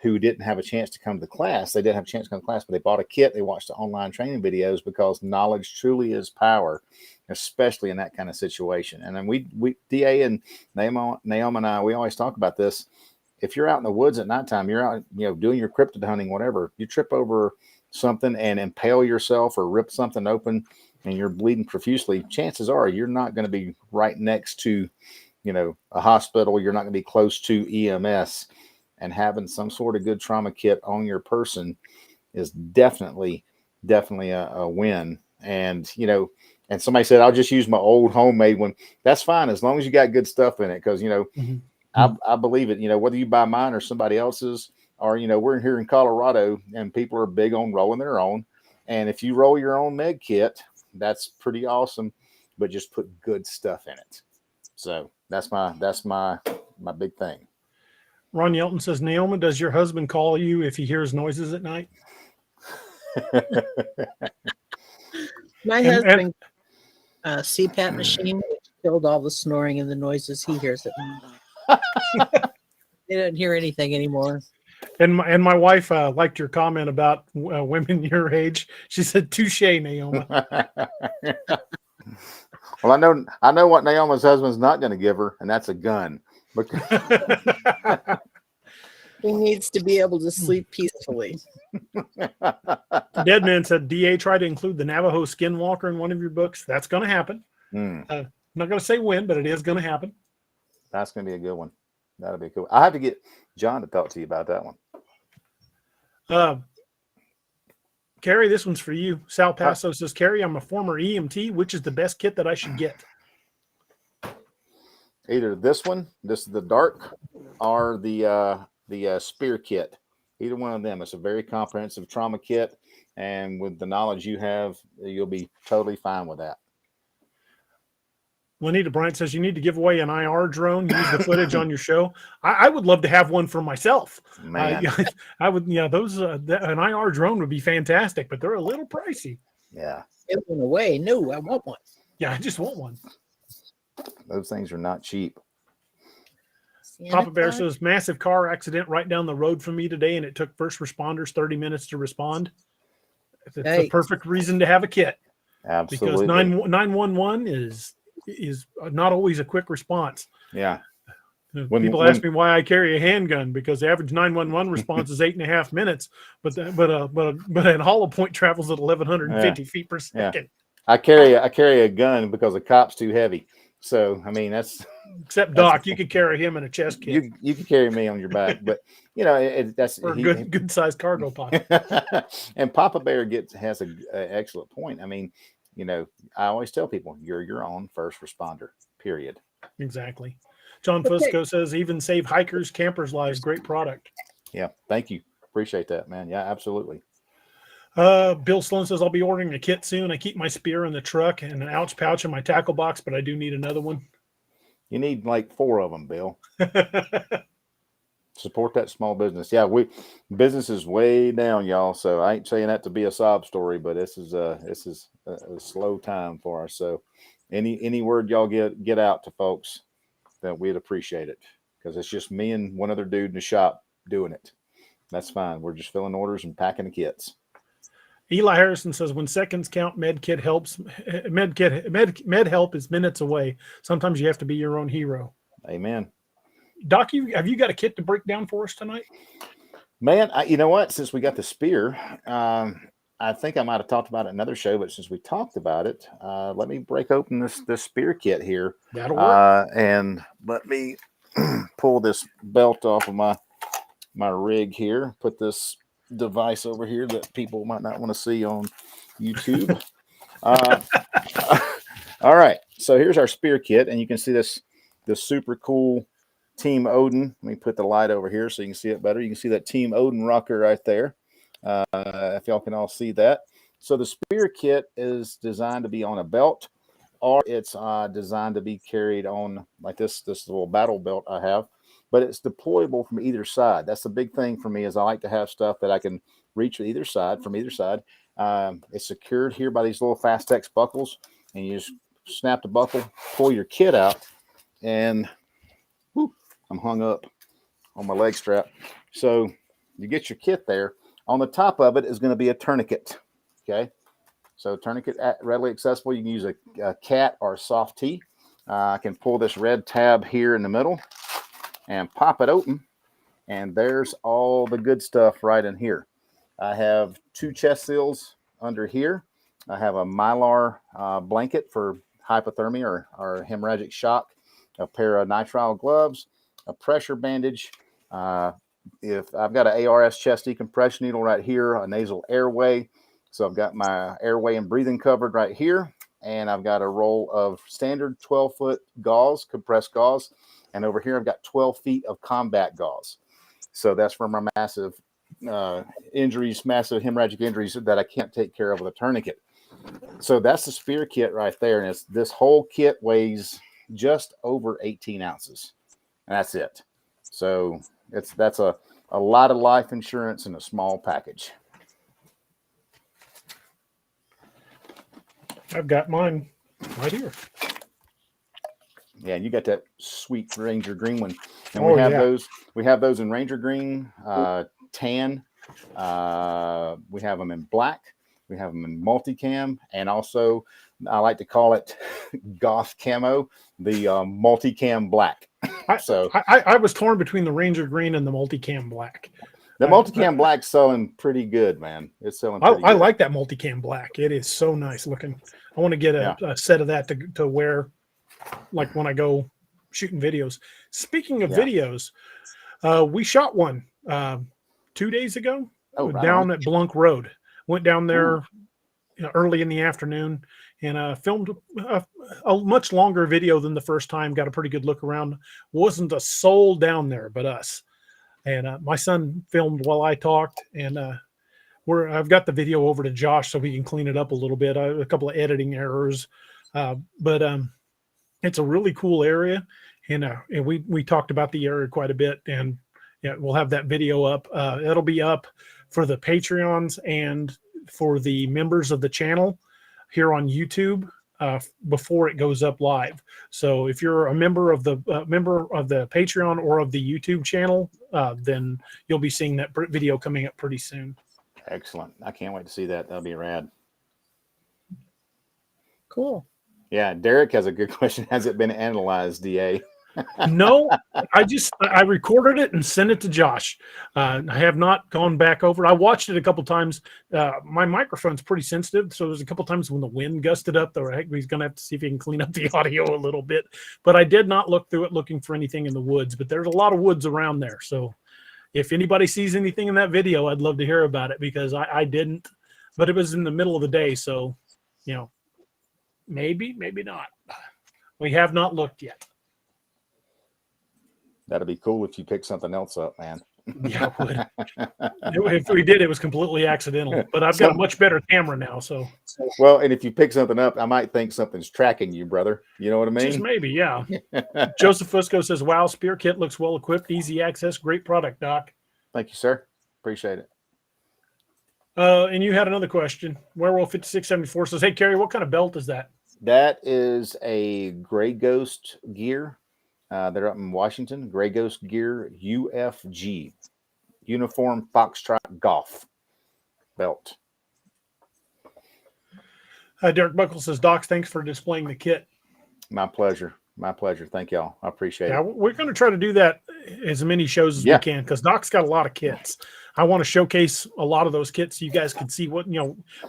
[SPEAKER 3] who didn't have a chance to come to the class. They didn't have a chance to come to class, but they bought a kit. They watched the online training videos because knowledge truly is power, especially in that kind of situation. And then we DA and Naomi and I, we always talk about this. If you're out in the woods at nighttime, you're out, doing your cryptid hunting, whatever, you trip over something and impale yourself or rip something open and you're bleeding profusely, chances are you're not going to be right next to, a hospital. You're not going to be close to EMS. And having some sort of good trauma kit on your person is definitely a win. And, and somebody said, I'll just use my old homemade one. That's fine. As long as you got good stuff in it. Cause I believe it, whether you buy mine or somebody else's, or, we're here in Colorado and people are big on rolling their own. And if you roll your own med kit, that's pretty awesome, but just put good stuff in it. So that's my big thing.
[SPEAKER 2] Ron Yelton says, Naomi, does your husband call you if he hears noises at night?
[SPEAKER 4] My husband, CPAP machine, which killed all the snoring and the noises he hears at night. They don't hear anything anymore.
[SPEAKER 2] And my wife liked your comment about women your age. She said, touche, Naomi.
[SPEAKER 3] Well, I know what Naomi's husband's not going to give her, and that's a gun.
[SPEAKER 4] He needs to be able to sleep peacefully.
[SPEAKER 2] Dead Man said, DA, try to include the Navajo Skinwalker in one of your books. That's going to happen. I'm not going to say when, but it is going to happen.
[SPEAKER 3] That's going to be a good one. That'll be cool. I have to get John to talk to you about that one.
[SPEAKER 2] Carrie, this one's for you. Sal Paso says, Carrie, I'm a former EMT. Which is the best kit that I should get?
[SPEAKER 3] Either this one, this is the dark, or the spear kit. Either one of them. It's a very comprehensive trauma kit, and with the knowledge you have, you'll be totally fine with that.
[SPEAKER 2] Lanita Bryant says, you need to give away an IR drone. Use the footage on your show. I would love to have one for myself.
[SPEAKER 3] Man.
[SPEAKER 2] I would. Yeah, those an IR drone would be fantastic, but they're a little pricey.
[SPEAKER 3] Yeah.
[SPEAKER 4] Give one away. No, I want one.
[SPEAKER 2] Yeah, I just want one.
[SPEAKER 3] Those things are not cheap.
[SPEAKER 2] Papa Bear says, massive car accident right down the road from me today, and it took first responders 30 minutes to respond. It's a perfect reason to have a kit.
[SPEAKER 3] Absolutely.
[SPEAKER 2] Because 911 is not always a quick response.
[SPEAKER 3] Yeah.
[SPEAKER 2] People ask me why I carry a handgun, because the average 911 response is 8.5 minutes, but a hollow point travels at 1,150 feet per second.
[SPEAKER 3] I carry a gun because the cop's too heavy. So I mean that's
[SPEAKER 2] except Doc, you could carry him in a chest kit.
[SPEAKER 3] You can carry me on your back, but you know that's
[SPEAKER 2] or a good sized cargo pocket.
[SPEAKER 3] And Papa Bear has an excellent point. I mean, you know, I always tell people you're your own first responder. Period.
[SPEAKER 2] Exactly. John Fusco says, even save hikers, campers' lives. Great product.
[SPEAKER 3] Yeah, thank you. Appreciate that, man. Yeah, absolutely.
[SPEAKER 2] Bill Sloan says, I'll be ordering a kit soon. I keep my spear in the truck and an ouch pouch in my tackle box, but I do need another one.
[SPEAKER 3] You need like 4 of them, Bill. Support that small business. Yeah, business is way down, y'all. So I ain't saying that to be a sob story, but this is a slow time for us. So any word y'all get out to folks, that we'd appreciate it, because it's just me and one other dude in the shop doing it. That's fine. We're just filling orders and packing the kits.
[SPEAKER 2] Eli Harrison says, when seconds count, med help is minutes away. Sometimes you have to be your own hero.
[SPEAKER 3] Amen.
[SPEAKER 2] Doc, have you got a kit to break down for us tonight?
[SPEAKER 3] Man, you know what? Since we got the spear, I think I might have talked about it in another show, but since we talked about it, let me break open this spear kit here.
[SPEAKER 2] That'll work.
[SPEAKER 3] And let me pull this belt off of my rig here. Put this device over here that people might not want to see on YouTube. All right. So here's our spear kit, and you can see this super cool Team Odin. Let me put the light over here so you can see it better. You can see that Team Odin rocker right there. If y'all can all see that. So the spear kit is designed to be on a belt, or it's designed to be carried on like this little battle belt I have, but it's deployable from either side. That's the big thing for me, is I like to have stuff that I can reach from either side. It's secured here by these little Fastex buckles, and you just snap the buckle, pull your kit out, and whoop, I'm hung up on my leg strap. So you get your kit there. On the top of it is going to be a tourniquet. Okay. So tourniquet readily accessible. You can use a cat or a soft T. I can pull this red tab here in the middle and pop it open. And there's all the good stuff right in here. I have 2 chest seals under here. I have a Mylar blanket for hypothermia or hemorrhagic shock, a pair of nitrile gloves, a pressure bandage. If I've got an ARS chest decompression needle right here, a nasal airway. So I've got my airway and breathing covered right here. And I've got a roll of standard 12-foot gauze, compressed gauze. And over here, I've got 12 feet of combat gauze. So that's for my massive injuries, massive hemorrhagic injuries that I can't take care of with a tourniquet. So that's the spear kit right there. And this whole kit weighs just over 18 ounces. And that's it. So that's a lot of life insurance in a small package.
[SPEAKER 2] I've got mine right here.
[SPEAKER 3] Yeah, and you got that sweet Ranger green one. And we have those in Ranger green, tan. We have them in black. We have them in multicam, and also I like to call it goth camo, the multicam black.
[SPEAKER 2] I was torn between the Ranger green and the multicam black.
[SPEAKER 3] The multicam black's selling pretty good, man. It's selling pretty good.
[SPEAKER 2] I like that multicam black. It is so nice looking. I want to get a set of that to wear, like when I go shooting videos. Speaking of videos, we shot one 2 days ago down at Blunk Road. Went down there early in the afternoon and filmed a much longer video than the first time. Got a pretty good look around. Wasn't a soul down there but us. And my son filmed while I talked, and I've got the video over to Josh so we can clean it up a little bit. A couple of editing errors, but it's a really cool area, and we talked about the area quite a bit. And yeah, we'll have that video up. It'll be up for the Patreons and for the members of the channel here on YouTube. before it goes up live. So if you're a member of the Patreon or of the YouTube channel, then you'll be seeing that video coming up pretty soon.
[SPEAKER 3] Excellent. I can't wait to see that. That'll be rad.
[SPEAKER 4] Cool.
[SPEAKER 3] Yeah, Derek has a good question. Has it been analyzed, DA?
[SPEAKER 2] No, I recorded it and sent it to Josh. I have not gone back over. I watched it a couple times. My microphone's pretty sensitive, so there's a couple times when the wind gusted up. He's going to have to see if he can clean up the audio a little bit. But I did not look through it looking for anything in the woods. But there's a lot of woods around there. So if anybody sees anything in that video, I'd love to hear about it, because I didn't. But it was in the middle of the day, so maybe not. We have not looked yet.
[SPEAKER 3] That'd be cool if you pick something else up, man.
[SPEAKER 2] Yeah, it would. If we did, it was completely accidental. But I've got a much better camera now, so.
[SPEAKER 3] Well, and if you pick something up, I might think something's tracking you, brother. You know what I mean?
[SPEAKER 2] Just maybe, yeah. Joseph Fusco says, "Wow, Spear Kit looks well equipped, easy access, great product, Doc."
[SPEAKER 3] Thank you, sir. Appreciate it.
[SPEAKER 2] And you had another question. Werewolf 5674 says, "Hey, Kerry, what kind of belt is that?"
[SPEAKER 3] That is a Gray Ghost gear. They're up in Washington. Gray Ghost Gear UFG, Uniform Foxtrot Golf belt.
[SPEAKER 2] Derek Buckle says, "Docs, thanks for displaying the kit."
[SPEAKER 3] My pleasure. My pleasure. Thank y'all. I appreciate
[SPEAKER 2] Yeah,
[SPEAKER 3] it.
[SPEAKER 2] we're going to try to do that as many shows as we can, because Doc's got a lot of kits. I want to showcase a lot of those kits so you guys can see what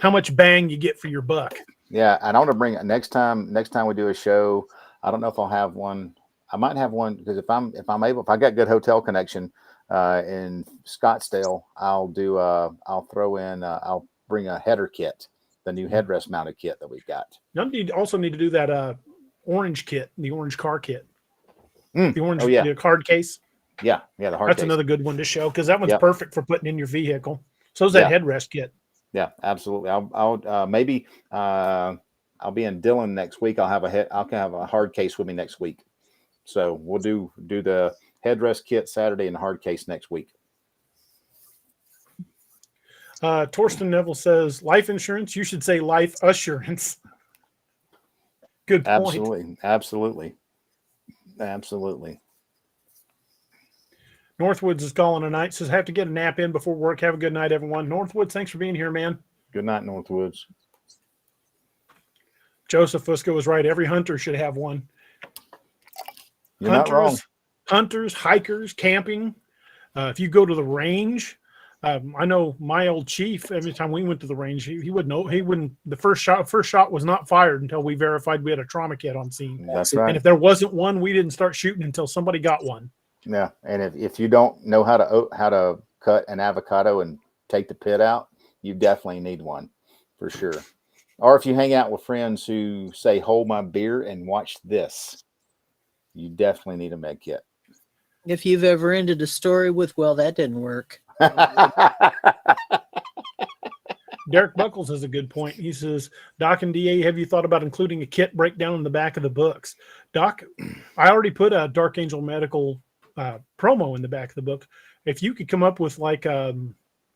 [SPEAKER 2] how much bang you get for your buck.
[SPEAKER 3] Yeah, and I want to bring it next time we do a show. I don't know if I'll have one. I might have one, because if I got good hotel connection in Scottsdale, I'll bring a header kit, the new headrest mounted kit that we've got.
[SPEAKER 2] You also need to do that orange kit, the orange car kit, the orange the card case.
[SPEAKER 3] Yeah, the hard
[SPEAKER 2] That's
[SPEAKER 3] case.
[SPEAKER 2] another good one to show, because that one's perfect for putting in your vehicle. So is that headrest kit.
[SPEAKER 3] Yeah, absolutely. I'll maybe I'll be in Dillon next week. I'll have a hard case with me next week. So we'll do the headrest kit Saturday and the hard case next week.
[SPEAKER 2] Torsten Neville says, "Life insurance, you should say life assurance." Good point.
[SPEAKER 3] Absolutely.
[SPEAKER 2] Northwoods is calling a night. Says, "Have to get a nap in before work. Have a good night, everyone." Northwoods, thanks for being here, man.
[SPEAKER 3] Good night, Northwoods.
[SPEAKER 2] Joseph Fusco was right. Every hunter should have one.
[SPEAKER 3] You're not wrong.
[SPEAKER 2] Hunters, hikers, camping. If you go to the range, I know my old chief, every time we went to the range, he would know. He wouldn't. The first shot was not fired until we verified we had a trauma kit on scene.
[SPEAKER 3] That's right.
[SPEAKER 2] And if there wasn't one, we didn't start shooting until somebody got one.
[SPEAKER 3] Yeah, and if you don't know how to cut an avocado and take the pit out, you definitely need one for sure. Or if you hang out with friends who say, "Hold my beer and watch this," you definitely need a med kit.
[SPEAKER 4] If you've ever ended a story with, "Well, that didn't work."
[SPEAKER 2] Derek Buckles has a good point. He says, "Doc and DA, have you thought about including a kit breakdown in the back of the books?" Doc, I already put a Dark Angel Medical promo in the back of the book. If you could come up with like a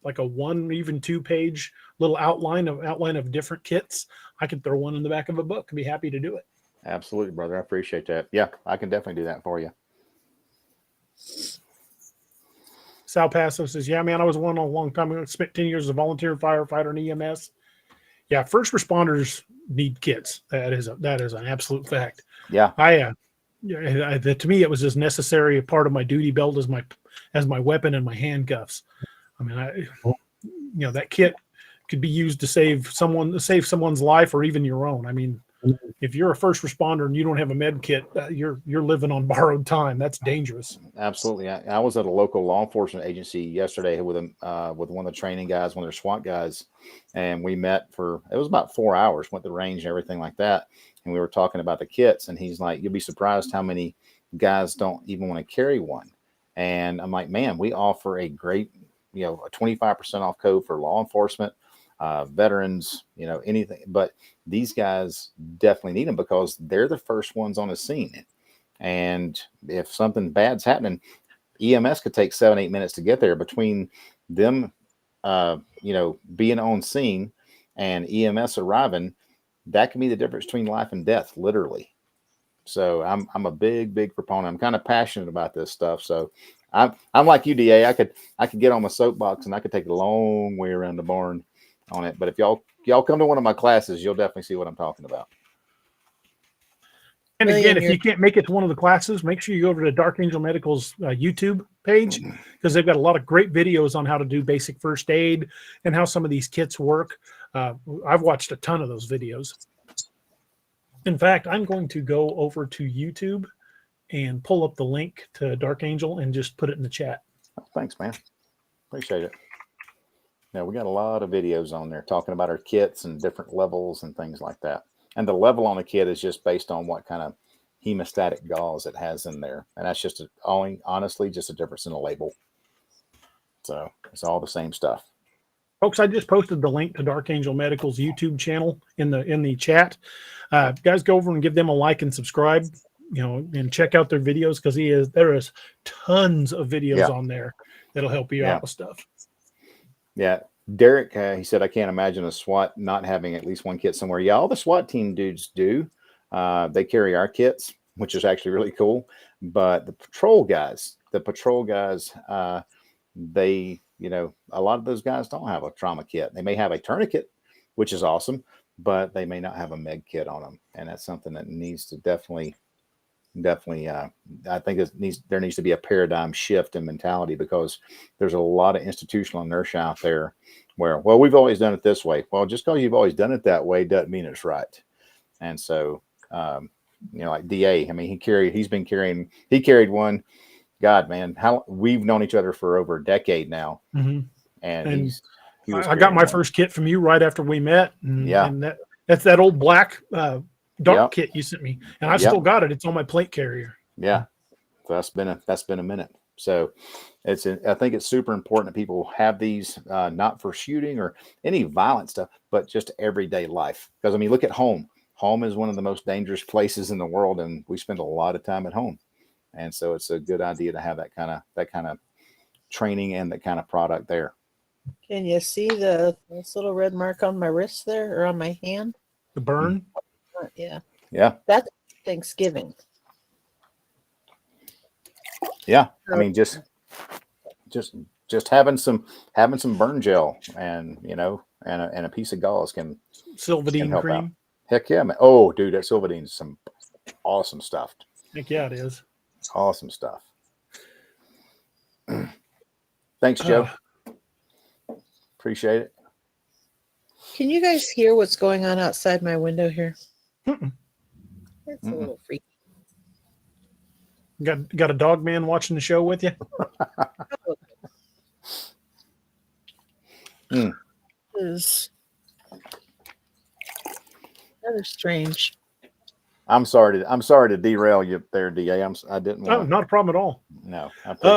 [SPEAKER 2] 1, even 2-page little outline of different kits, I could throw one in the back of a book. I'd be happy to do it.
[SPEAKER 3] Absolutely, brother. I appreciate that. Yeah, I can definitely do that for you.
[SPEAKER 2] Sal Paso says, "Yeah, man, I was one a long time ago. Spent 10 years as a volunteer firefighter and EMS." Yeah, first responders need kits. That is an absolute fact.
[SPEAKER 3] Yeah.
[SPEAKER 2] To me, it was as necessary a part of my duty belt as my weapon and my handcuffs. I mean, that kit could be used to save someone's life or even your own. I mean, if you're a first responder and you don't have a med kit, you're living on borrowed time. That's dangerous.
[SPEAKER 3] Absolutely. I was at a local law enforcement agency yesterday with one of the training guys, one of their SWAT guys, and we met it was about 4 hours, went to the range and everything like that. And we were talking about the kits, and he's like, "You'll be surprised how many guys don't even want to carry one." And I'm like, "Man, we offer a great, a 25% off code for law enforcement, veterans, anything. But these guys definitely need them because they're the first ones on the scene. And if something bad's happening, EMS could take 7-8 minutes to get there. Between them, being on scene and EMS arriving, that can be the difference between life and death, literally. So I'm a big proponent. I'm kind of passionate about this stuff. So I'm like you, DA. I could get on my soapbox and I could take a long way around the barn on it. But if y'all come to one of my classes, you'll definitely see what I'm talking about.
[SPEAKER 2] And again, if you can't make it to one of the classes, make sure you go over to Dark Angel Medical's YouTube page, because they've got a lot of great videos on how to do basic first aid and how some of these kits work. I've watched a ton of those videos. In fact, I'm going to go over to YouTube and pull up the link to Dark Angel and just put it in the chat.
[SPEAKER 3] Oh, thanks, man. Appreciate it. Now, we got a lot of videos on there talking about our kits and different levels and things like that. And the level on the kit is just based on what kind of hemostatic gauze it has in there. And that's just honestly just a difference in the label. So it's all the same stuff.
[SPEAKER 2] Folks, I just posted the link to Dark Angel Medical's YouTube channel in the chat. Guys, go over and give them a like and subscribe, and check out their videos, because there is tons of videos on there that'll help you out with stuff. Yeah.
[SPEAKER 3] Derek, he said, I can't imagine a SWAT not having at least one kit somewhere. Yeah, all the SWAT team dudes do. They carry our kits, which is actually really cool. But the patrol guys, they, a lot of those guys don't have a trauma kit. They may have a tourniquet, which is awesome, but they may not have a med kit on them. And that's something that needs to definitely, I think there needs to be a paradigm shift in mentality, because there's a lot of institutional inertia out there where, well, we've always done it this way. Well, just because you've always done it that way doesn't mean it's right. And so, like DA, I mean, he carried one. God, man, how we've known each other for over a decade now.
[SPEAKER 2] Mm-hmm.
[SPEAKER 3] And
[SPEAKER 2] I got my first kit from you right after we met. And that's that old black dark kit you sent me, and I still got it. It's on my plate carrier.
[SPEAKER 3] Yeah, so that's been a minute. So I think it's super important that people have these, not for shooting or any violent stuff, but just everyday life. Because I mean, look at home. Home is one of the most dangerous places in the world, and we spend a lot of time at home. And so it's a good idea to have that kind of training and that kind of product there.
[SPEAKER 4] Can you see this little red mark on my wrist there, or on my hand?
[SPEAKER 2] The burn?
[SPEAKER 4] Yeah.
[SPEAKER 3] Yeah.
[SPEAKER 4] That's Thanksgiving.
[SPEAKER 3] Yeah. I mean, just having some burn gel and, and a piece of gauze can
[SPEAKER 2] Sylvadine cream.
[SPEAKER 3] Out. Heck yeah, man. Oh, dude, that Sylvadine is some awesome stuff.
[SPEAKER 2] Heck yeah, it is.
[SPEAKER 3] Awesome stuff. Thanks, Joe. Appreciate it.
[SPEAKER 4] Can you guys hear what's going on outside my window here? It's a little freaky.
[SPEAKER 2] Got a dog man watching the show with you?
[SPEAKER 4] Is rather strange.
[SPEAKER 3] I'm sorry to derail you there, DA. I didn't want.
[SPEAKER 2] Oh, not a problem at all.
[SPEAKER 3] No.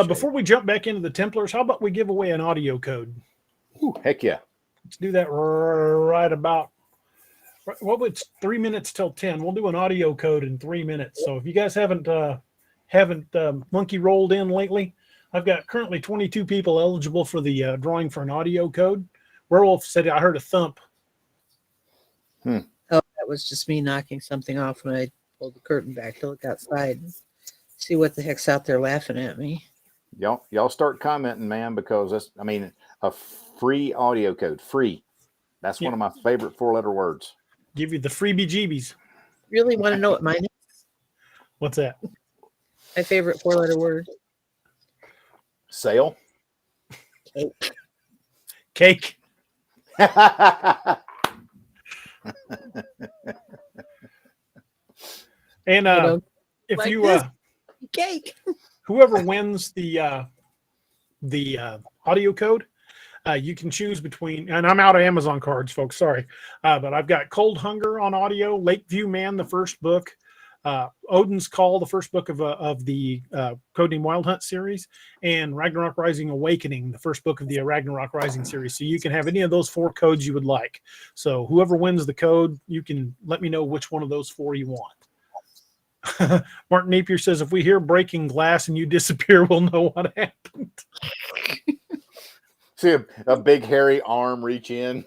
[SPEAKER 2] Before we jump back into the Templars, how about we give away an audio code?
[SPEAKER 3] Ooh, heck yeah.
[SPEAKER 2] Let's do that right about. Well, it's 3 minutes till 10. We'll do an audio code in 3 minutes. So if you guys haven't monkey rolled in lately, I've got currently 22 people eligible for the drawing for an audio code. Werewolf said, I heard a thump.
[SPEAKER 4] Oh, that was just me knocking something off when I pulled the curtain back to look outside and see what the heck's out there laughing at me.
[SPEAKER 3] Y'all start commenting, man, because a free audio code. Free. That's one of my favorite 4-letter words.
[SPEAKER 2] Give you the freebie jeebies.
[SPEAKER 4] Really want to know what mine is?
[SPEAKER 2] What's that?
[SPEAKER 4] My favorite 4-letter word.
[SPEAKER 3] Sale.
[SPEAKER 2] Cake. And if like you
[SPEAKER 4] cake,
[SPEAKER 2] whoever wins the audio code, you can choose between, and I'm out of Amazon cards, folks. Sorry, but I've got Cold Hunger on audio, Lakeview Man, the first book, Odin's Call, the first book of the Codename Wild Hunt series, and Ragnarok Rising Awakening, the first book of the Ragnarok Rising series. So you can have any of those 4 codes you would like. So whoever wins the code, you can let me know which one of those 4 you want. Martin Napier says, if we hear breaking glass and you disappear, we'll know what happened.
[SPEAKER 3] See a big hairy arm reach in.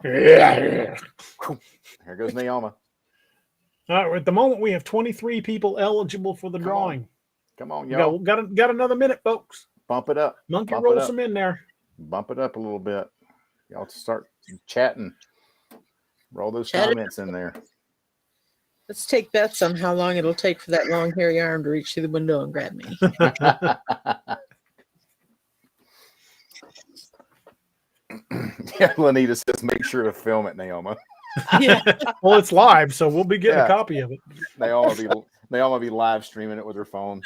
[SPEAKER 2] Yeah.
[SPEAKER 3] Here goes Naoma.
[SPEAKER 2] All right, at the moment, we have 23 people eligible for the
[SPEAKER 3] Come on.
[SPEAKER 2] drawing.
[SPEAKER 3] Come on, y'all.
[SPEAKER 2] Got another minute, folks.
[SPEAKER 3] Bump it up.
[SPEAKER 2] Monkey
[SPEAKER 3] Bump
[SPEAKER 2] roll
[SPEAKER 3] it up.
[SPEAKER 2] some in there.
[SPEAKER 3] Bump it up a little bit. Y'all start chatting. Roll those
[SPEAKER 4] Chat it.
[SPEAKER 3] comments in there.
[SPEAKER 4] Let's take bets on how long it'll take for that long hairy arm to reach through the window and grab me.
[SPEAKER 3] Yeah, Lanita says, make sure to film it, Naoma.
[SPEAKER 4] Yeah.
[SPEAKER 2] Well, it's live, so we'll be getting
[SPEAKER 3] Yeah.
[SPEAKER 2] a copy of it.
[SPEAKER 3] Naoma be live streaming it with her phone.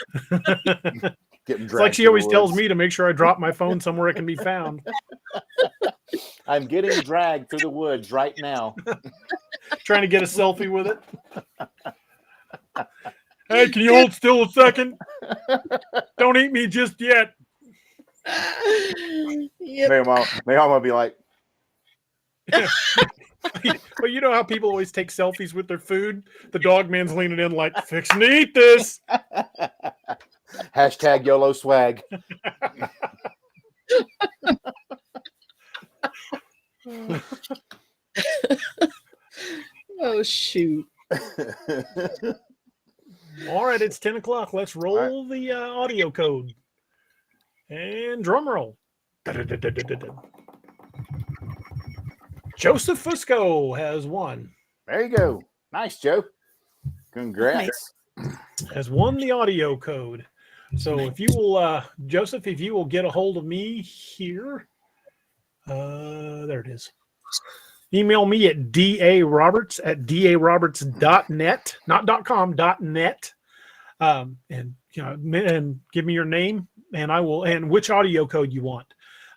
[SPEAKER 3] Getting
[SPEAKER 2] It's like
[SPEAKER 3] dragged
[SPEAKER 2] she
[SPEAKER 3] through
[SPEAKER 2] always
[SPEAKER 3] the
[SPEAKER 2] tells
[SPEAKER 3] woods.
[SPEAKER 2] me to make sure I drop my phone somewhere it can be found.
[SPEAKER 3] I'm getting dragged through the woods right now.
[SPEAKER 2] Trying to get a selfie with it. Hey, can you hold still a second? Don't eat me just yet.
[SPEAKER 4] Yep.
[SPEAKER 3] Naoma be like,
[SPEAKER 2] But you know how people always take selfies with their food? The dog man's leaning in like, fixing to eat this.
[SPEAKER 3] hashtag YOLO swag.
[SPEAKER 4] Oh, shoot.
[SPEAKER 2] All right, it's 10 o'clock. Let's roll the audio code. And drum roll. Joseph Fusco has won.
[SPEAKER 3] There you go. Nice, Joe. Congrats.
[SPEAKER 2] Has won the audio code. So if you will, Joseph, if you will get a hold of me here, there it is. Email me at daroberts@daroberts.net, not .com, .net, and and give me your name, and I will, and which audio code you want.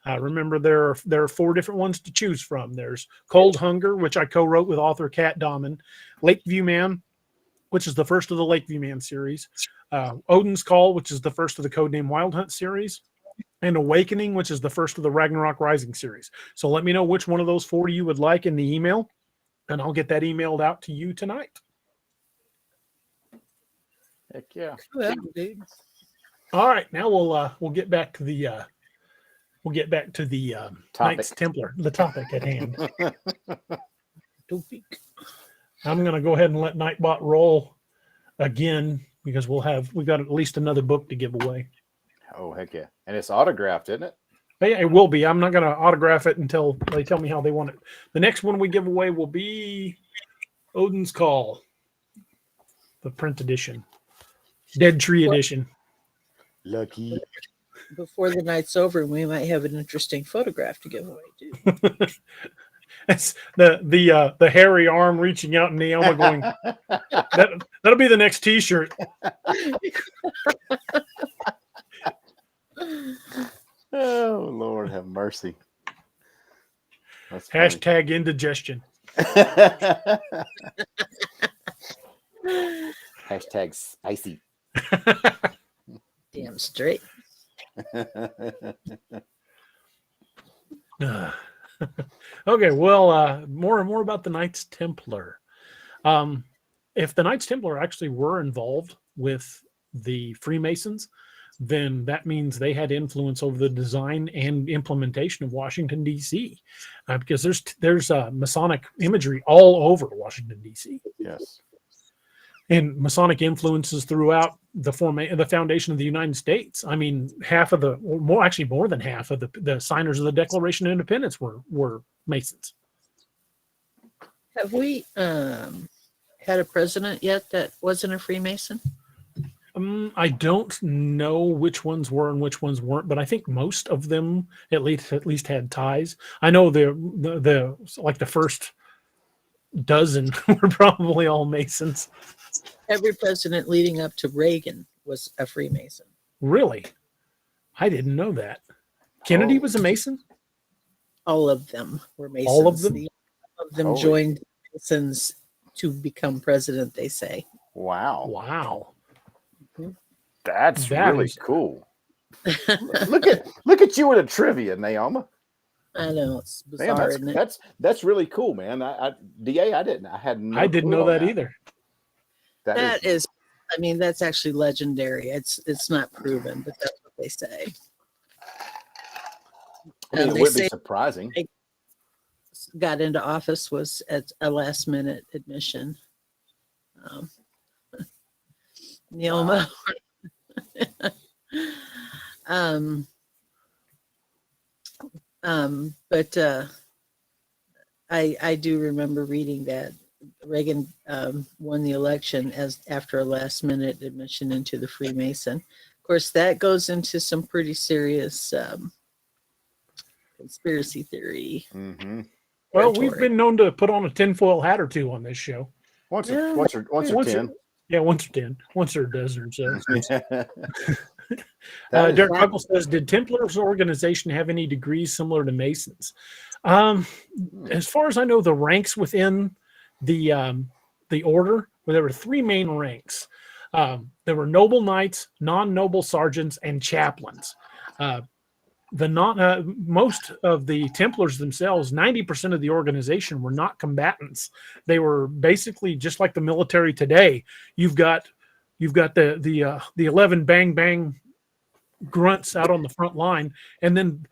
[SPEAKER 2] Remember, there are 4 different ones to choose from. There's Cold Hunger, which I co-wrote with author Kat Dahman, Lakeview Man, which is the first of the Lakeview Man series, Odin's Call, which is the first of the Codename Wild Hunt series, and Awakening, which is the first of the Ragnarok Rising series. So let me know which one of those 4 you would like in the email, and I'll get that emailed out to you tonight.
[SPEAKER 3] Heck yeah.
[SPEAKER 4] Well, dude.
[SPEAKER 2] All right, now we'll get back to the Knights Templar, the topic at hand. I'm going to go ahead and let Nightbot roll again because we've got at least another book to give away.
[SPEAKER 3] Oh, heck yeah. And it's autographed, isn't it?
[SPEAKER 2] Yeah, it will be. I'm not going to autograph it until they tell me how they want it. The next one we give away will be Odin's Call, the print edition, Dead Tree edition.
[SPEAKER 3] Lucky.
[SPEAKER 4] Before the night's over, we might have an interesting photograph to give away, too.
[SPEAKER 2] It's the hairy arm reaching out and Naoma going, that'll be the next T-shirt.
[SPEAKER 3] Oh, Lord have mercy. That's
[SPEAKER 2] Hashtag indigestion.
[SPEAKER 3] Hashtag spicy.
[SPEAKER 4] Damn straight.
[SPEAKER 2] Okay, well, more and more about the Knights Templar. If the Knights Templar actually were involved with the Freemasons, then that means they had influence over the design and implementation of Washington, D.C. Because there's Masonic imagery all over Washington, D.C.
[SPEAKER 3] Yes.
[SPEAKER 2] And Masonic influences throughout the foundation of the United States. I mean, more than half of the signers of the Declaration of Independence were Masons.
[SPEAKER 4] Have we had a president yet that wasn't a Freemason?
[SPEAKER 2] I don't know which ones were and which ones weren't, but I think most of them at least had ties. I know the first dozen were probably all Masons.
[SPEAKER 4] Every president leading up to Reagan was a Freemason.
[SPEAKER 2] Really? I didn't know that. Kennedy was a Mason?
[SPEAKER 4] All of them were Masons.
[SPEAKER 2] All of them?
[SPEAKER 4] All of them joined Masons to become president, they say.
[SPEAKER 3] Wow.
[SPEAKER 2] Wow.
[SPEAKER 3] That's
[SPEAKER 2] That
[SPEAKER 3] really
[SPEAKER 2] is-
[SPEAKER 3] cool. Look at you with a trivia, Naoma.
[SPEAKER 4] I know, it's
[SPEAKER 3] Man,
[SPEAKER 4] bizarre, isn't it?
[SPEAKER 3] that's really cool, man. I didn't
[SPEAKER 2] know
[SPEAKER 3] clue
[SPEAKER 2] that
[SPEAKER 3] on
[SPEAKER 2] either.
[SPEAKER 4] That is, I mean, that's actually legendary. It's not proven, but that's what they say.
[SPEAKER 3] I mean, it
[SPEAKER 4] They
[SPEAKER 3] would be
[SPEAKER 4] say
[SPEAKER 3] surprising.
[SPEAKER 4] got into office was at a last minute admission. Neoma. But I do remember reading that Reagan won the election after a last minute admission into the Freemason. Of course, that goes into some pretty serious conspiracy theory.
[SPEAKER 3] Mm-hmm.
[SPEAKER 2] Well, we've been known to put on a tinfoil hat or two on this show.
[SPEAKER 3] Once or 10.
[SPEAKER 2] Yeah, once or 10. Once or a dozen or so.
[SPEAKER 3] Yeah.
[SPEAKER 2] Derek Michael says, did Templars organization have any degrees similar to Masons? As far as I know, the ranks within the order, well, there were 3 main ranks. There were noble knights, non-noble sergeants, and chaplains. Most of the Templars themselves, 90% of the organization were not combatants. They were basically just like the military today. You've got the 11 bang bang grunts out on the front line, and then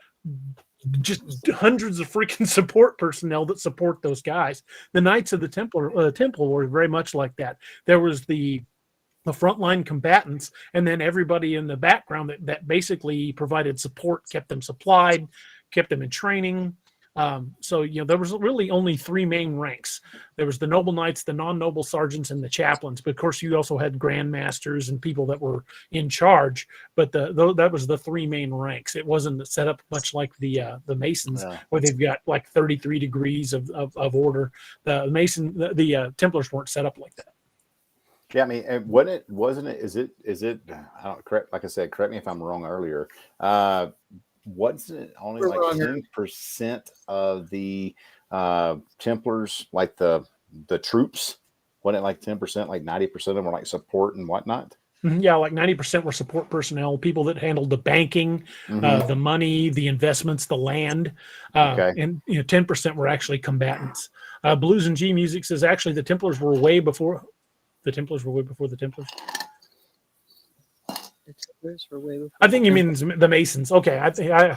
[SPEAKER 2] just hundreds of freaking support personnel that support those guys. The Knights of the Temple were very much like that. There was the frontline combatants, and then everybody in the background that basically provided support, kept them supplied, kept them in training. So, there was really only 3 main ranks. There was the noble knights, the non-noble sergeants, and the chaplains. But of course, you also had grandmasters and people that were in charge. But that was the 3 main ranks. It wasn't set up much like the Masons, where they've got like 33 degrees of order. The Templars weren't set up like that.
[SPEAKER 3] Yeah, I mean, is it, I don't, correct, like I said, correct me if I'm wrong earlier. Wasn't it only like 10% of the Templars, like the troops? Wasn't it like 10%, like 90% of them were like support and whatnot?
[SPEAKER 2] Yeah, like 90% were support personnel, people that handled the banking, the money, the investments, the land. And 10% were actually combatants. Blues and G Music says actually the Templars were way before the Templars. I think you mean the Masons. Okay, I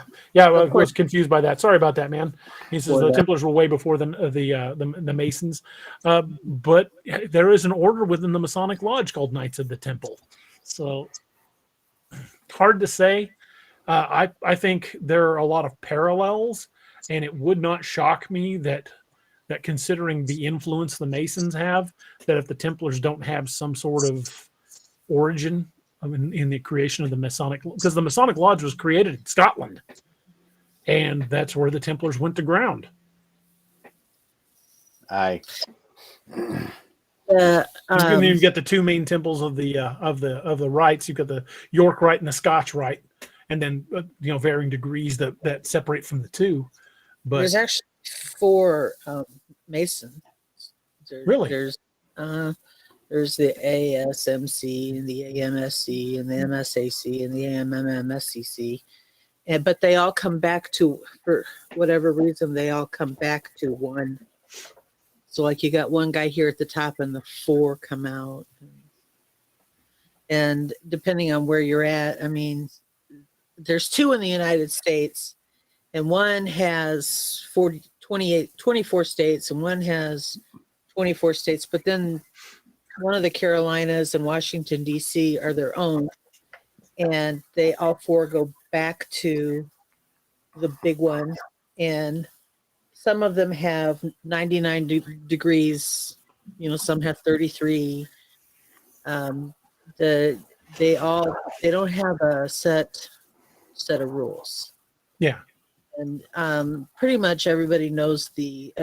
[SPEAKER 2] was confused by that. Sorry about that, man. He says the Templars were way before the Masons, but there is an order within the Masonic Lodge called Knights of the Temple. So hard to say. I think there are a lot of parallels, and it would not shock me that considering the influence the Masons have, that if the Templars don't have some sort of origin in the creation of the Masonic, because the Masonic Lodge was created in Scotland, and that's where the Templars went to ground.
[SPEAKER 3] You
[SPEAKER 2] can get the 2 main temples of the rites. You've got the York Rite and the Scotch Rite, and then varying degrees that separate from the 2. But
[SPEAKER 4] there's actually 4 Masons.
[SPEAKER 2] Really?
[SPEAKER 4] There's the ASMC and the AMSC and the MSAC and the AMMSCC, but they all come back to, for whatever reason, they all come back to one. So like you got one guy here at the top and the 4 come out. And depending on where you're at, I mean, there's 2 in the United States, and one has 24 states, and one has 24 states, but then one of the Carolinas and Washington, D.C. are their own, and they all 4 go back to the big one, and some of them have 99 degrees, some have 33. They don't have a set of rules.
[SPEAKER 2] Yeah.
[SPEAKER 4] And pretty much everybody knows the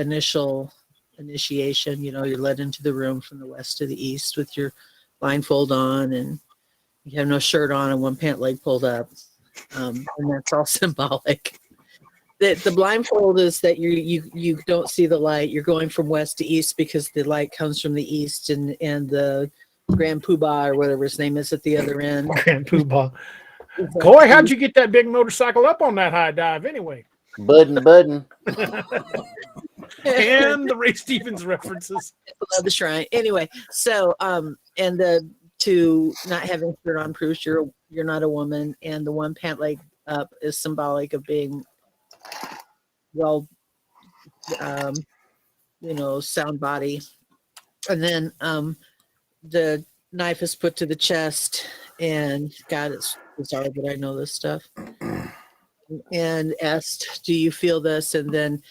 [SPEAKER 4] initiation. You're led into the room from the west to the east with your blindfold on, and you have no shirt on and one pant leg pulled up, and that's all symbolic. The blindfold is that you don't see the light. You're going from west to east because the light comes from the east, and the Grand Poobah or whatever his name is at the other end.
[SPEAKER 2] Grand Poobah. Coy, how'd you get that big motorcycle up on that high dive anyway?
[SPEAKER 3] Buddin'.
[SPEAKER 2] And the Ray Stevens references.
[SPEAKER 4] Love the shrine. Anyway, so and the 2 not having shirt on proves you're not a woman, and the one pant leg up is symbolic of being well um, sound body. And then the knife is put to the chest, and God, it's bizarre that I know this stuff. And asked, "Do you feel this?" And then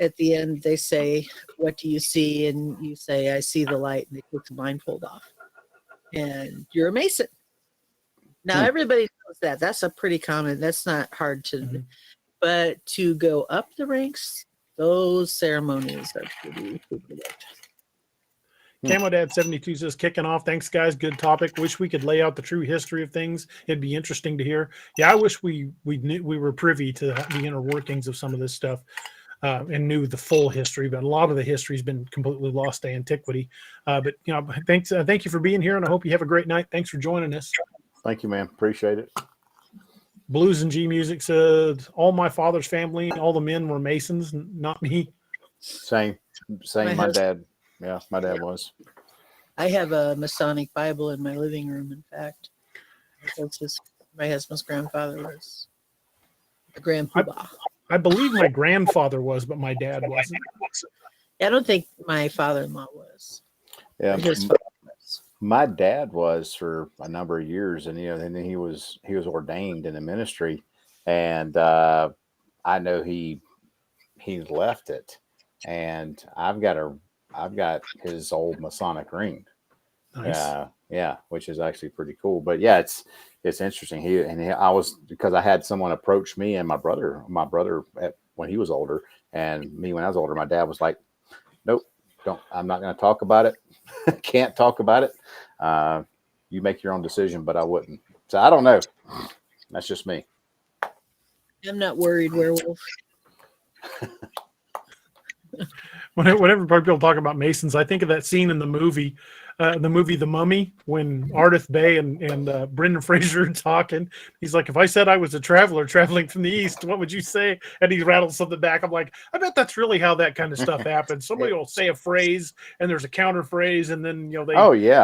[SPEAKER 4] at the end they say, "What do you see?" And you say, "I see the light." And they take the blindfold off, and you're a Mason. Now everybody knows that. That's a pretty common. That's not hard to, but to go up the ranks, those ceremonies are pretty secretive.
[SPEAKER 2] Camo Dad 72 says, kicking off. Thanks, guys. Good topic. Wish we could lay out the true history of things. It'd be interesting to hear. Yeah, I wish we were privy to the inner workings of some of this stuff and knew the full history. But a lot of the history has been completely lost to antiquity. But thanks. Thank you for being here, and I hope you have a great night. Thanks for joining us.
[SPEAKER 3] Thank you, man. Appreciate it.
[SPEAKER 2] Blues and G Music said, all my father's family, all the men were Masons, not me.
[SPEAKER 3] Same. My dad. Yeah, my dad was.
[SPEAKER 4] I have a Masonic Bible in my living room, in fact. My husband's grandfather was a grandpa.
[SPEAKER 2] I believe my grandfather was, but my dad wasn't.
[SPEAKER 4] I don't think my father-in-law was.
[SPEAKER 3] Yeah, my dad was for a number of years, and and then he was ordained in the ministry, and I know he left it, and I've got his old Masonic ring.
[SPEAKER 2] Nice.
[SPEAKER 3] Yeah, which is actually pretty cool. But yeah, it's interesting. Because I had someone approach me and my brother when he was older, and me when I was older. My dad was like, "Nope, I'm not going to talk about it. Can't talk about it. You make your own decision." But I wouldn't. So I don't know. That's just me.
[SPEAKER 4] I'm not worried, werewolf.
[SPEAKER 2] Whenever people talk about Masons, I think of that scene in the movie The Mummy, when Ardith Bay and Brendan Fraser are talking. He's like, if I said I was a traveler traveling from the East, what would you say? And he rattles something back. I'm like, I bet that's really how that kind of stuff happens. Somebody will say a phrase and there's a counter phrase, and then they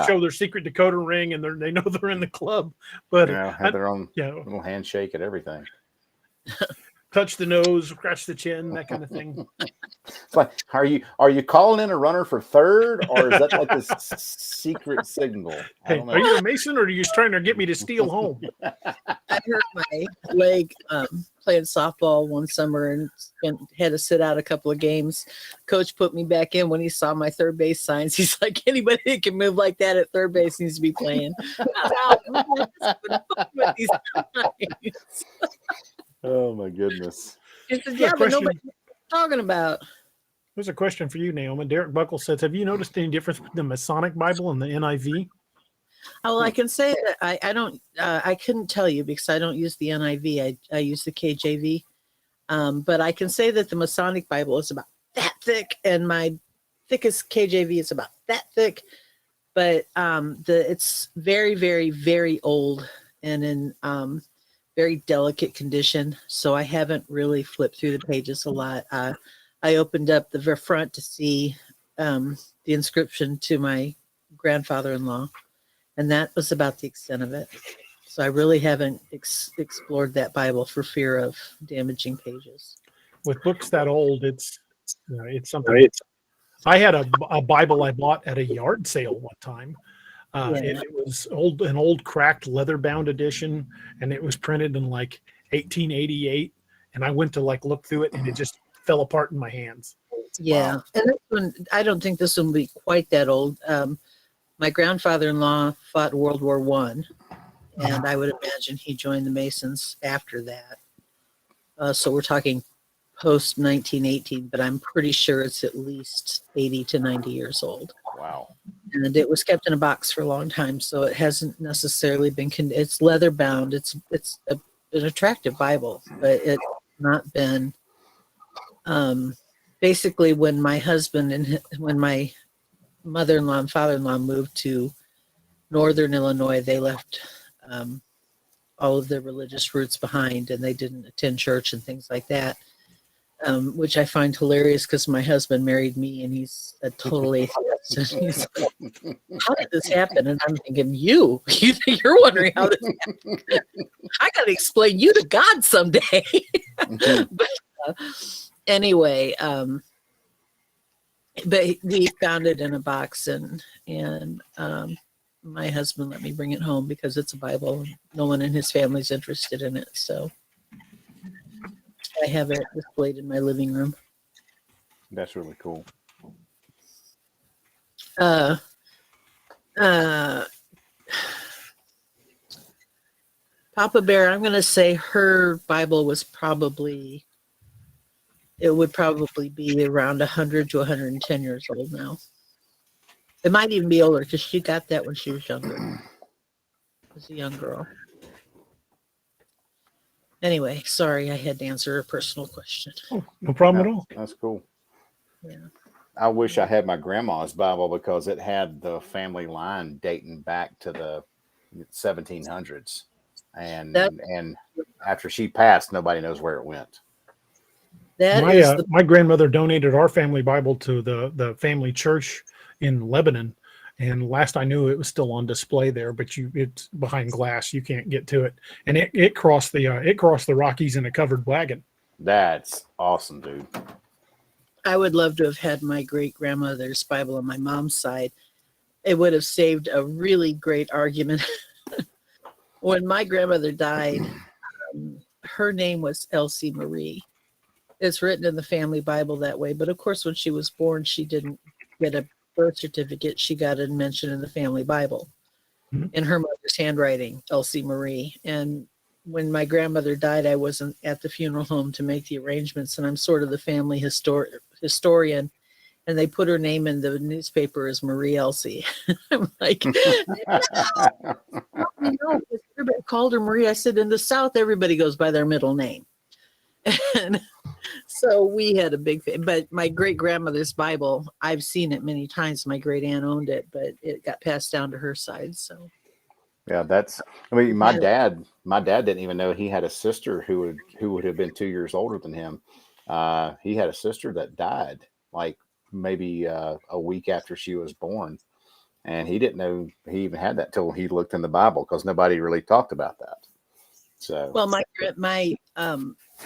[SPEAKER 2] show their secret decoder ring and they know they're in the club. But
[SPEAKER 3] have their own little handshake and everything.
[SPEAKER 2] Touch the nose, scratch the chin, that kind of thing.
[SPEAKER 3] It's like, are you calling in a runner for third, or is that like this secret signal?
[SPEAKER 2] Hey, are you a Mason, or are you just trying to get me to steal home?
[SPEAKER 4] I hurt my leg playing softball one summer and had to sit out a couple of games. Coach put me back in when he saw my third base signs. He's like, anybody that can move like that at third base needs to be playing.
[SPEAKER 3] Oh my goodness.
[SPEAKER 4] He said, yeah, but nobody's talking about.
[SPEAKER 2] There's a question for you, Naomi. Derek Buckle says, have you noticed any difference between the Masonic Bible and the NIV?
[SPEAKER 4] Oh, well, I can say that I couldn't tell you because I don't use the NIV. I use the KJV. But I can say that the Masonic Bible is about that thick, and my thickest KJV is about that thick. But it's very, very, very old and in very delicate condition. So I haven't really flipped through the pages a lot. I opened up the front to see the inscription to my grandfather-in-law, and that was about the extent of it. So I really haven't explored that Bible for fear of damaging pages.
[SPEAKER 2] With books that old, it's something. Right. I had a Bible I bought at a yard sale one time. It was an old cracked leather-bound edition, and it was printed in like 1888. And I went to look through it, and it just fell apart in my hands.
[SPEAKER 4] Yeah, wow. And this one, I don't think this one will be quite that old. My grandfather-in-law fought World War I, and I would imagine he joined the Masons after that. So we're talking post 1918, but I'm pretty sure it's at least 80 to 90 years old.
[SPEAKER 3] Wow.
[SPEAKER 4] And it was kept in a box for a long time, so it hasn't necessarily been. It's leather bound. It's an attractive Bible, but it's not been. Basically, when my husband when my mother-in-law and father-in-law moved to northern Illinois, they left all of their religious roots behind, and they didn't attend church and things like that. Which I find hilarious because my husband married me and he's a total atheist. And he's like, how did this happen? And I'm thinking, you're wondering how this happened. I got to explain you to God someday. But, anyway, but we found it in a box, and my husband let me bring it home because it's a Bible. No one in his family's interested in it, so I have it displayed in my living room.
[SPEAKER 3] That's really cool.
[SPEAKER 4] Papa Bear, I'm going to say her Bible was probably be around 100 to 110 years old now. It might even be older because she got that when she was younger. As a young girl. Anyway, sorry, I had to answer a personal question.
[SPEAKER 2] Oh, no problem at all.
[SPEAKER 3] That's cool.
[SPEAKER 4] Yeah.
[SPEAKER 3] I wish I had my grandma's Bible because it had the family line dating back to the 1700s. And after she passed, nobody knows where it went.
[SPEAKER 2] My grandmother donated our family Bible to the family church in Lebanon, and last I knew, it was still on display there. But it's behind glass; you can't get to it. And it crossed the Rockies in a covered wagon.
[SPEAKER 3] That's awesome, dude.
[SPEAKER 4] I would love to have had my great grandmother's Bible on my mom's side. It would have saved a really great argument. When my grandmother died, her name was Elsie Marie. It's written in the family Bible that way. But of course, when she was born, she didn't get a birth certificate. She got it mentioned in the family Bible in her mother's handwriting, Elsie Marie. And when my grandmother died, I wasn't at the funeral home to make the arrangements. And I'm sort of the family historian. And they put her name in the newspaper as Marie Elsie. I'm like, no, everybody called her Marie. I said, in the South, everybody goes by their middle name. And so we had a big fan. But my great grandmother's Bible, I've seen it many times. My great aunt owned it, but it got passed down to her side. So
[SPEAKER 3] yeah, my dad didn't even know he had a sister who would have been 2 years older than him. He had a sister that died like maybe a week after she was born, and he didn't know he even had that till he looked in the Bible, because nobody really talked about that. So
[SPEAKER 4] well,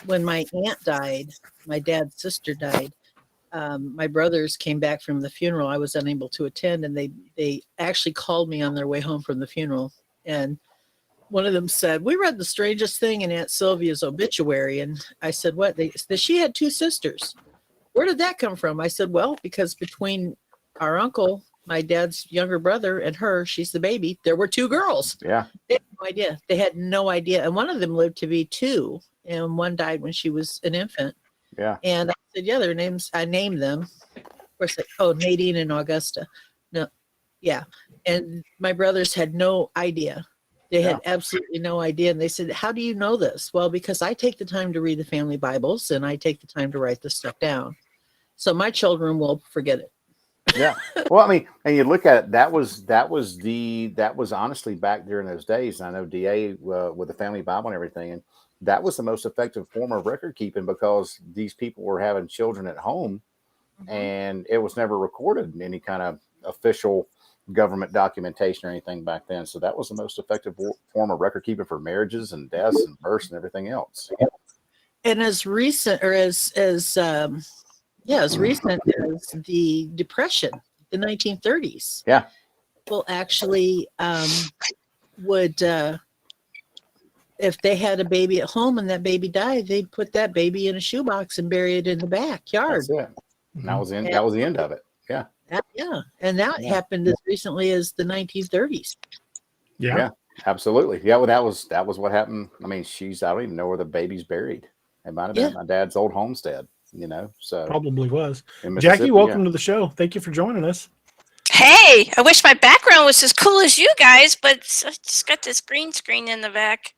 [SPEAKER 4] when my aunt died, my dad's sister died. My brothers came back from the funeral. I was unable to attend, and they actually called me on their way home from the funeral. And one of them said, "We read the strangest thing in Aunt Sylvia's obituary." And I said, "What?" She had two sisters. Where did that come from? I said, "Well, because between our uncle, my dad's younger brother, and her, she's the baby, there were two girls."
[SPEAKER 3] Yeah.
[SPEAKER 4] They had no idea. They had no idea. And one of them lived to be 2, and one died when she was an infant.
[SPEAKER 3] Yeah.
[SPEAKER 4] And I said, yeah, their names, I named them. Of course, Nadine and Augusta. No, yeah. And my brothers had no idea. They had absolutely no idea. And they said, "How do you know this?" Well, because I take the time to read the family Bibles, and I take the time to write this stuff down. So my children will forget it.
[SPEAKER 3] Yeah. Well, I mean, and you look at it, that was honestly back during those days. And I know DA with the family Bible and everything, and that was the most effective form of record keeping, because these people were having children at home, and it was never recorded in any kind of official government documentation or anything back then. So that was the most effective form of record keeping for marriages and deaths and births and everything else.
[SPEAKER 4] And as recent, or as recent as the Depression, the 1930s.
[SPEAKER 3] Yeah.
[SPEAKER 4] People actually would, if they had a baby at home and that baby died, they'd put that baby in a shoebox and bury it in the backyard.
[SPEAKER 3] That's it. And that was the end of it. Yeah.
[SPEAKER 4] And that happened as recently as the 1930s.
[SPEAKER 3] Yeah, absolutely. Yeah, well, that was what happened. I mean, I don't even know where the baby's buried. It might have been at my dad's old homestead, so
[SPEAKER 2] probably was. Jackie, welcome to the show. Thank you for joining us.
[SPEAKER 5] Hey, I wish my background was as cool as you guys, but I just got this green screen in the back.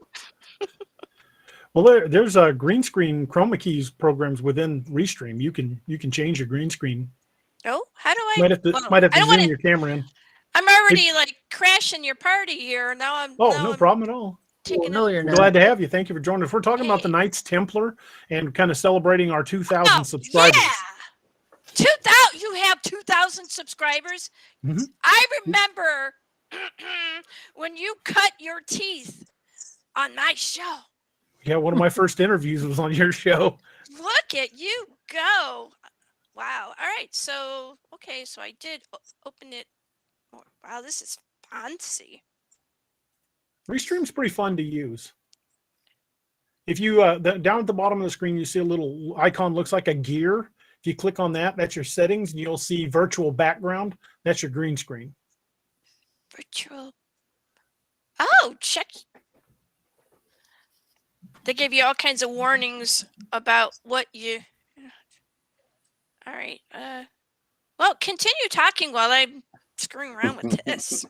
[SPEAKER 2] Well, there's a green screen chroma keys programs within Restream. You can change your green screen.
[SPEAKER 5] Oh, how do I?
[SPEAKER 2] Might have to zoom your camera in.
[SPEAKER 5] I'm already crashing your party here. Now
[SPEAKER 2] no problem at all.
[SPEAKER 4] You're not.
[SPEAKER 2] Glad to have you. Thank you for joining us. We're talking about the Knights Templar and kind of celebrating our 2,000 subscribers.
[SPEAKER 5] Yeah. 2,000. You have 2,000 subscribers.
[SPEAKER 2] Mm-hmm.
[SPEAKER 5] I remember when you cut your teeth on my show.
[SPEAKER 2] Yeah, one of my first interviews was on your show.
[SPEAKER 5] Look at you. go. Wow. All right. So, okay. So I did open it. Oh, wow. This is fancy.
[SPEAKER 2] Restream's pretty fun to use. If you down at the bottom of the screen, you see a little icon, looks like a gear. If you click on that, that's your settings, and you'll see virtual background. That's your green screen.
[SPEAKER 5] Virtual. Oh, check. They give you all kinds of warnings about what you. All right. Well, continue talking while I'm screwing around with this.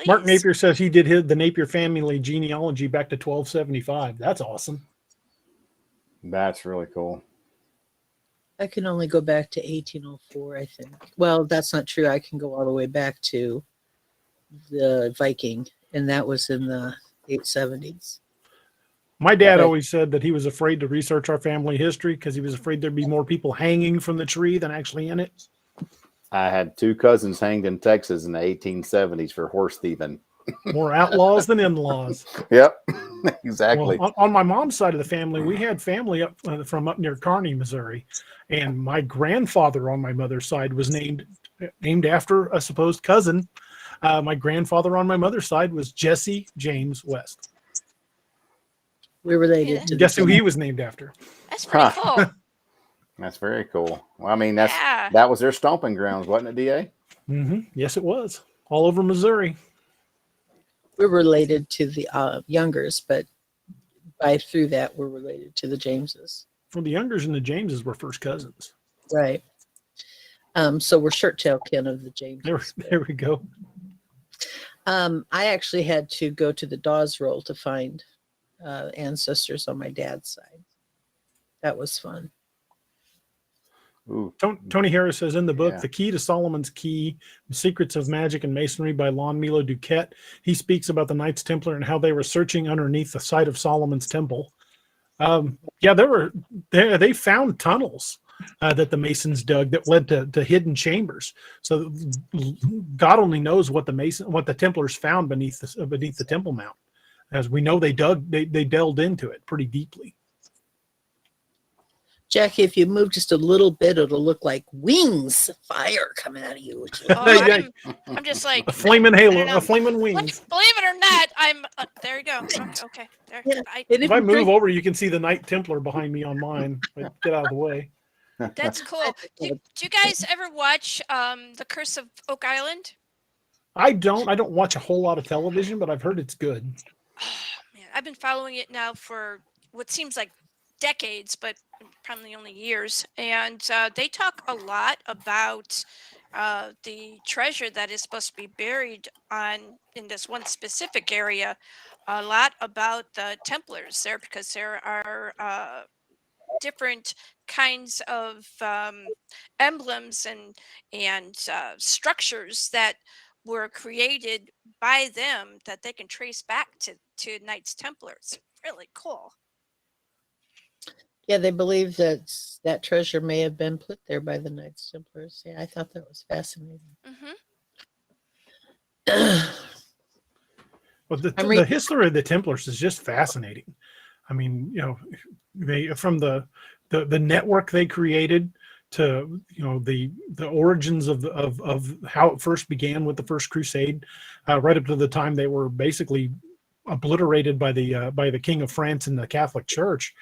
[SPEAKER 2] Mark
[SPEAKER 5] Please.
[SPEAKER 2] Napier says he did the Napier family genealogy back to 1275. That's awesome.
[SPEAKER 3] That's really cool.
[SPEAKER 4] I can only go back to 1804, I think. Well, that's not true. I can go all the way back to the Viking, and that was in the 870s.
[SPEAKER 2] My dad
[SPEAKER 4] Right.
[SPEAKER 2] always said that he was afraid to research our family history because he was afraid there'd be more people hanging from the tree than actually in it.
[SPEAKER 3] I had 2 cousins hanged in Texas in the 1870s for horse thieving.
[SPEAKER 2] More outlaws than in-laws.
[SPEAKER 3] Yep, exactly.
[SPEAKER 2] Well, on my mom's side of the family, we had family up from up near Kearney, Missouri, and my grandfather on my mother's side was named after a supposed cousin. My grandfather on my mother's side was Jesse James West.
[SPEAKER 4] We're related to
[SPEAKER 2] Guess
[SPEAKER 4] the
[SPEAKER 2] who he was named after?
[SPEAKER 5] That's pretty cool.
[SPEAKER 3] That's very cool. Well, I mean,
[SPEAKER 5] Yeah.
[SPEAKER 3] that was their stomping grounds, wasn't it, DA?
[SPEAKER 2] Mm-hmm. Yes, it was. All over Missouri.
[SPEAKER 4] We're related to the Youngers, but through that, we're related to the Jameses.
[SPEAKER 2] Well, the Youngers and the Jameses were first cousins.
[SPEAKER 4] Right. So we're shirt tail kin of the Jameses.
[SPEAKER 2] There we go.
[SPEAKER 4] I actually had to go to the Dawes Roll to find ancestors on my dad's side. That was fun.
[SPEAKER 3] Ooh.
[SPEAKER 2] Tony Harris says in the book,
[SPEAKER 3] Yeah.
[SPEAKER 2] The Key to Solomon's Key, Secrets of Magic and Masonry by Lon Milo Duquette. He speaks about the Knights Templar and how they were searching underneath the site of Solomon's Temple. They found tunnels that the Masons dug that led to hidden chambers. So God only knows what the Templars found beneath the Temple Mount. As we know, they delved into it pretty deeply.
[SPEAKER 4] Jackie, if you move just a little bit, it'll look like wings of fire coming out of you.
[SPEAKER 5] Oh, I'm just like
[SPEAKER 2] A flaming
[SPEAKER 5] I
[SPEAKER 2] halo,
[SPEAKER 5] don't know.
[SPEAKER 2] a flaming wings.
[SPEAKER 5] Believe it or not, I'm. There you go. Okay. There.
[SPEAKER 4] Yeah.
[SPEAKER 5] I,
[SPEAKER 4] And
[SPEAKER 2] If I
[SPEAKER 4] you
[SPEAKER 2] move
[SPEAKER 4] drink-
[SPEAKER 2] over, you can see the Knight Templar behind me on mine. But get out of the way.
[SPEAKER 5] that's cool. Do you guys ever watch The Curse of Oak Island?
[SPEAKER 2] I don't watch a whole lot of television, but I've heard it's good.
[SPEAKER 5] Oh, man, I've been following it now for what seems like decades, but probably only years. And they talk a lot about the treasure that is supposed to be buried in this one specific area. A lot about the Templars there, because there are different kinds of emblems and structures that were created by them that they can trace back to Knights Templars. Really cool.
[SPEAKER 4] Yeah, they believe that treasure may have been put there by the Knights Templars. Yeah, I thought that was fascinating.
[SPEAKER 2] Well,
[SPEAKER 4] I'm
[SPEAKER 2] the
[SPEAKER 4] reading-
[SPEAKER 2] history of the Templars is just fascinating. I mean, they from the network they created to the origins of how it first began with the First Crusade, right up to the time they were basically obliterated by the King of France and the Catholic Church.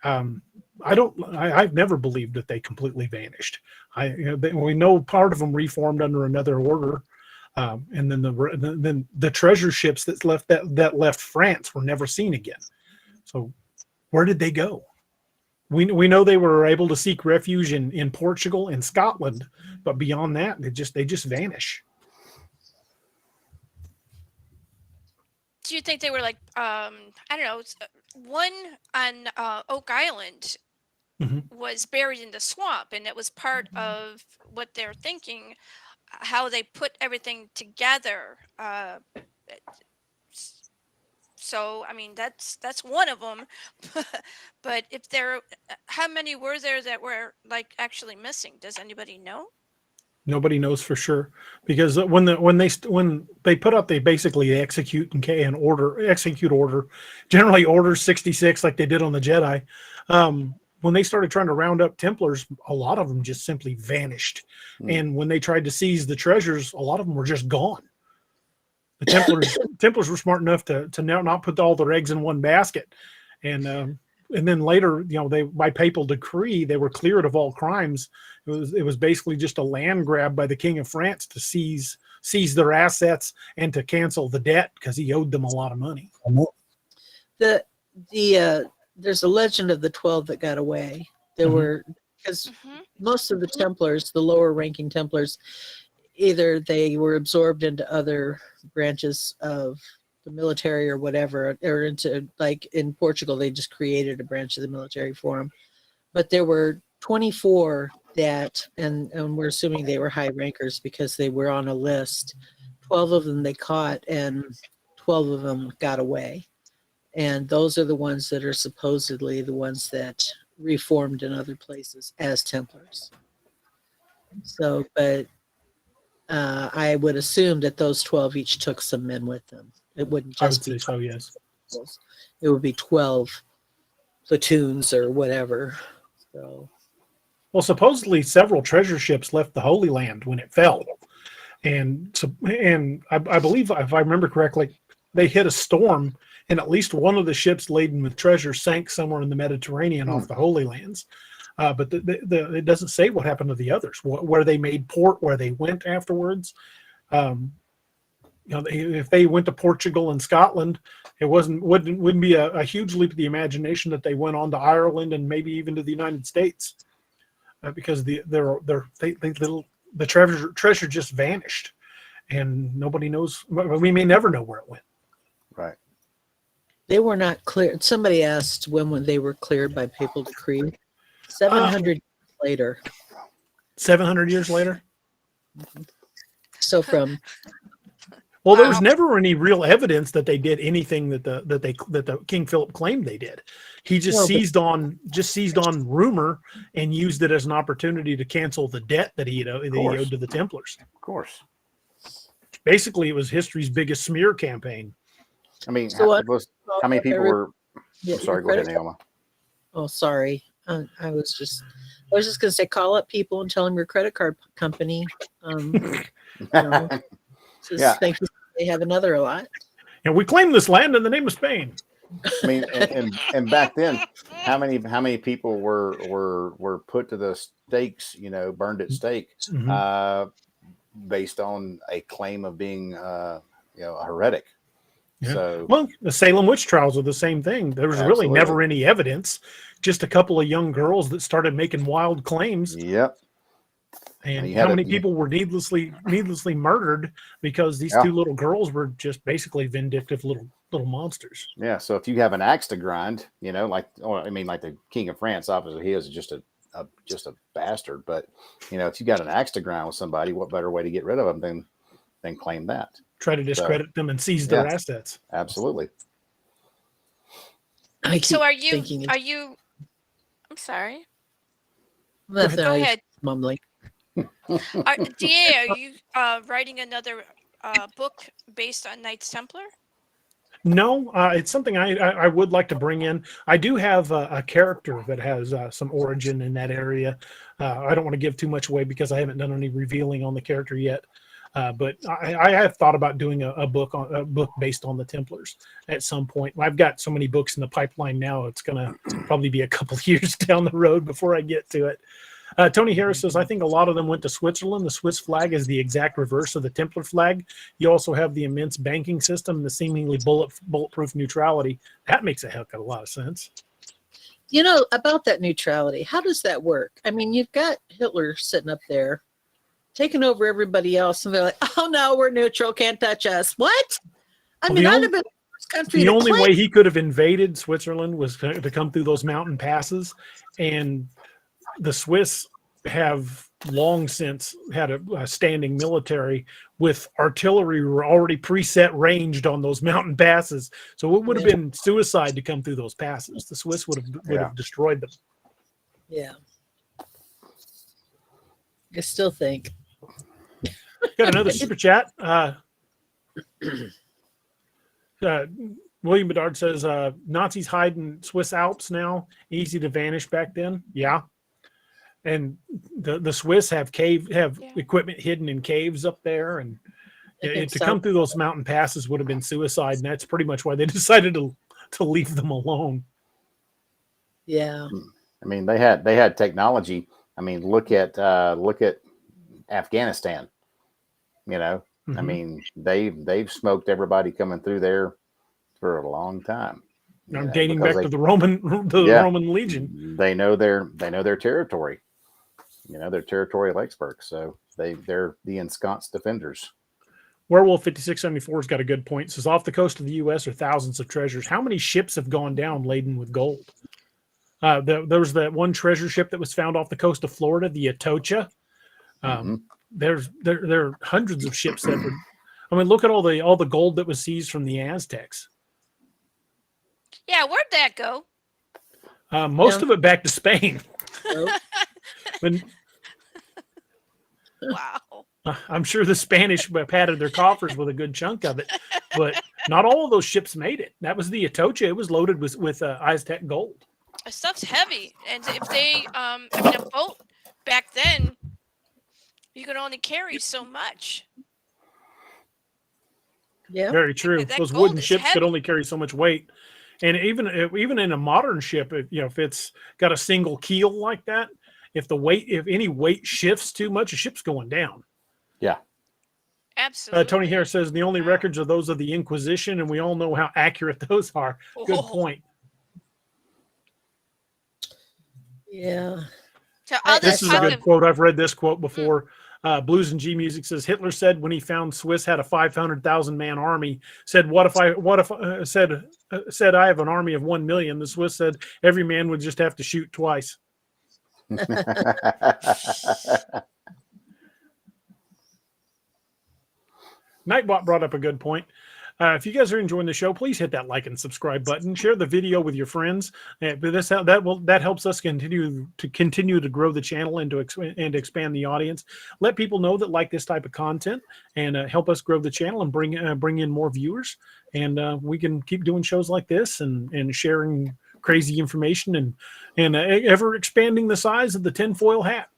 [SPEAKER 2] I've never believed that they completely vanished. We know part of them reformed under another order, and then the treasure ships that left France were never seen again. So where did they go? We know they were able to seek refuge in Portugal and Scotland, but beyond that, they just vanish.
[SPEAKER 5] Do you think they were like I don't know, one on Oak Island
[SPEAKER 2] Mhm.
[SPEAKER 5] was buried in the swamp, and it was part of what they're thinking, how they put everything together. So I mean that's one of them. But if how many were there that were like actually missing? Does anybody know?
[SPEAKER 2] Nobody knows for sure, because when they put up, they basically execute order, generally order 66 like they did on the Jedi. when they started trying to round up Templars, a lot of them just simply vanished. And when they tried to seize the treasures, a lot of them were just gone. The Templars were smart enough to not put all their eggs in one basket. And then later, they, by papal decree, they were cleared of all crimes. It was basically just a land grab by the King of France to seize their assets and to cancel the debt because he owed them a lot of money.
[SPEAKER 4] There's a legend of the 12 that got away. There were, because most of the Templars, the lower ranking Templars, either they were absorbed into other branches of the military or whatever, or into, like in Portugal, they just created a branch of the military for them. But there were 24 that, and we're assuming they were high rankers because they were on a list. 12 of them they caught, and 12 of them got away. And those are the ones that are supposedly the ones that reformed in other places as Templars. So, but I would assume that those 12 each took some men with them. It wouldn't just be
[SPEAKER 2] 12. Yes.
[SPEAKER 4] It would be 12 platoons or whatever. So,
[SPEAKER 2] well, supposedly several treasure ships left the Holy Land when it fell. And I believe, if I remember correctly, they hit a storm, and at least one of the ships laden with treasure sank somewhere in the Mediterranean off the Holy Lands. But it doesn't say what happened to the others, where they made port, where they went afterwards. If they went to Portugal and Scotland, it wouldn't be a huge leap of the imagination that they went on to Ireland and maybe even to the United States, because the treasure just vanished, and nobody knows. We may never know where it went.
[SPEAKER 3] Right.
[SPEAKER 4] They were not cleared. Somebody asked when they were cleared by papal decree. 700 years later.
[SPEAKER 2] 700 years later?
[SPEAKER 4] So from...
[SPEAKER 2] Well, there was never any real evidence that they did anything that the King Philip claimed they did. He just seized on rumor and used it as an opportunity to cancel the debt that he owed to the Templars.
[SPEAKER 3] Of course.
[SPEAKER 2] Basically, it was history's biggest smear campaign.
[SPEAKER 3] I mean,
[SPEAKER 4] So
[SPEAKER 3] how many people were? I'm sorry, go ahead, Naoma.
[SPEAKER 4] Oh, sorry. I was just going to say, call up people and tell them your credit card company.
[SPEAKER 3] Yeah.
[SPEAKER 4] Thank you. They have another lot.
[SPEAKER 2] And we claim this land in the name of Spain.
[SPEAKER 3] I mean, and back then, how many people were put to the stakes? Burned at stake, based on a claim of being, a heretic.
[SPEAKER 2] Yeah.
[SPEAKER 3] So,
[SPEAKER 2] well, the Salem witch trials are the same thing. There was really never any evidence, just a couple of young girls that started making wild claims.
[SPEAKER 3] Yep.
[SPEAKER 2] And how many people were needlessly murdered because these two little girls were just basically vindictive little monsters.
[SPEAKER 3] Yeah. So if you have an axe to grind, like the King of France, obviously he was just a bastard. But if you got an axe to grind with somebody, what better way to get rid of them than claim that?
[SPEAKER 2] Try to discredit them and seize their assets.
[SPEAKER 3] Absolutely.
[SPEAKER 5] So are you? I'm sorry.
[SPEAKER 4] Go
[SPEAKER 5] ahead.
[SPEAKER 4] Mumbling.
[SPEAKER 5] DA, are you writing another book based on Knights Templar?
[SPEAKER 2] No, it's something I would like to bring in. I do have a character that has some origin in that area. I don't want to give too much away because I haven't done any revealing on the character yet. But I have thought about doing a book based on the Templars at some point. I've got so many books in the pipeline now; it's going to probably be a couple of years down the road before I get to it. Tony Harris says, I think a lot of them went to Switzerland. The Swiss flag is the exact reverse of the Templar flag. You also have the immense banking system and the seemingly bulletproof neutrality. That makes a heck of a lot of sense.
[SPEAKER 4] About that neutrality, how does that work? I mean, you've got Hitler sitting up there, taking over everybody else, and they're like, oh, no, we're neutral, can't touch us. What? I'd have been the first country.
[SPEAKER 2] The only way he could have invaded Switzerland was to come through those mountain passes, and the Swiss have long since had a standing military with artillery already preset ranged on those mountain passes. So it would have been suicide to come through those passes. The Swiss would have destroyed them.
[SPEAKER 4] Yeah. I still think.
[SPEAKER 2] Got another super chat. William Bedard says Nazis hide in Swiss Alps now. Easy to vanish back then. Yeah. And the Swiss have equipment hidden in caves up there, and to come through those mountain passes would have been suicide, and that's pretty much why they decided to leave them alone.
[SPEAKER 4] Yeah.
[SPEAKER 3] I mean, they had technology. I mean, look at Afghanistan. You know, I mean, they've smoked everybody coming through there for a long time.
[SPEAKER 2] I'm dating back to the Roman Legion.
[SPEAKER 3] They know their territory. You know, they're territorial experts, so they're the ensconced defenders.
[SPEAKER 2] Werewolf 5674's got a good point. It says off the coast of the U.S. are thousands of treasures. How many ships have gone down laden with gold? There was that one treasure ship that was found off the coast of Florida, the Atocha. There are hundreds of ships that were. I mean, look at all the gold that was seized from the Aztecs.
[SPEAKER 5] Yeah, where'd that go?
[SPEAKER 2] Most of it back to Spain.
[SPEAKER 5] Wow.
[SPEAKER 2] I'm sure the Spanish padded their coffers with a good chunk of it, but not all of those ships made it. That was the Atocha. It was loaded with Aztec gold.
[SPEAKER 5] That stuff's heavy, and if they, I mean, a boat back then, you could only carry so much.
[SPEAKER 4] Yeah,
[SPEAKER 2] very true.
[SPEAKER 5] That
[SPEAKER 2] Those
[SPEAKER 5] gold
[SPEAKER 2] wooden
[SPEAKER 5] is
[SPEAKER 2] ships
[SPEAKER 5] heavy.
[SPEAKER 2] could only carry so much weight, and even in a modern ship, if it's got a single keel like that, if any weight shifts too much, a ship's going down.
[SPEAKER 3] Yeah.
[SPEAKER 5] Absolutely.
[SPEAKER 2] Tony Harris says the only records are those of the Inquisition, and we all know how accurate those are. Good point.
[SPEAKER 4] Yeah.
[SPEAKER 5] So
[SPEAKER 2] This is a good quote. I've read this quote before. Blues and G Music says Hitler said when he found Swiss had a 500,000 man army, said said I have an army of 1 million. The Swiss said every man would just have to shoot twice. Nightbot brought up a good point. If you guys are enjoying the show, please hit that like and subscribe button. Share the video with your friends. That helps us continue to grow the channel and to expand the audience. Let people know that like this type of content, and help us grow the channel and bring in more viewers. And we can keep doing shows like this and sharing crazy information and ever expanding the size of the tinfoil hat.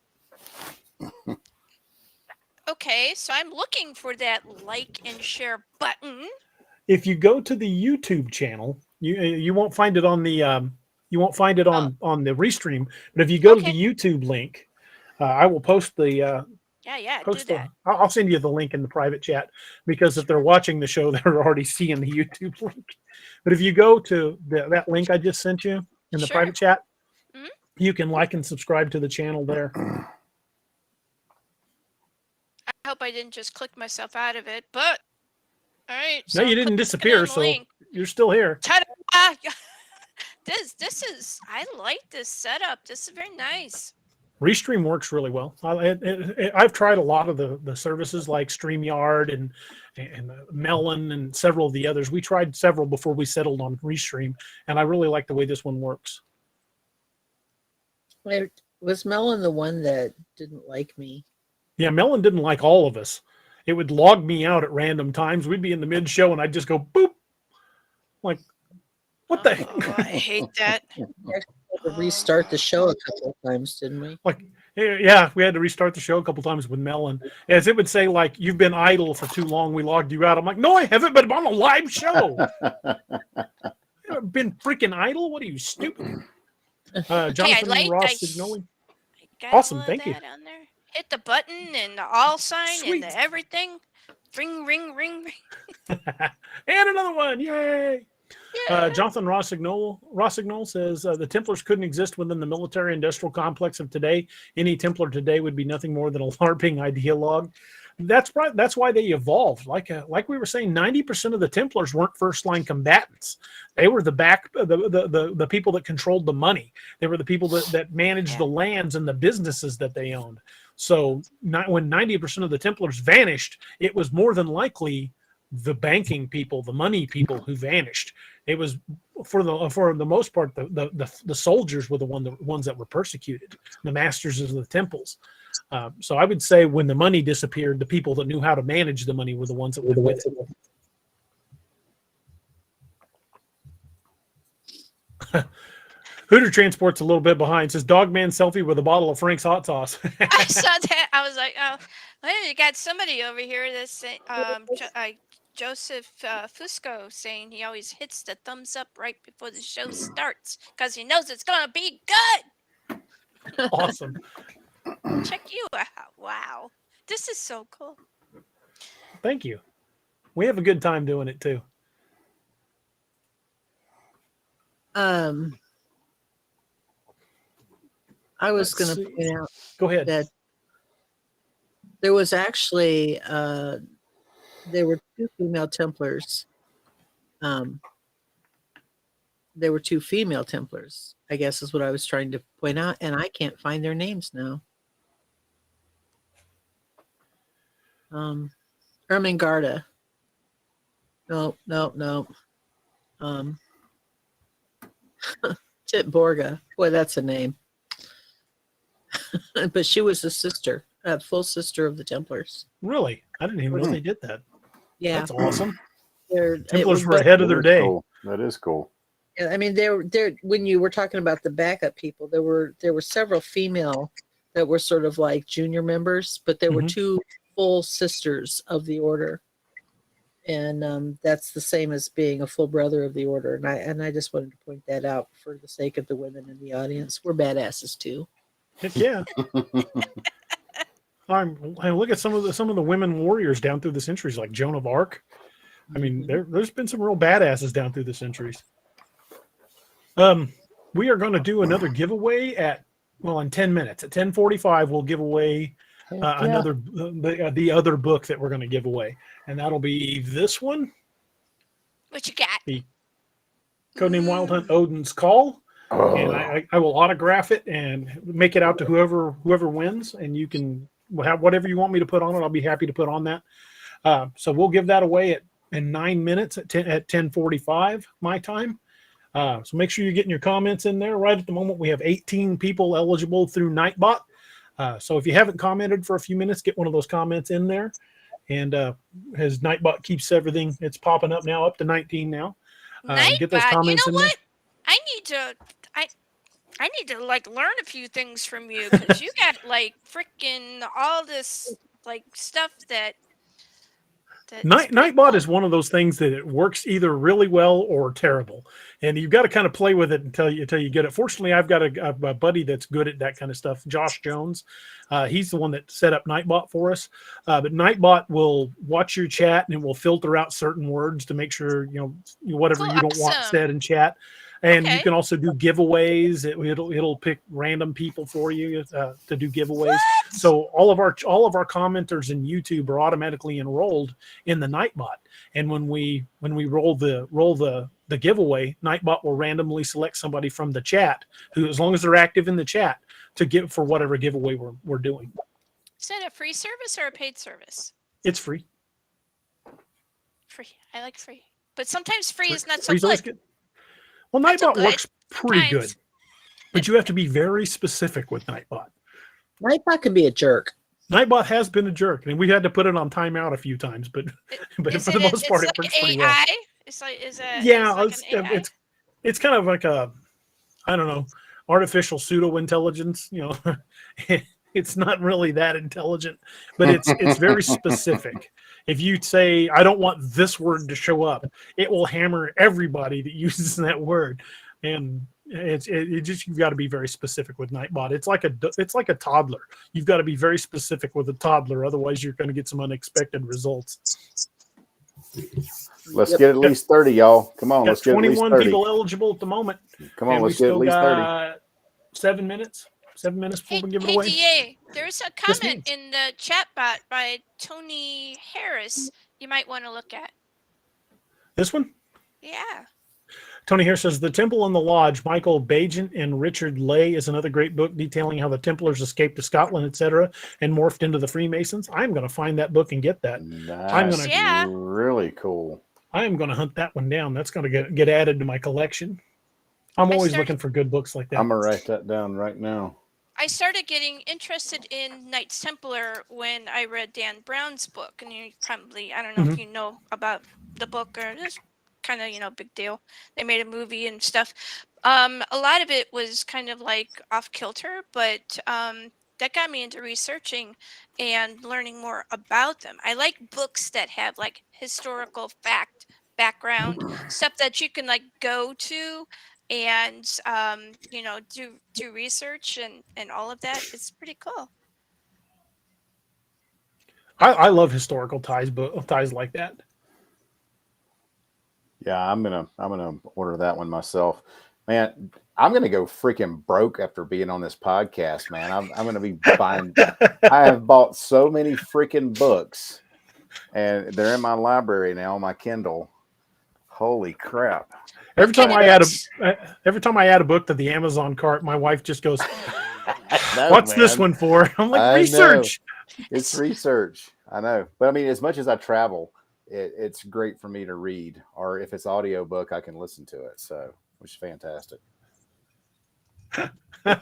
[SPEAKER 5] Okay, so I'm looking for that like and share button.
[SPEAKER 2] If you go to the YouTube channel, you won't find it on the on the restream. But if you go to the YouTube link, I will post the post
[SPEAKER 5] do that.
[SPEAKER 2] I'll send you the link in the private chat, because if they're watching the show, they're already seeing the YouTube link. But if you go to that link I just sent you in the private chat, you can like and subscribe to the channel there.
[SPEAKER 5] I hope I didn't just click myself out of it, but all right.
[SPEAKER 2] No, you didn't disappear, so you're still here.
[SPEAKER 5] Ta-da! This is, I like this setup. This is very nice.
[SPEAKER 2] Restream works really well. I've tried a lot of the services like StreamYard and Melon and several of the others. We tried several before we settled on Restream, and I really like the way this one works.
[SPEAKER 4] Was Melon the one that didn't like me?
[SPEAKER 2] Yeah, Melon didn't like all of us. It would log me out at random times. We'd be in the mid-show, and I'd just go, boop. Like, what the heck?
[SPEAKER 5] I hate that.
[SPEAKER 4] We had to restart the show a couple of times, didn't we?
[SPEAKER 2] Like, yeah, we had to restart the show a couple times with Melon. As it would say, like, you've been idle for too long. We logged you out. I'm like, no, I haven't, but I'm on a live show. I've been freaking idle? What are you, stupid? Jonathan Ross Signoli. Awesome, thank you.
[SPEAKER 5] On there. Hit the button and the all sign.
[SPEAKER 2] Sweet.
[SPEAKER 5] And the everything. Ring, ring, ring, ring.
[SPEAKER 2] And another one. Yay. Jonathan Rossignol says the Templars couldn't exist within the military-industrial complex of today. Any Templar today would be nothing more than a LARPing ideologue. That's right. That's why they evolved. Like we were saying, 90% of the Templars weren't first-line combatants. They were the people that controlled the money. They were the people that managed the lands and the businesses that they owned. So when 90% of the Templars vanished, it was more than likely the banking people, the money people who vanished. It was for the most part the soldiers were the ones that were persecuted, the masters of the temples. So I would say when the money disappeared, the people that knew how to manage the money were the ones that were with it. Hooter Transport's a little bit behind. Says Dogman selfie with a bottle of Frank's hot sauce.
[SPEAKER 5] I saw that. I was like, oh, well, you got somebody over here that's saying, Joseph Fusco saying he always hits the thumbs up right before the show starts because he knows it's going to be good.
[SPEAKER 2] Awesome.
[SPEAKER 5] Check you out. Wow. This is so cool.
[SPEAKER 2] Thank you. We have a good time doing it too.
[SPEAKER 4] I was going
[SPEAKER 2] Let's
[SPEAKER 4] to
[SPEAKER 2] see.
[SPEAKER 4] point out
[SPEAKER 2] Go ahead.
[SPEAKER 4] that there was actually there were 2 female Templars. There were 2 female Templars, I guess is what I was trying to point out, and I can't find their names now. Ermengarda. No. Tit Borga. Boy, that's a name. But she was a sister, a full sister of the Templars.
[SPEAKER 2] Really? I didn't even know they did that.
[SPEAKER 4] Yeah.
[SPEAKER 2] That's awesome.
[SPEAKER 4] It
[SPEAKER 2] Templars
[SPEAKER 4] was
[SPEAKER 2] were ahead of their day.
[SPEAKER 3] Cool. That is cool.
[SPEAKER 4] Yeah, I mean, there. When you were talking about the backup people, there were several female that were sort of like junior members, but there were 2 full sisters of the order, and that's the same as being a full brother of the order. And I just wanted to point that out for the sake of the women in the audience. We're badasses too.
[SPEAKER 2] Heck yeah. I look at some of the women warriors down through the centuries, like Joan of Arc. I mean, there's been some real badasses down through the centuries. We are going to do another giveaway in 10 minutes. At 10:45, we'll give away the other book that we're going to give away, and that'll be this one.
[SPEAKER 5] What you got?
[SPEAKER 2] The Codename Wild Hunt Odin's Call.
[SPEAKER 3] Oh.
[SPEAKER 2] And I will autograph it and make it out to whoever wins, and you can have whatever you want me to put on it. I'll be happy to put on that. So we'll give that away in 9 minutes at 10:45 my time. So make sure you're getting your comments in there. Right at the moment, we have 18 people eligible through Nightbot. So if you haven't commented for a few minutes, get one of those comments in there. And as Nightbot keeps everything, it's popping up now, up to 19 now. Get those
[SPEAKER 5] Nightbot,
[SPEAKER 2] comments
[SPEAKER 5] you know
[SPEAKER 2] in
[SPEAKER 5] what?
[SPEAKER 2] there.
[SPEAKER 5] I need to like learn a few things from you because you got like freaking all this like stuff that
[SPEAKER 2] Nightbot is one of those things that it works either really well or terrible, and you've got to kind of play with it until you get it. Fortunately, I've got a buddy that's good at that kind of stuff, Josh Jones. He's the one that set up Nightbot for us. But Nightbot will watch your chat and it will filter out certain words to make sure whatever you don't want said in chat. And you can also do giveaways. It'll pick random people for you to do giveaways. What? So all of our commenters in YouTube are automatically enrolled in the Nightbot. And when we roll the giveaway, Nightbot will randomly select somebody from the chat who, as long as they're active in the chat, to give for whatever giveaway we're doing.
[SPEAKER 5] Is that a free service or a paid service?
[SPEAKER 2] It's free.
[SPEAKER 5] Free. I like free, but sometimes free is not so good.
[SPEAKER 2] Well, Nightbot works pretty good, but you have to be very specific with Nightbot.
[SPEAKER 4] Nightbot can be a jerk.
[SPEAKER 2] Nightbot has been a jerk, and we had to put it on timeout a few times, but for the most part, it works pretty well.
[SPEAKER 5] It's like
[SPEAKER 2] it's kind of like a, I don't know, artificial pseudo intelligence. It's not really that intelligent, but it's very specific. If you say, I don't want this word to show up, it will hammer everybody that uses that word. And you've got to be very specific with Nightbot. It's like a toddler. You've got to be very specific with a toddler. Otherwise, you're going to get some unexpected results.
[SPEAKER 3] Let's get at least 30, y'all. Come on, let's get at least 30.
[SPEAKER 2] 21 people eligible at the moment.
[SPEAKER 3] Come on, let's get at least 30.
[SPEAKER 2] 7 minutes. 7 minutes before we give it away.
[SPEAKER 5] DA, there's a comment in the chat bot by Tony Harris you might want to look at.
[SPEAKER 2] This one?
[SPEAKER 5] Yeah.
[SPEAKER 2] Tony Harris says, The Temple and the Lodge, Michael Bagent and Richard Lay is another great book detailing how the Templars escaped to Scotland, etc., and morphed into the Freemasons. I'm going to find that book and get that.
[SPEAKER 3] Nice. Really cool.
[SPEAKER 2] I am going to hunt that one down. That's going to get added to my collection. I'm always looking for good books like that.
[SPEAKER 3] I'm going to write that down right now.
[SPEAKER 5] I started getting interested in Knights Templar when I read Dan Brown's book, and you probably, I don't know if you know about the book, or this kind of, big deal. They made a movie and stuff. A lot of it was kind of like off kilter, but that got me into researching and learning more about them. I like books that have like historical fact background, stuff that you can like go to and do research and all of that. It's pretty cool.
[SPEAKER 2] I love historical ties like that.
[SPEAKER 3] Yeah, I'm gonna order that one myself. Man, I'm gonna go freaking broke after being on this podcast, man. I'm gonna be buying. I have bought so many freaking books, and they're in my library now, my Kindle. Holy crap!
[SPEAKER 2] Every time I add a book to the Amazon cart, my wife just goes, "What's this one for?" I'm like, research.
[SPEAKER 3] It's research. I know, but I mean, as much as I travel, it's great for me to read, or if it's audiobook, I can listen to it. So, which is fantastic.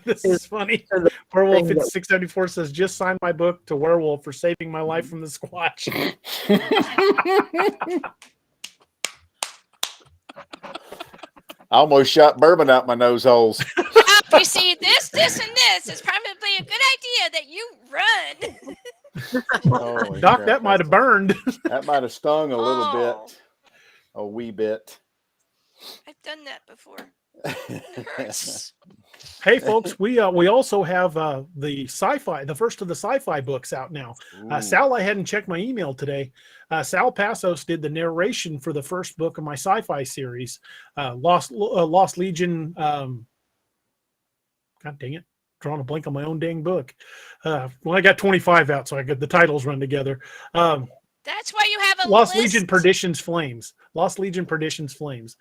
[SPEAKER 2] This is funny. Werewolf in 674 says, "Just signed my book to Werewolf for saving my life from the Squatch."
[SPEAKER 3] I almost shot bourbon out my nose holes.
[SPEAKER 5] You see, this, and this is probably a good idea that you run.
[SPEAKER 3] Holy
[SPEAKER 2] Doc,
[SPEAKER 3] crap,
[SPEAKER 2] that might have burned.
[SPEAKER 3] That might have stung a little bit, a wee bit.
[SPEAKER 5] I've done that before. It hurts.
[SPEAKER 2] Hey, folks, we also have the first of the sci-fi books out now. Sal, I hadn't checked my email today. Sal Passos did the narration for the first book of my sci-fi series, Lost Legion. God dang it. Drawing a blank on my own dang book. Well, I got 25 out, so I got the titles run together.
[SPEAKER 5] That's why you have a
[SPEAKER 2] Lost
[SPEAKER 5] list.
[SPEAKER 2] Legion Perdition's Flames. Lost Legion Perdition's Flames.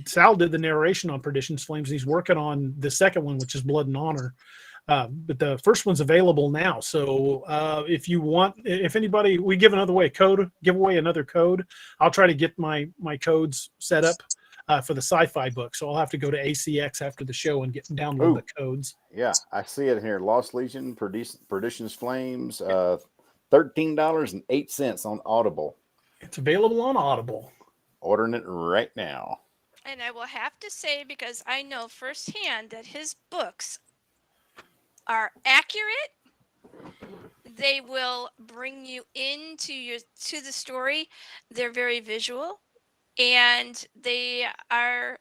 [SPEAKER 2] Sal did the narration on Perdition's Flames. He's working on the second one, which is Blood and Honor. But the first one's available now. So if anybody, we give away another code. I'll try to get my codes set up for the sci-fi book. So I'll have to go to ACX after the show and download the codes.
[SPEAKER 3] Yeah, I see it here. Lost Legion, Perdition's Flames, $13.08 on Audible.
[SPEAKER 2] It's available on Audible.
[SPEAKER 3] Ordering it right now.
[SPEAKER 5] And I will have to say, because I know firsthand that his books are accurate. They will bring you into the story. They're very visual, and they are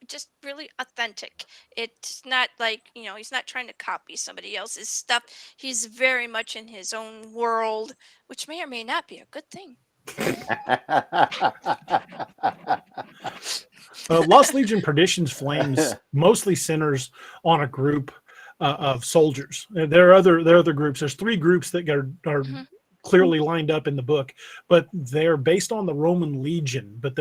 [SPEAKER 5] just really authentic. It's not like, he's not trying to copy somebody else's stuff. He's very much in his own world, which may or may not be a good thing.
[SPEAKER 2] Lost Legion Perdition's Flames mostly centers on a group of soldiers. There are other groups. There's 3 groups that are clearly lined up in the book, but they're based on the Roman Legion, but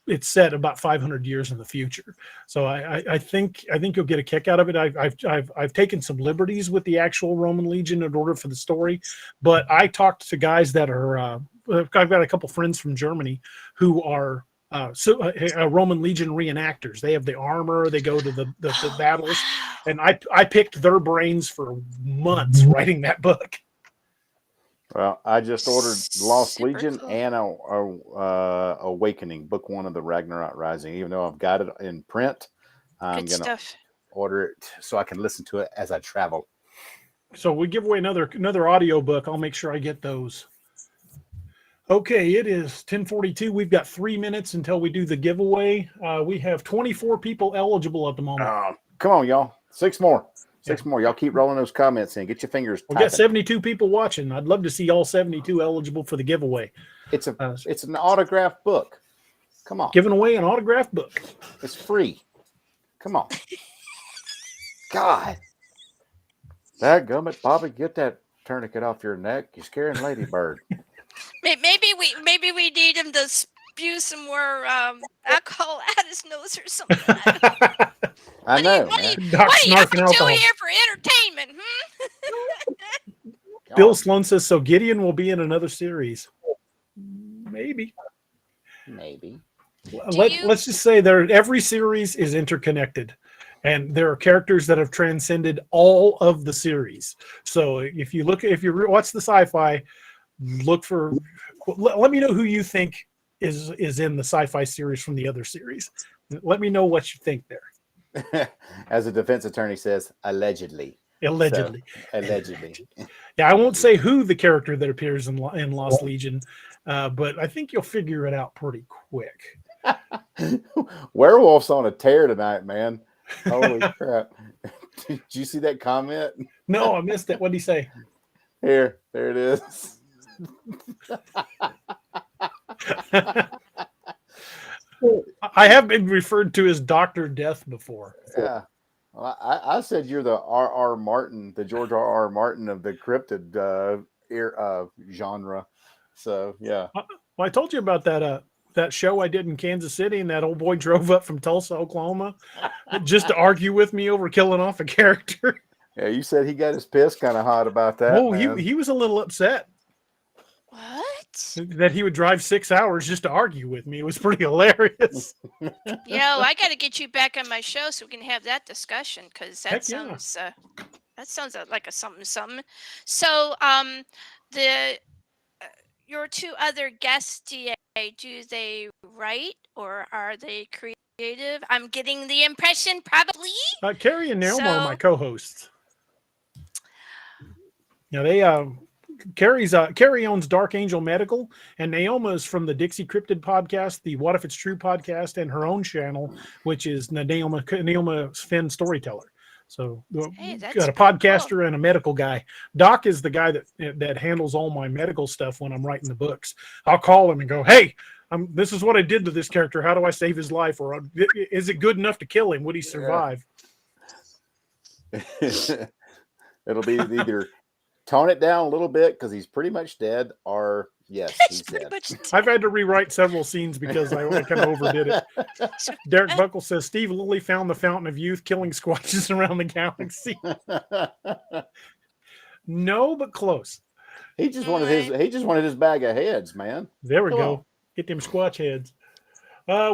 [SPEAKER 2] it's set about 500 years in the future. So I think you'll get a kick out of it. I've taken some liberties with the actual Roman Legion in order for the story, but I talked to guys that are I've got a couple friends from Germany who are Roman Legion reenactors. They have the armor, they go to the battles, and I picked their brains for months writing that book.
[SPEAKER 3] Well, I just ordered Lost
[SPEAKER 5] Super
[SPEAKER 3] Legion
[SPEAKER 5] cool.
[SPEAKER 3] and Awakening, book 1 of the Ragnarok Rising. Even though I've got it in print, I'm
[SPEAKER 5] Good
[SPEAKER 3] gonna
[SPEAKER 5] stuff.
[SPEAKER 3] order it so I can listen to it as I travel.
[SPEAKER 2] So we give away another audio book. I'll make sure I get those. Okay, it is 10:42. We've got 3 minutes until we do the giveaway. We have 24 people eligible at the moment.
[SPEAKER 3] Come on, y'all. 6 more. 6 more. Y'all keep rolling those comments in. Get your fingers
[SPEAKER 2] We
[SPEAKER 3] typing.
[SPEAKER 2] got 72 people watching. I'd love to see all 72 eligible for the giveaway.
[SPEAKER 3] It's an autographed book. Come on.
[SPEAKER 2] Giving away an autographed book.
[SPEAKER 3] It's free. Come on. God. Dadgummit, Bobby, get that tourniquet off your neck. You're scaring Ladybird.
[SPEAKER 5] Maybe we need him to spew some more alcohol out his nose or something.
[SPEAKER 3] I know.
[SPEAKER 5] What are you
[SPEAKER 2] Doc's
[SPEAKER 5] up to
[SPEAKER 2] snarking alcohol.
[SPEAKER 5] here for entertainment?
[SPEAKER 2] Bill Sloan says, so Gideon will be in another series. Maybe. Let's just say every series is interconnected. And there are characters that have transcended all of the series. So if you watch the sci-fi, let me know who you think is in the sci-fi series from the other series. Let me know what you think there.
[SPEAKER 3] As a defense attorney says, allegedly.
[SPEAKER 2] Allegedly.
[SPEAKER 3] So, allegedly.
[SPEAKER 2] Yeah, I won't say who the character that appears in Lost Legion, but I think you'll figure it out pretty quick.
[SPEAKER 3] Werewolf's on a tear tonight, man. Holy crap. Did you see that comment?
[SPEAKER 2] No, I missed it. What did he say?
[SPEAKER 3] Here, there it is.
[SPEAKER 2] I have been referred to as Dr. Death before.
[SPEAKER 3] Yeah. Well, I said you're the R.R. Martin, the George R.R. Martin of the cryptid genre. So, yeah.
[SPEAKER 2] Well, I told you about that show I did in Kansas City, and that old boy drove up from Tulsa, Oklahoma, just to argue with me over killing off a character.
[SPEAKER 3] Yeah, you said he got his piss kind of hot about that.
[SPEAKER 2] Oh,
[SPEAKER 3] man.
[SPEAKER 2] he was a little upset
[SPEAKER 5] What?
[SPEAKER 2] that he would drive 6 hours just to argue with me. It was pretty hilarious.
[SPEAKER 5] I got to get you back on my show so we can have that discussion, because that
[SPEAKER 2] Heck yeah.
[SPEAKER 5] sounds like a something. So, your two other guests, DA, do they write or are they creative? I'm getting the impression probably.
[SPEAKER 2] Carrie and Naomi are my
[SPEAKER 5] So-
[SPEAKER 2] co-hosts. They Carrie owns Dark Angel Medical, and Naoma is from the Dixie Cryptid podcast, the What If It's True podcast, and her own channel, which is Naoma Finn Storyteller. So
[SPEAKER 5] Hey, that's
[SPEAKER 2] got a
[SPEAKER 5] pretty
[SPEAKER 2] podcaster
[SPEAKER 5] cool.
[SPEAKER 2] and a medical guy. Doc is the guy that handles all my medical stuff when I'm writing the books. I'll call him and go, "Hey, this is what I did to this character. How do I save his life? Or is it good enough to kill him? Would he survive?"
[SPEAKER 3] It'll be either tone it down a little bit because he's pretty much dead, or yes, he's
[SPEAKER 5] Pretty
[SPEAKER 3] dead.
[SPEAKER 5] much
[SPEAKER 2] I've had to rewrite several scenes because I kind of overdid it. Derek Buckle says Steve Lilly found the fountain of youth, killing squatches around the galaxy. No, but close.
[SPEAKER 3] He just wanted his bag of heads, man.
[SPEAKER 2] There we
[SPEAKER 3] Come
[SPEAKER 2] go.
[SPEAKER 3] on.
[SPEAKER 2] Get them squatch heads.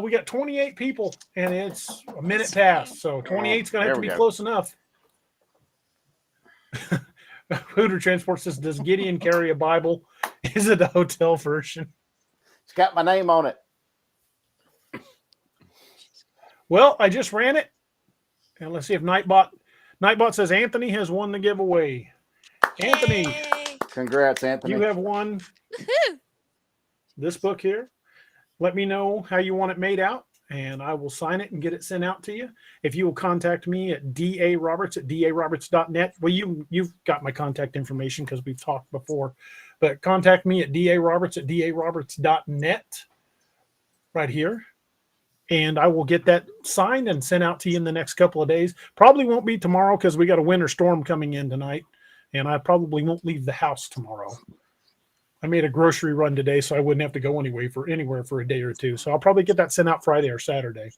[SPEAKER 2] We got 28 people, and it's a minute past, so 28's gonna have
[SPEAKER 3] There
[SPEAKER 2] to
[SPEAKER 3] we
[SPEAKER 2] be
[SPEAKER 3] go.
[SPEAKER 2] close enough. Hooter Transport says, "Does Gideon carry a Bible? Is it a hotel version?"
[SPEAKER 3] It's got my name on it.
[SPEAKER 2] Well, I just ran it, and let's see if Nightbot says Anthony has won the giveaway. Anthony,
[SPEAKER 5] Yay.
[SPEAKER 3] Congrats, Anthony.
[SPEAKER 2] you have won
[SPEAKER 5] Woohoo.
[SPEAKER 2] this book here. Let me know how you want it made out, and I will sign it and get it sent out to you. If you will contact me at daroberts@daroberts.net. Well, you've got my contact information because we've talked before, but contact me at daroberts@daroberts.net right here, and I will get that signed and sent out to you in the next couple of days. Probably won't be tomorrow because we got a winter storm coming in tonight, and I probably won't leave the house tomorrow. I made a grocery run today, so I wouldn't have to go anywhere for a day or two. So I'll probably get that sent out Friday or Saturday.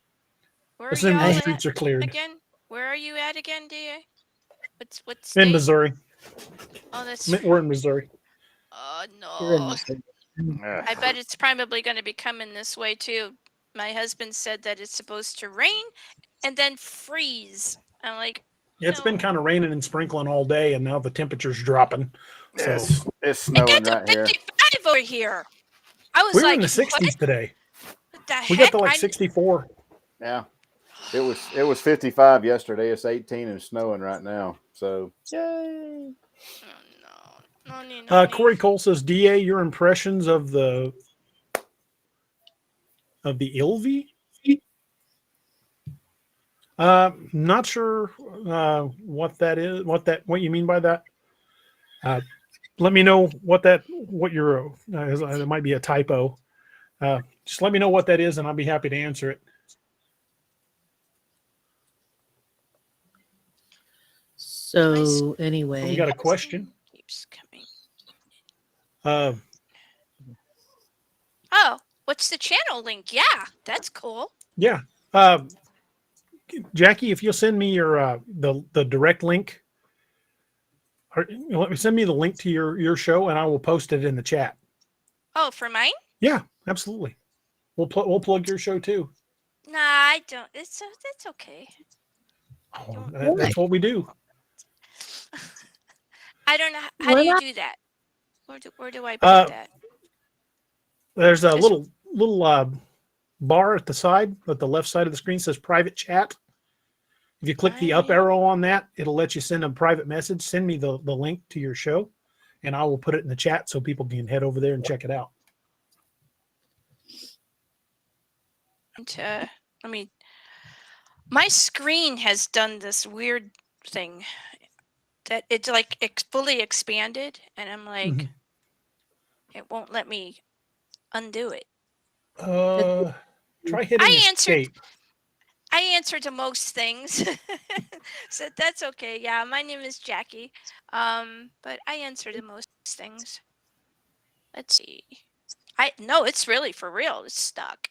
[SPEAKER 5] Where are
[SPEAKER 2] Assuming
[SPEAKER 5] y'all
[SPEAKER 2] the streets
[SPEAKER 5] at
[SPEAKER 2] are cleared.
[SPEAKER 5] again? Where are you at again, DA? What
[SPEAKER 2] In
[SPEAKER 5] state?
[SPEAKER 2] Missouri.
[SPEAKER 5] Oh, that's.
[SPEAKER 2] We're in Missouri.
[SPEAKER 5] Oh
[SPEAKER 4] You're in
[SPEAKER 5] no.
[SPEAKER 4] Missouri.
[SPEAKER 5] I bet it's probably going to be coming this way too. My husband said that it's supposed to rain and then freeze. I'm like,
[SPEAKER 2] It's
[SPEAKER 5] no.
[SPEAKER 2] been kind of raining and sprinkling all day, and now the temperature's dropping. So
[SPEAKER 3] It's
[SPEAKER 5] It
[SPEAKER 3] snowing
[SPEAKER 5] got to
[SPEAKER 3] right here.
[SPEAKER 5] 55 over here. I was
[SPEAKER 2] we were
[SPEAKER 5] like,
[SPEAKER 2] in the 60s
[SPEAKER 5] what
[SPEAKER 2] today.
[SPEAKER 5] the
[SPEAKER 2] We
[SPEAKER 5] heck?
[SPEAKER 2] got to like 64.
[SPEAKER 3] Yeah. It was 55 yesterday. It's 18 and snowing right now. So yay.
[SPEAKER 5] Oh, no.
[SPEAKER 2] Corey Cole says, "DA, your impressions of the Ilvi?" Not sure what that is. What you mean by that? Let me know what your it might be a typo. Just let me know what that is, and I'll be happy to answer it.
[SPEAKER 4] So anyway,
[SPEAKER 2] We got a question.
[SPEAKER 5] Keeps coming.
[SPEAKER 2] Uh,
[SPEAKER 5] Oh, what's the channel link? Yeah, that's cool.
[SPEAKER 2] yeah, Jackie, if you'll send me your the direct link, or send me the link to your show, and I will post it in the chat.
[SPEAKER 5] Oh, for mine?
[SPEAKER 2] Yeah, absolutely. We'll plug your show too.
[SPEAKER 5] Nah, I don't. It's okay.
[SPEAKER 2] Oh, that's what we do.
[SPEAKER 5] I don't know. How do you do that? Where do I put
[SPEAKER 2] Uh,
[SPEAKER 5] that?
[SPEAKER 2] There's a
[SPEAKER 5] Just-
[SPEAKER 2] little bar at the side, at the left side of the screen says private chat. If you click the up arrow on that, it'll let you send a private message. Send me the link to your show, and I will put it in the chat so people can head over there and check it out.
[SPEAKER 5] I mean, my screen has done this weird thing that it's like fully expanded, and I'm like, it won't let me undo it.
[SPEAKER 2] Try hitting escape.
[SPEAKER 5] I answer to most things, so that's okay. Yeah, my name is Jackie, but I answer to most things. Let's see. No, it's really for real. It's stuck.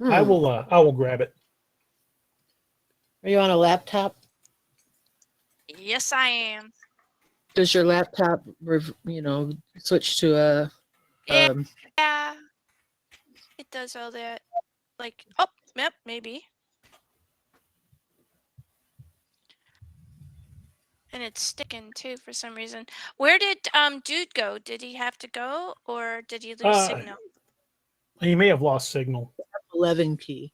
[SPEAKER 2] I will grab it.
[SPEAKER 4] Are you on a laptop?
[SPEAKER 5] Yes, I am.
[SPEAKER 4] Does your laptop, switch to a?
[SPEAKER 5] Yeah, it does all that. Like, oh, yep, maybe. And it's sticking too for some reason. Where did dude go? Did he have to go, or did he lose signal?
[SPEAKER 2] He may have lost signal.
[SPEAKER 4] 11 key.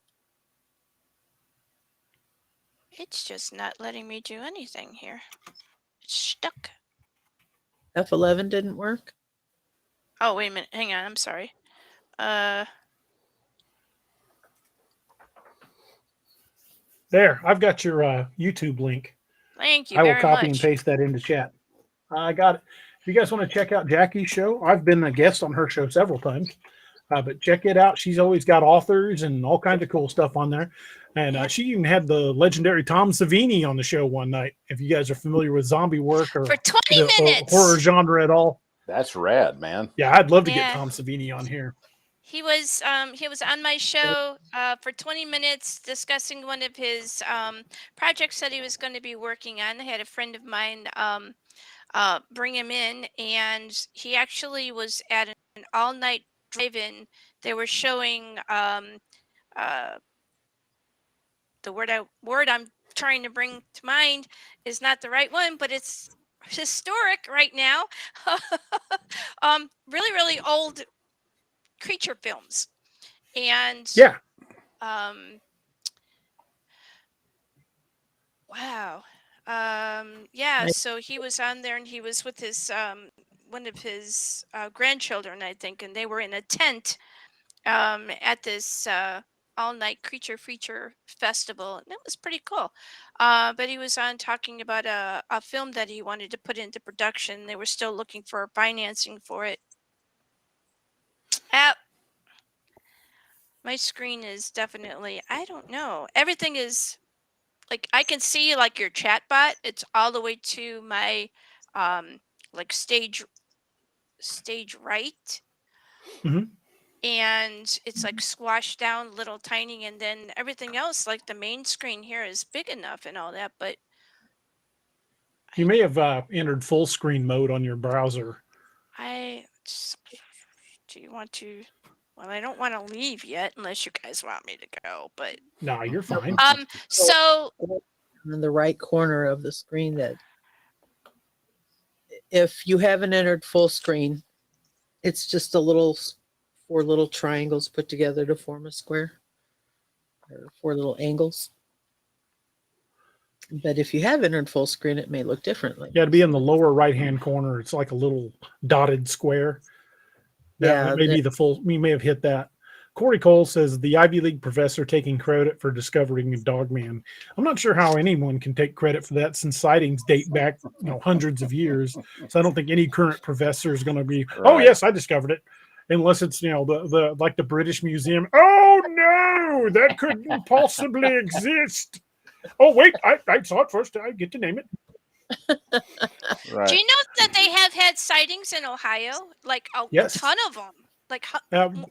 [SPEAKER 5] It's just not letting me do anything here. It's stuck.
[SPEAKER 4] F11 didn't work?
[SPEAKER 5] Oh, wait a minute. Hang on. I'm sorry.
[SPEAKER 2] There, I've got your YouTube link.
[SPEAKER 5] Thank you
[SPEAKER 2] I will
[SPEAKER 5] very
[SPEAKER 2] copy
[SPEAKER 5] much.
[SPEAKER 2] and paste that into chat. I got it. If you guys want to check out Jackie's show, I've been a guest on her show several times. But check it out. She's always got authors and all kinds of cool stuff on there. And she even had the legendary Tom Savini on the show one night. If you guys are familiar with zombie work or
[SPEAKER 5] for 20 minutes
[SPEAKER 2] horror genre at all.
[SPEAKER 3] That's rad, man.
[SPEAKER 2] Yeah, I'd love to get Tom Savini on here.
[SPEAKER 5] He was on my show for 20 minutes discussing one of his projects that he was going to be working on. I had a friend of mine bring him in, and he actually was at an all-night drive-in. They were showing the word I'm trying to bring to mind is not the right one, but it's historic right now. Really, really old creature films. And wow. So he was on there, and he was with his one of his grandchildren, I think, and they were in a tent at this all-night creature feature festival, and it was pretty cool. But he was on talking about a film that he wanted to put into production. They were still looking for financing for it. My screen is definitely, I don't know. Everything is like, I can see like your chat bot. It's all the way to my like stage right.
[SPEAKER 2] Mm-hmm.
[SPEAKER 5] And it's like squashed down little tiny, and then everything else, like the main screen here, is big enough and all that, but
[SPEAKER 2] you may have entered full screen mode on your browser.
[SPEAKER 5] Do you want to? Well, I don't want to leave yet unless you guys want me to go, but
[SPEAKER 2] no, you're fine.
[SPEAKER 5] So
[SPEAKER 4] in the right corner of the screen, that if you haven't entered full screen, it's just four little triangles put together to form a square, or four little angles. But if you have entered full screen, it may look differently.
[SPEAKER 2] Yeah, to be in the lower right-hand corner, it's like a little dotted square. That may be the full. We may have hit that. Corey Cole says the Ivy League professor taking credit for discovering a Dogman. I'm not sure how anyone can take credit for that, since sightings date back, hundreds of years. So I don't think any current professor is going to be, oh yes, I discovered it, unless it's the like the British Museum. Oh no, that couldn't possibly exist. Oh wait, I saw it first. I get to name it.
[SPEAKER 3] Right.
[SPEAKER 5] Do you know that they have had sightings in Ohio? Like a ton of them. Like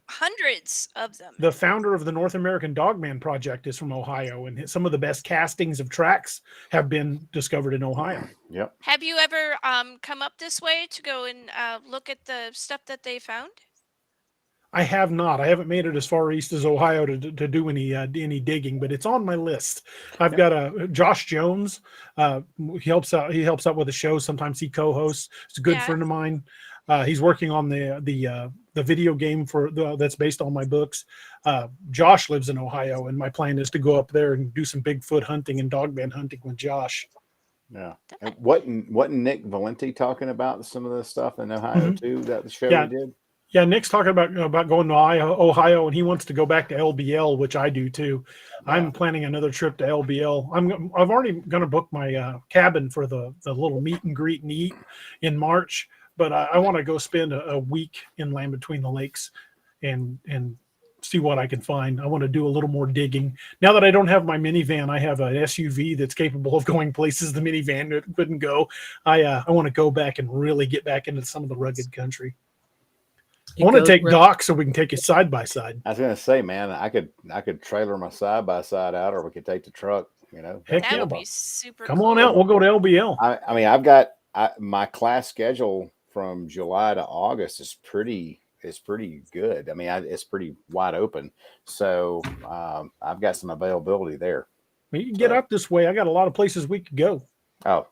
[SPEAKER 5] hundreds of them.
[SPEAKER 2] The founder of the North American Dogman Project is from Ohio, and some of the best castings of tracks have been discovered in Ohio.
[SPEAKER 3] Yep.
[SPEAKER 5] Have you ever come up this way to go and look at the stuff that they found?
[SPEAKER 2] I have not. I haven't made it as far east as Ohio to do any digging, but it's on my list. I've got Josh Jones. He helps out. He helps out with the show. Sometimes he co-hosts. He's a good friend of mine. He's working on the the video game that's based on my books. Josh lives in Ohio, and my plan is to go up there and do some Bigfoot hunting and dogman hunting with Josh.
[SPEAKER 3] Yeah. And wasn't Nick Valenti talking about some of the stuff in Ohio too? That the show he did.
[SPEAKER 2] Yeah, Nick's talking about going to Ohio, and he wants to go back to LBL, which I do too. Yeah. I'm planning another trip to LBL. I've already going to book my cabin for the little meet and greet and eat in March, but I want to go spend a week inland between the lakes and see what I can find. I want to do a little more digging. Now that I don't have my minivan, I have an SUV that's capable of going places the minivan couldn't go. I want to go back and really get back into some of the rugged country. I want to take Doc so we can take it side by side.
[SPEAKER 3] I was going to say, man, I could trailer my side by side out, or we could take the truck.
[SPEAKER 2] Heck
[SPEAKER 5] that would be super.
[SPEAKER 2] Come on out. We'll go to LBL.
[SPEAKER 3] I mean, I've got my class schedule from July to August is pretty good. I mean, it's pretty wide open. So I've got some availability there.
[SPEAKER 2] You can get up this way. I got a lot of places we could go.
[SPEAKER 3] Oh,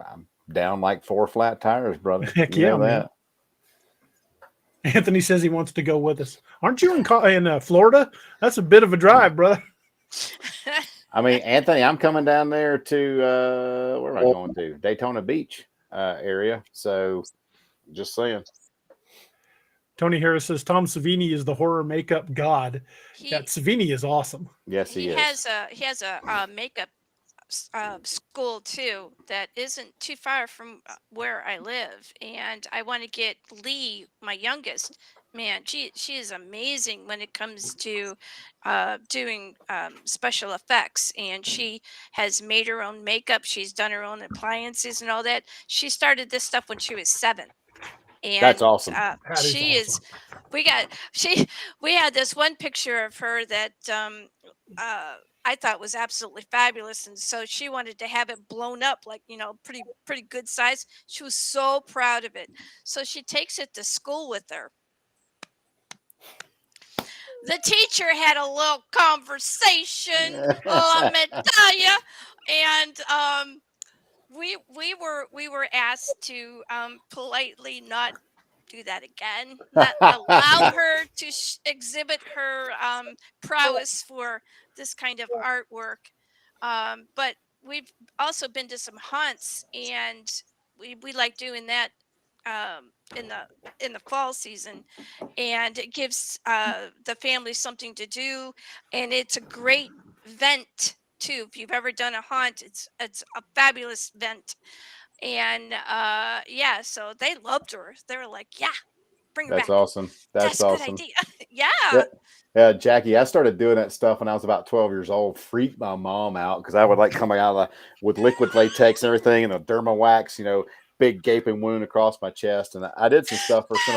[SPEAKER 3] I'm down like 4 flat tires, brother.
[SPEAKER 2] Heck yeah, man. Anthony says he wants to go with us. Aren't you in Florida? That's a bit of a drive, brother.
[SPEAKER 3] I mean, Anthony, I'm coming down there to where am I going to? Daytona Beach area. So just saying.
[SPEAKER 2] Tony Harris says Tom Savini is the horror makeup god. Savini is awesome.
[SPEAKER 3] Yes, he is.
[SPEAKER 5] He has a makeup school too that isn't too far from where I live, and I want to get Lee, my youngest. Man, she is amazing when it comes to doing special effects, and she has made her own makeup. She's done her own appliances and all that. She started this stuff when she was 7. And
[SPEAKER 3] that's awesome.
[SPEAKER 5] She is awesome. We had this one picture of her that I thought was absolutely fabulous, and so she wanted to have it blown up, like pretty good size. She was so proud of it, so she takes it to school with her. The teacher had a little conversation, let me tell you, and we were asked to politely not do that again, not allow her to exhibit her prowess for this kind of artwork. But we've also been to some hunts, and we like doing that in the fall season, and it gives the family something to do, and it's a great vent too. If you've ever done a hunt, it's a fabulous vent. And so they loved her. They were like, yeah, bring her back.
[SPEAKER 3] That's awesome. That's awesome.
[SPEAKER 5] A good idea.
[SPEAKER 3] Yeah, Jackie, I started doing that stuff when I was about 12 years old. Freaked my mom out because I would like coming out with liquid latex and everything, and a derma wax, big gaping wound across my chest. And I did some stuff for some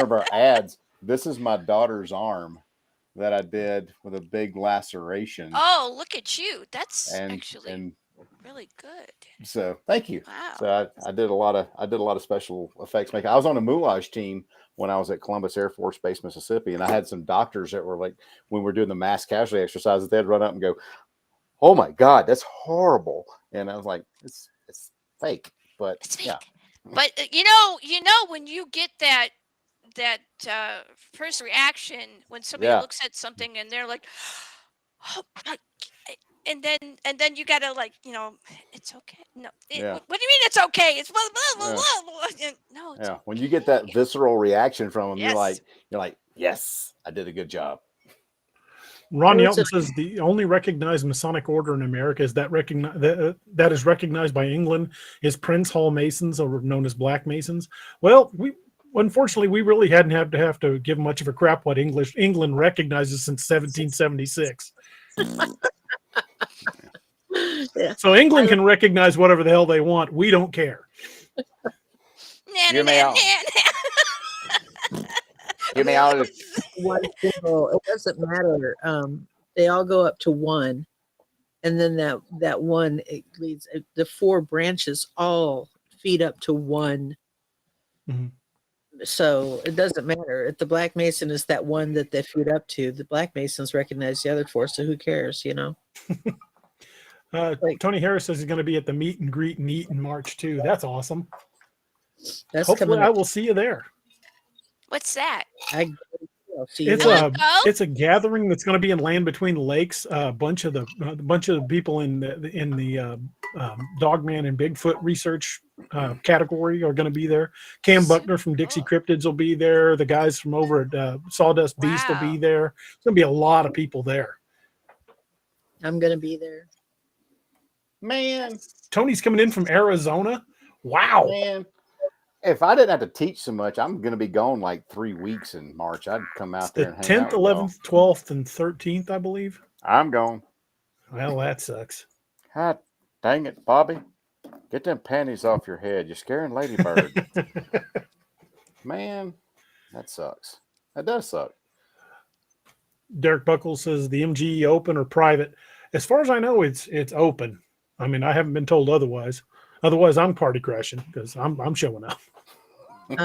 [SPEAKER 3] of our ads. This is my daughter's arm that I did with a big laceration.
[SPEAKER 5] Oh, look at you. That's actually really good.
[SPEAKER 3] So thank you.
[SPEAKER 5] Wow.
[SPEAKER 3] So I did a lot of special effects making. I was on a moulage team when I was at Columbus Air Force Base, Mississippi, and I had some doctors that were like, when we were doing the mass casualty exercises, they'd run up and go, "Oh my God, that's horrible!" And I was like, "It's fake." But
[SPEAKER 5] it's fake.
[SPEAKER 3] Yeah.
[SPEAKER 5] But when you get that first reaction when somebody looks at something and they're like, oh, and then you gotta it's okay. No, what do you mean it's okay? It's blah, blah, blah, blah. No. It's
[SPEAKER 3] when you get that visceral reaction from them, you're like, yes, I did a good job.
[SPEAKER 2] Ron Yelton says the only recognized Masonic order in America is that is recognized by England is Prince Hall Masons, or known as Black Masons. Well, unfortunately we really hadn't have to give much of a crap what England recognizes since 1776.
[SPEAKER 4] Yeah.
[SPEAKER 2] So England can recognize whatever the hell they want. We don't care.
[SPEAKER 3] Give me out.
[SPEAKER 4] It doesn't matter. They all go up to 1, and then that one, it leads, the 4 branches all feed up to 1.
[SPEAKER 2] Mm-hmm.
[SPEAKER 4] So it doesn't matter if the Black Mason is that one that they feed up to. The Black Masons recognize the other 4, so who cares,
[SPEAKER 2] Tony Harris says he's going to be at the meet and greet and eat in March too. That's awesome.
[SPEAKER 4] That's
[SPEAKER 2] Hopefully
[SPEAKER 4] coming up.
[SPEAKER 2] I will see you there.
[SPEAKER 5] What's that?
[SPEAKER 4] I'll see you
[SPEAKER 2] It's
[SPEAKER 4] there.
[SPEAKER 2] a
[SPEAKER 5] Oh,
[SPEAKER 2] it's a gathering that's going to be in Land Between the Lakes. A bunch of the people in the Dogman and Bigfoot research category are going to be there. Cam Buckner from Dixie
[SPEAKER 5] cool.
[SPEAKER 2] Cryptids will be there. The guys from over at Sawdust Beast will be
[SPEAKER 5] Wow.
[SPEAKER 2] there. There's going to be a lot of people there.
[SPEAKER 4] I'm gonna be there.
[SPEAKER 3] Man,
[SPEAKER 2] Tony's coming in from Arizona. Wow.
[SPEAKER 3] man. If I didn't have to teach so much, I'm going to be gone like 3 weeks in March. I'd come
[SPEAKER 2] It's
[SPEAKER 3] out there
[SPEAKER 2] the
[SPEAKER 3] and hang
[SPEAKER 2] 10th,
[SPEAKER 3] out with y'all.
[SPEAKER 2] 11th, 12th, and 13th, I believe.
[SPEAKER 3] I'm gone.
[SPEAKER 2] Well, that sucks.
[SPEAKER 3] God dang it, Bobby. Get them panties off your head. You're scaring Ladybird. Man, that sucks. That does suck.
[SPEAKER 2] Derek Buckles says the MGE open or private. As far as I know, it's open. I mean, I haven't been told otherwise. Otherwise, I'm party crashing because I'm showing up.
[SPEAKER 4] You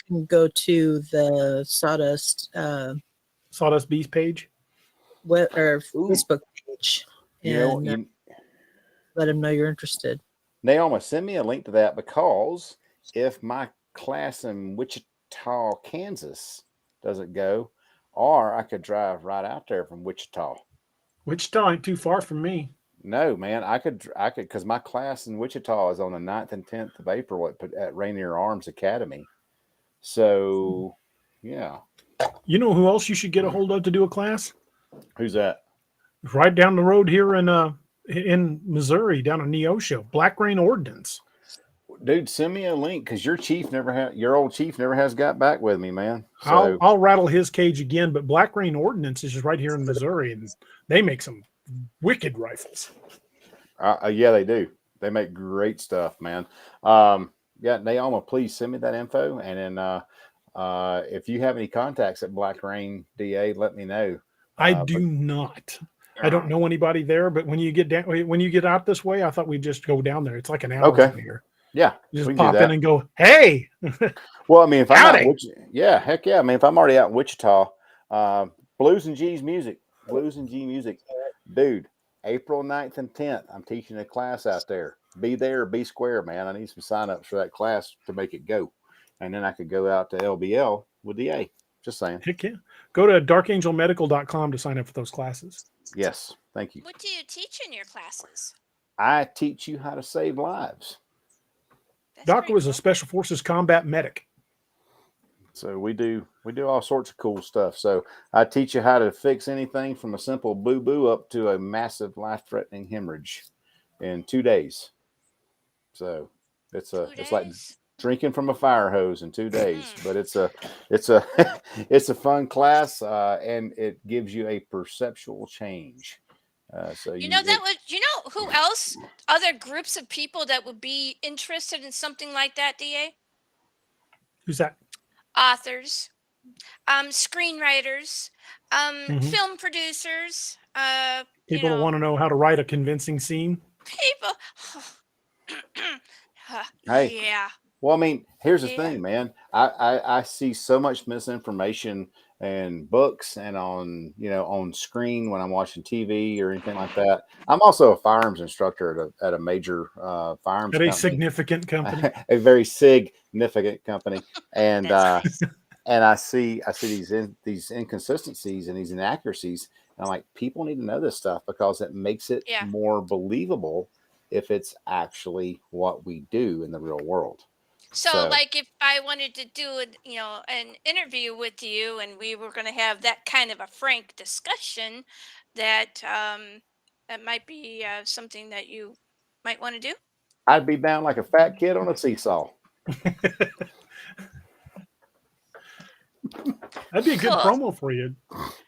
[SPEAKER 4] can go to the Sawdust
[SPEAKER 2] Sawdust Beast page.
[SPEAKER 4] or
[SPEAKER 3] Ooh.
[SPEAKER 4] Facebook page
[SPEAKER 3] You know,
[SPEAKER 4] and let them know you're interested.
[SPEAKER 3] Naoma, send me a link to that because if my class in Wichita, Kansas doesn't go, or I could drive right out there from Wichita.
[SPEAKER 2] Wichita ain't too far from me.
[SPEAKER 3] No, man, I could, because my class in Wichita is on the 9th and 10th of April at Rainier Arms Academy. So, yeah.
[SPEAKER 2] You know who else you should get a hold of to do a class?
[SPEAKER 3] Who's that?
[SPEAKER 2] Right down the road here in Missouri, down in Neosho, Black Rain Ordnance.
[SPEAKER 3] Dude, send me a link because your old chief never has got back with me, man. So
[SPEAKER 2] I'll rattle his cage again, but Black Rain Ordnance is just right here in Missouri, and they make some wicked rifles.
[SPEAKER 3] yeah, they do. They make great stuff, man. Yeah, Naoma, please send me that info, and then if you have any contacts at Black Rain DA, let me know.
[SPEAKER 2] I do not. I don't know anybody there, but when you get out this way, I thought we'd just go down there. It's like an hour
[SPEAKER 3] Okay.
[SPEAKER 2] from here.
[SPEAKER 3] Yeah,
[SPEAKER 2] Just
[SPEAKER 3] we can
[SPEAKER 2] pop
[SPEAKER 3] do that.
[SPEAKER 2] in and go, hey.
[SPEAKER 3] Well, I mean, if I'm out,
[SPEAKER 2] Howdy.
[SPEAKER 3] yeah, heck yeah. I mean, if I'm already out in Wichita, Blues and G music, dude. April 9th and 10th, I'm teaching a class out there. Be there, be square, man. I need some signups for that class to make it go, and then I could go out to LBL with the A. Just saying.
[SPEAKER 2] Heck yeah. Go to darkangelmedical.com to sign up for those classes.
[SPEAKER 3] Yes, thank you.
[SPEAKER 5] What do you teach in your classes?
[SPEAKER 3] I teach you how to save lives.
[SPEAKER 5] That's
[SPEAKER 2] Doc
[SPEAKER 5] pretty
[SPEAKER 2] was
[SPEAKER 5] cool.
[SPEAKER 2] a Special Forces combat medic.
[SPEAKER 3] So we do all sorts of cool stuff. So I teach you how to fix anything from a simple boo up to a massive life-threatening hemorrhage in 2 days. So it's
[SPEAKER 5] 2
[SPEAKER 3] like
[SPEAKER 5] days?
[SPEAKER 3] drinking from a fire hose in 2 days, but it's a it's a fun class, and it gives you a perceptual change. So
[SPEAKER 5] You know who else? Other groups of people that would be interested in something like that, DA?
[SPEAKER 2] Who's that?
[SPEAKER 5] Authors, screenwriters,
[SPEAKER 2] Mhm.
[SPEAKER 5] film producers,
[SPEAKER 2] People that want to know how to write a convincing scene.
[SPEAKER 5] people.
[SPEAKER 3] Hey.
[SPEAKER 5] Yeah.
[SPEAKER 3] Well, I mean, here's the
[SPEAKER 5] Yeah.
[SPEAKER 3] thing, man. I see so much misinformation in books and on screen when I'm watching TV or anything like that. I'm also a firearms instructor at a major firearms
[SPEAKER 2] At a
[SPEAKER 3] company,
[SPEAKER 2] significant company.
[SPEAKER 3] a very significant company, and
[SPEAKER 5] That's
[SPEAKER 3] and I see these inconsistencies and these inaccuracies. And I'm like, people need to know this stuff because it makes it
[SPEAKER 5] Yeah.
[SPEAKER 3] more believable if it's actually what we do in the real world.
[SPEAKER 5] So, like, if I wanted to do an interview with you, and we were going to have that kind of a frank discussion, that might be something that you might want to do.
[SPEAKER 3] I'd be down like a fat kid on a seesaw.
[SPEAKER 2] That'd be a good
[SPEAKER 5] Cool.
[SPEAKER 2] promo for you.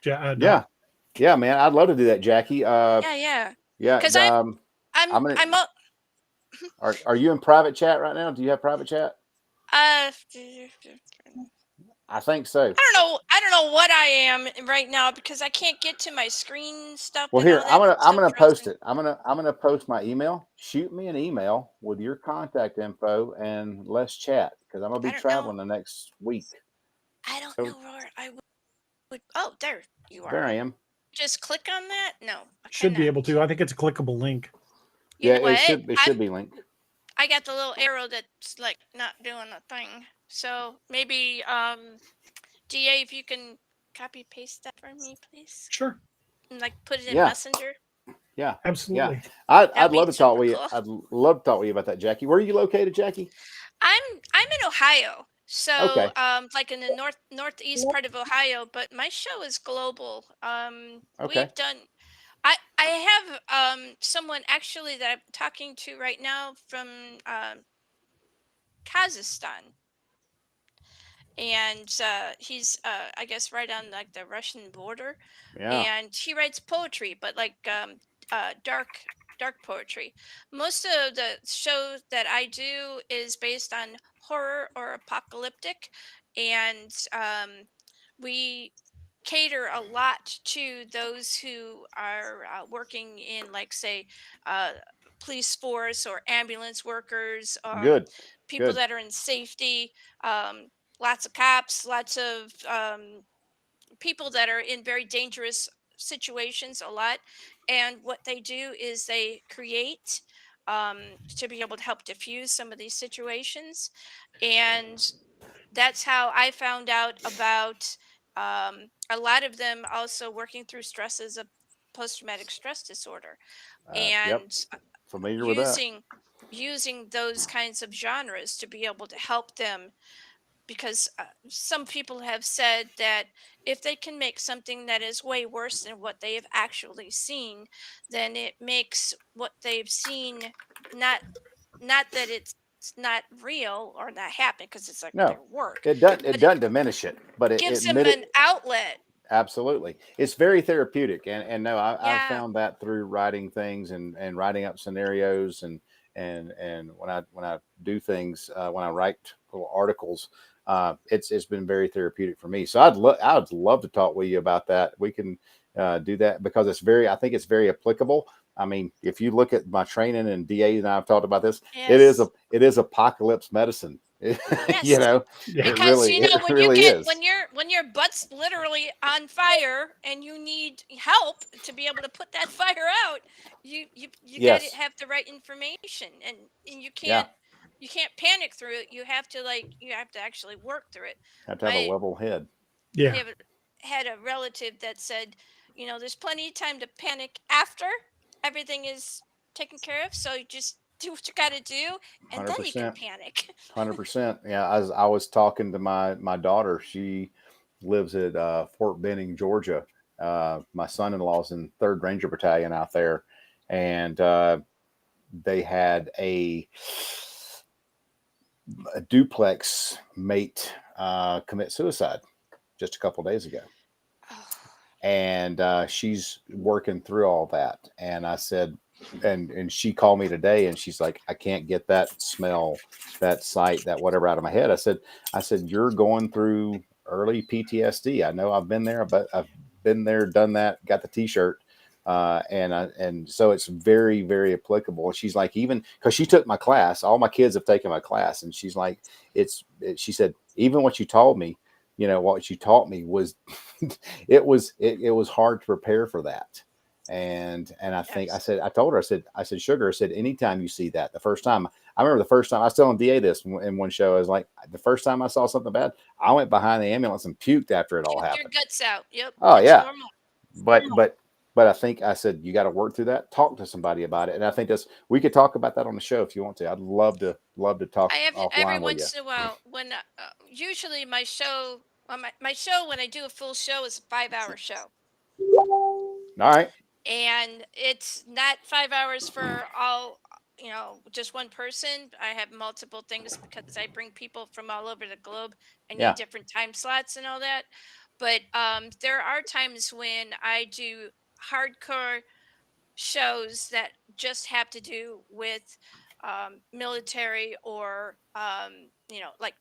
[SPEAKER 3] Yeah, man. I'd love to do that, Jackie.
[SPEAKER 5] Yeah. Because
[SPEAKER 3] I'm
[SPEAKER 5] I'm
[SPEAKER 3] Are you in private chat right now? Do you have private chat?
[SPEAKER 5] I
[SPEAKER 3] I think so.
[SPEAKER 5] don't know what I am right now because I can't get to my screen stuff.
[SPEAKER 3] Well,
[SPEAKER 5] and
[SPEAKER 3] here
[SPEAKER 5] all that
[SPEAKER 3] I'm gonna
[SPEAKER 5] stuff
[SPEAKER 3] post
[SPEAKER 5] browsing.
[SPEAKER 3] it. I'm gonna post my email. Shoot me an email with your contact info and let's chat because I'm gonna
[SPEAKER 5] I
[SPEAKER 3] be
[SPEAKER 5] don't
[SPEAKER 3] traveling
[SPEAKER 5] know.
[SPEAKER 3] the next week.
[SPEAKER 5] I don't
[SPEAKER 3] So-
[SPEAKER 5] know where I would. Oh, there you are.
[SPEAKER 3] There I am.
[SPEAKER 5] Just click on that. No, I
[SPEAKER 2] Should be
[SPEAKER 5] cannot.
[SPEAKER 2] able to. I think it's a clickable link.
[SPEAKER 5] You
[SPEAKER 3] Yeah,
[SPEAKER 5] know what?
[SPEAKER 3] it should be linked.
[SPEAKER 5] I got the little arrow that's like not doing a thing. So maybe DA, if you can copy paste that for me, please,
[SPEAKER 2] Sure.
[SPEAKER 5] and like put it in
[SPEAKER 3] Yeah.
[SPEAKER 5] Messenger.
[SPEAKER 3] Yeah.
[SPEAKER 2] Absolutely.
[SPEAKER 3] Yeah. I'd
[SPEAKER 5] That'd be
[SPEAKER 3] love to talk
[SPEAKER 5] super
[SPEAKER 3] with you.
[SPEAKER 5] cool.
[SPEAKER 3] I'd love to talk with you about that, Jackie. Where are you located, Jackie?
[SPEAKER 5] I'm in Ohio, so
[SPEAKER 3] Okay.
[SPEAKER 5] like in the northeast part of Ohio, but my show is global.
[SPEAKER 3] Okay.
[SPEAKER 5] We've done. I have someone actually that I'm talking to right now from Kazakhstan, and he's I guess right on like the Russian border,
[SPEAKER 3] Yeah.
[SPEAKER 5] and he writes poetry, but like dark poetry. Most of the show that I do is based on horror or apocalyptic, and we cater a lot to those who are working in, like, say, uh, police force or ambulance workers,
[SPEAKER 3] Good.
[SPEAKER 5] people
[SPEAKER 3] Good.
[SPEAKER 5] that are in safety, um, lots of cops, lots of people that are in very dangerous situations a lot. And what they do is they create to be able to help diffuse some of these situations. And that's how I found out about a lot of them also working through stresses of post-traumatic stress disorder,
[SPEAKER 3] Yep.
[SPEAKER 5] and
[SPEAKER 3] Familiar with that.
[SPEAKER 5] using those kinds of genres to be able to help them, because some people have said that if they can make something that is way worse than what they have actually seen, then it makes what they've seen not that it's not real or not happening, because it's like
[SPEAKER 3] No,
[SPEAKER 5] their work,
[SPEAKER 3] it doesn't. It
[SPEAKER 5] but it
[SPEAKER 3] doesn't diminish it, but it
[SPEAKER 5] gives them
[SPEAKER 3] admit
[SPEAKER 5] an
[SPEAKER 3] it.
[SPEAKER 5] outlet.
[SPEAKER 3] Absolutely, it's very therapeutic, and no, I've
[SPEAKER 5] Yeah.
[SPEAKER 3] found that through writing things and writing up scenarios and when I do things when I write little articles, it's been very therapeutic for me. So I'd love to talk with you about that. We can do that because I think it's very applicable. I mean, if you look at my training and DA and I've talked about this,
[SPEAKER 5] Yes.
[SPEAKER 3] it is apocalypse medicine. You
[SPEAKER 5] Yes.
[SPEAKER 3] know,
[SPEAKER 2] Yeah.
[SPEAKER 5] Because
[SPEAKER 3] it
[SPEAKER 5] when you
[SPEAKER 3] really
[SPEAKER 5] get
[SPEAKER 3] is.
[SPEAKER 5] when your butt's literally on fire and you need help to be able to put that fire out, you got to
[SPEAKER 3] Yes.
[SPEAKER 5] have the right information, and
[SPEAKER 3] Yeah.
[SPEAKER 5] you can't panic through it. You have to actually work through it.
[SPEAKER 3] Have to have a
[SPEAKER 5] My
[SPEAKER 3] level head.
[SPEAKER 5] I
[SPEAKER 2] Yeah.
[SPEAKER 5] have had a relative that said, there's plenty of time to panic after everything is taken care of, so you just do what you got to do, and then you can
[SPEAKER 3] 100%.
[SPEAKER 5] panic.
[SPEAKER 3] 100%. Yeah. I was talking to my daughter. She lives at Fort Benning, Georgia. My son-in-law's in 3rd Ranger Battalion out there, and they had a duplex mate commit suicide just a couple days ago. And she's working through all that. And I said, and she called me today, and she's like, I can't get that smell, that sight, that whatever out of my head. I said, you're going through early PTSD. I know I've been there, but I've been there, done that, got the T-shirt. And so it's very, very applicable. And she's like, even because she took my class, all my kids have taken my class, and she's like, she said, even what you taught me, what you taught me was it was hard to prepare for that. And
[SPEAKER 5] Yes.
[SPEAKER 3] I told her, I said, sugar, I said, anytime you see that, the first time, I remember the first time I was telling DA this in one show, I was like, the first time I saw something bad, I went behind the ambulance and puked after it all
[SPEAKER 5] Puke your
[SPEAKER 3] happened.
[SPEAKER 5] guts out. Yep,
[SPEAKER 3] Oh
[SPEAKER 5] it's
[SPEAKER 3] yeah.
[SPEAKER 5] normal.
[SPEAKER 3] But I think I said, you got to work through that, talk to somebody about it. And I think we could talk about that on the show if you want to. I'd love to talk
[SPEAKER 5] I have every
[SPEAKER 3] offline with you.
[SPEAKER 5] once in a while when usually my show, my show when I do a full show is a 5-hour show,
[SPEAKER 3] All right.
[SPEAKER 5] and it's not 5 hours for all, just one person. I have multiple things because I bring people from all over the globe. I need
[SPEAKER 3] Yeah.
[SPEAKER 5] different time slots and all that. But there are times when I do hardcore shows that just have to do with military, or like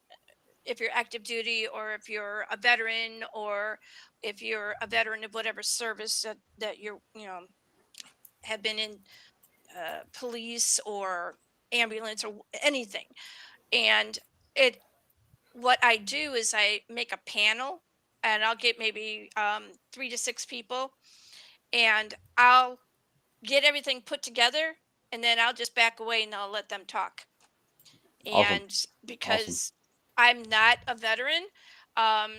[SPEAKER 5] if you're active duty, or if you're a veteran, or if you're a veteran of whatever service that you're, have been in, police or ambulance or anything. And it what I do is I make a panel, and I'll get maybe 3 to 6 people, and I'll get everything put together, and then I'll just back away and I'll let them talk.
[SPEAKER 3] Awesome.
[SPEAKER 5] And
[SPEAKER 3] Awesome.
[SPEAKER 5] because I'm not a veteran, um,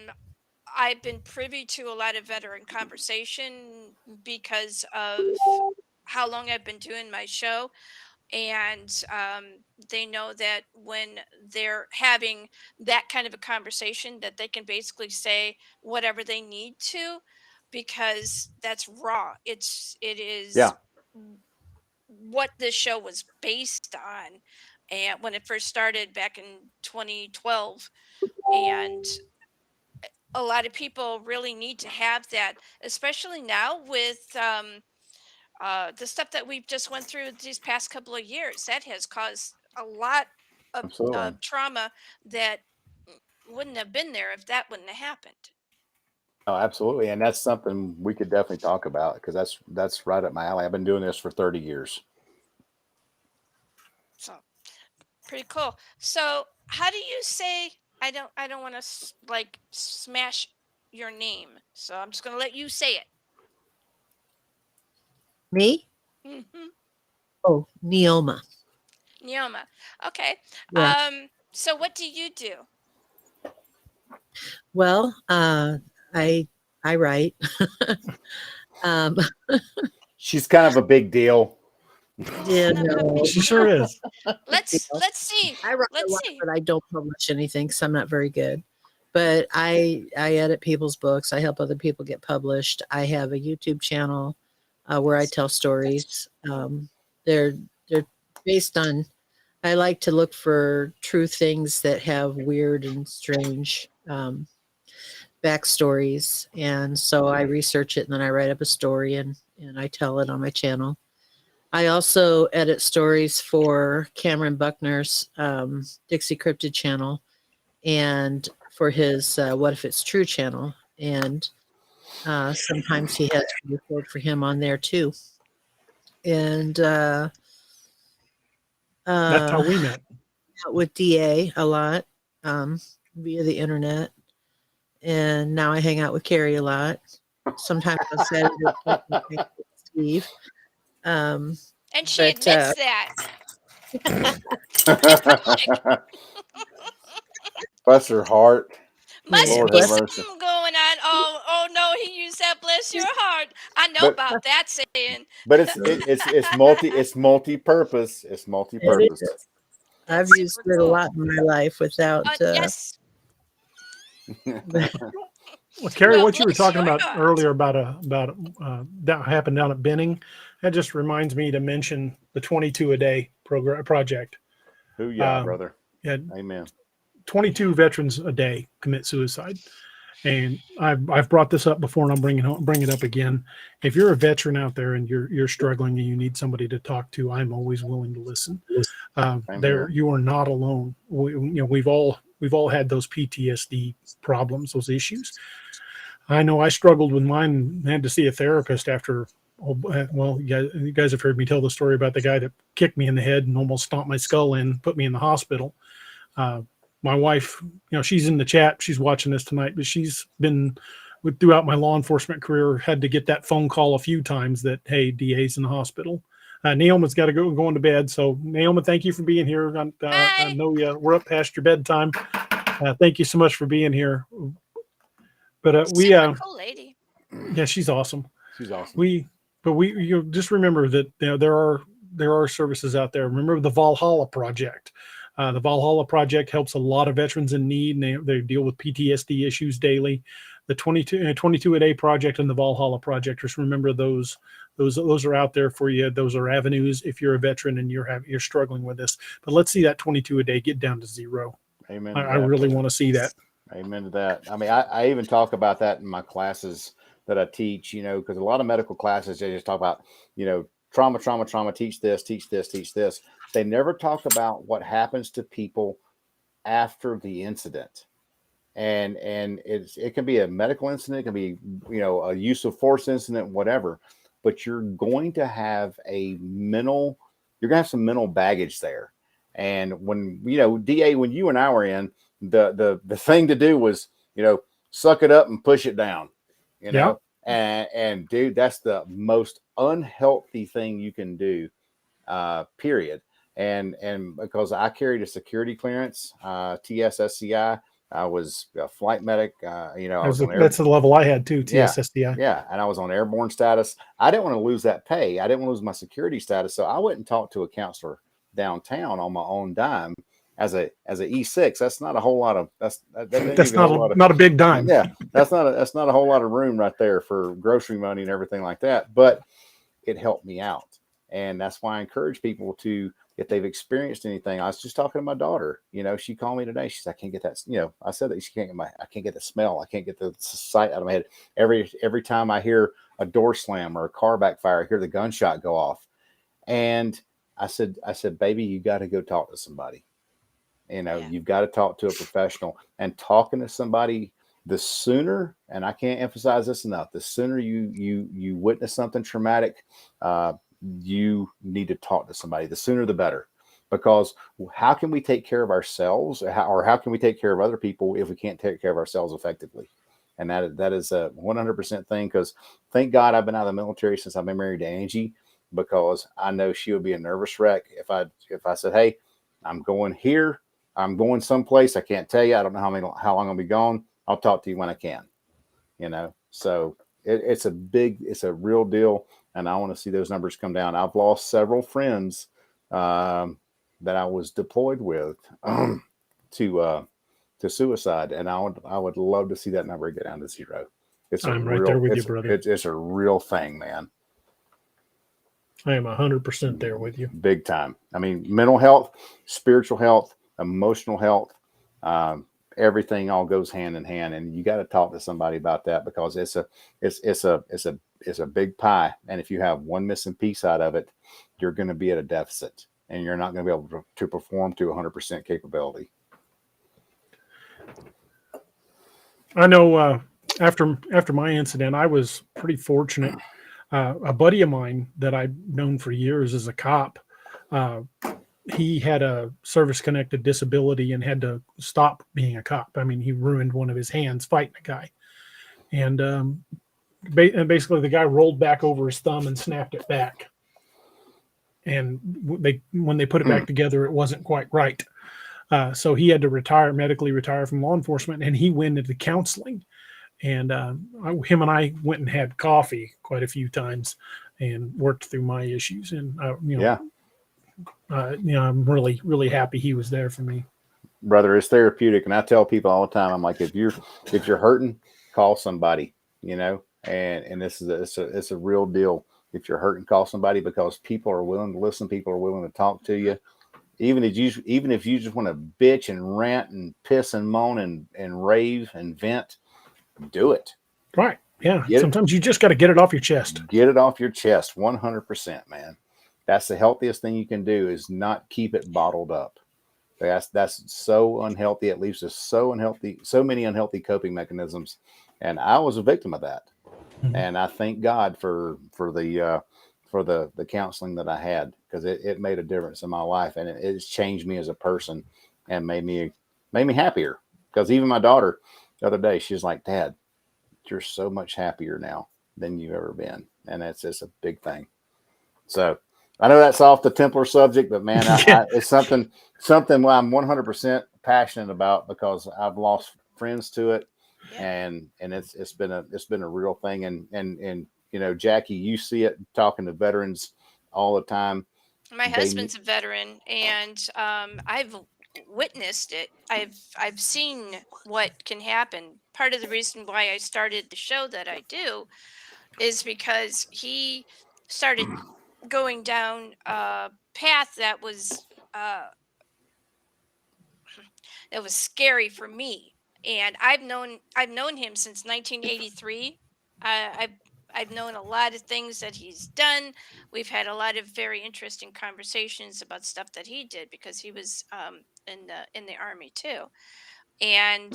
[SPEAKER 5] I've been privy to a lot of veteran conversation because of how long I've been doing my show. And they know that when they're having that kind of a conversation, that they can basically say whatever they need to, because that's raw. It
[SPEAKER 3] Yeah,
[SPEAKER 5] is what this show was based on, and when it first started back in 2012. And a lot of people really need to have that, especially now with the stuff that we've just went through these past couple of years. That has caused a lot
[SPEAKER 3] absolutely.
[SPEAKER 5] of trauma that wouldn't have been there if that wouldn't have happened.
[SPEAKER 3] Oh, absolutely. And that's something we could definitely talk about, because that's right up my alley. I've been doing this for 30 years.
[SPEAKER 5] So pretty cool. So how do you say, I don't want to like smash your name, so I'm just going to let you say it.
[SPEAKER 4] Me?
[SPEAKER 5] Hmm.
[SPEAKER 4] Oh, Neoma.
[SPEAKER 5] Neoma. Okay.
[SPEAKER 4] Yeah.
[SPEAKER 5] So what do you do?
[SPEAKER 4] Well, I write. um,
[SPEAKER 3] She's kind of a big deal.
[SPEAKER 4] yeah, no,
[SPEAKER 2] She sure is.
[SPEAKER 5] Let's see.
[SPEAKER 4] I write a
[SPEAKER 5] Let's
[SPEAKER 4] lot,
[SPEAKER 5] see.
[SPEAKER 4] but I don't publish anything because I'm not very good. But I edit people's books. I help other people get published. I have a YouTube channel where I tell stories. They're based on. I like to look for true things that have weird and strange backstories, and so I research it and then I write up a story and I tell it on my channel. I also edit stories for Cameron Buckner's Dixie Cryptid channel and for his What If It's True channel. And sometimes he has me record for him on there too. And
[SPEAKER 2] That's how we met.
[SPEAKER 4] out with DA a lot via the internet. And now I hang out with Carrie a lot. Sometimes on Saturday with Steve.
[SPEAKER 5] And she
[SPEAKER 4] But
[SPEAKER 5] admits that.
[SPEAKER 3] Bless her heart.
[SPEAKER 5] Must
[SPEAKER 3] Lord
[SPEAKER 5] be
[SPEAKER 3] have mercy.
[SPEAKER 5] something going on. Oh no, he used that. Bless your heart. I know
[SPEAKER 3] But
[SPEAKER 5] about that saying.
[SPEAKER 3] but it's multi-purpose. It's multi-purpose.
[SPEAKER 4] it is. I've
[SPEAKER 5] That's
[SPEAKER 4] used
[SPEAKER 5] super
[SPEAKER 4] it a
[SPEAKER 5] cool.
[SPEAKER 4] lot in my life without.
[SPEAKER 5] Yes.
[SPEAKER 2] Well, Carrie,
[SPEAKER 5] Well,
[SPEAKER 2] what you were
[SPEAKER 5] bless
[SPEAKER 2] talking
[SPEAKER 5] your
[SPEAKER 2] about
[SPEAKER 5] heart.
[SPEAKER 2] earlier about that happened down at Benning, that just reminds me to mention the 22 a day project.
[SPEAKER 3] Who yeah,
[SPEAKER 2] Um,
[SPEAKER 3] brother.
[SPEAKER 2] Yeah,
[SPEAKER 3] Amen.
[SPEAKER 2] 22 veterans a day commit suicide, and I've brought this up before, and I'm bring it up again. If you're a veteran out there and you're struggling and you need somebody to talk to, I'm always willing to listen. There, you are not alone. We've all had those PTSD problems, those issues. I know I struggled with mine and had to see a therapist after. Well, you guys have heard me tell the story about the guy that kicked me in the head and almost stomped my skull in, put me in the hospital. My wife, she's in the chat. She's watching this tonight, but she's been throughout my law enforcement career, had to get that phone call a few times that, hey, DA's in the hospital. Naoma's got to go going to bed. So Naoma, thank you for being here. I know we're up past your bedtime. Thank you so much for being here. But
[SPEAKER 5] Cool lady.
[SPEAKER 2] Yeah, she's awesome.
[SPEAKER 3] She's awesome.
[SPEAKER 2] We just remember that there are services out there. Remember the Valhalla Project. The Valhalla Project helps a lot of veterans in need, and they deal with PTSD issues daily. The 22 a day project and the Valhalla Project, just remember those are out there for you. Those are avenues if you're a veteran and you're struggling with this. But let's see that 22 a day get down to 0.
[SPEAKER 3] Amen.
[SPEAKER 2] I really want to see that.
[SPEAKER 3] Amen to that. I mean, I even talk about that in my classes that I teach, because a lot of medical classes, they just talk about, trauma, teach this. They never talk about what happens to people after the incident. And it can be a medical incident, it can be, a use of force incident, whatever, but you're going to have some mental baggage there. And when, DA, when you and I were in, the thing to do was, suck it up and push it down,
[SPEAKER 2] Yeah.
[SPEAKER 3] and dude, that's the most unhealthy thing you can do, period. And because I carried a security clearance, TSSCI, I was a flight medic. You know, I was on air.
[SPEAKER 2] That's the level I had too,
[SPEAKER 3] Yeah,
[SPEAKER 2] TSSDI.
[SPEAKER 3] yeah, and I was on airborne status. I didn't want to lose that pay. I didn't want to lose my security status, so I went and talked to a counselor downtown on my own dime as a E6. That's not a whole lot of that didn't
[SPEAKER 2] That's
[SPEAKER 3] give you a whole lot of,
[SPEAKER 2] not a big dime.
[SPEAKER 3] yeah. That's not a whole lot of room right there for grocery money and everything like that. But it helped me out, and that's why I encourage people to, if they've experienced anything. I was just talking to my daughter. You know, she called me today. She said, "I can't get that." You know, I said that I can't get the smell. I can't get the sight out of my head. Every time I hear a door slam or a car backfire, I hear the gunshot go off. And I said, baby, you got to go talk to somebody. You know, you've got to talk to a professional. And talking to somebody, the sooner, and I can't emphasize this enough, the sooner you witness something traumatic, you need to talk to somebody. The sooner the better, because how can we take care of ourselves, or how can we take care of other people if we can't take care of ourselves effectively? And that is a 100% thing. Because thank God I've been out of the military since I've been married to Angie, because I know she would be a nervous wreck if I said, "Hey, I'm going here. I'm going someplace. I can't tell you. I don't know how long I'm gonna be gone. I'll talk to you when I can." You know, so it's a real deal. And I want to see those numbers come down. I've lost several friends that I was deployed with to suicide, and I would love to see that number get down to 0.
[SPEAKER 2] I'm right there with you, brother.
[SPEAKER 3] It's a real thing, man.
[SPEAKER 2] I am 100% there with you.
[SPEAKER 3] Big time. I mean, mental health, spiritual health, emotional health, everything all goes hand in hand, and you got to talk to somebody about that, because it's a big pie. And if you have one missing piece out of it, you're going to be at a deficit, and you're not going to be able to perform to 100% capability.
[SPEAKER 2] I know after my incident, I was pretty fortunate. A buddy of mine that I've known for years as a cop, he had a service-connected disability and had to stop being a cop. I mean, he ruined one of his hands fighting a guy. And basically the guy rolled back over his thumb and snapped it back. And when they put it back together, it wasn't quite right. So he had to medically retire from law enforcement, and he went into counseling. And him and I went and had coffee quite a few times and worked through my issues. And I'm really, really happy he was there for me.
[SPEAKER 3] Brother, it's therapeutic. And I tell people all the time, I'm like, if you're hurting, call somebody, you know, and it's a real deal. If you're hurting, call somebody, because people are willing to listen. People are willing to talk to you. Even if you just want to bitch and rant and piss and moan and rave and vent, do it.
[SPEAKER 2] Right. Yeah. Sometimes you just got to get it off your chest.
[SPEAKER 3] Get it off your chest. 100%, man. That's the healthiest thing you can do, is not keep it bottled up. That's so unhealthy. It leaves us so many unhealthy coping mechanisms. And I was a victim of that. Mm-hmm. And I thank God for the counseling that I had, because it made a difference in my life, and it's changed me as a person and made me happier. Because even my daughter the other day, she's like, "Dad, you're so much happier now than you've ever been." And it's a big thing. So I know that's off the Templar subject, but man, it's something I'm 100% passionate about, because I've lost friends to it. Yeah. And it's been a real thing. And you know, Jackie, you see it talking to veterans all the time.
[SPEAKER 5] My husband's a veteran, and I've witnessed it. I've seen what can happen. Part of the reason why I started the show that I do is because he started going down a path that was scary for me. And I've known him since 1983. I've known a lot of things that he's done. We've had a lot of very interesting conversations about stuff that he did, because he was in the Army too. And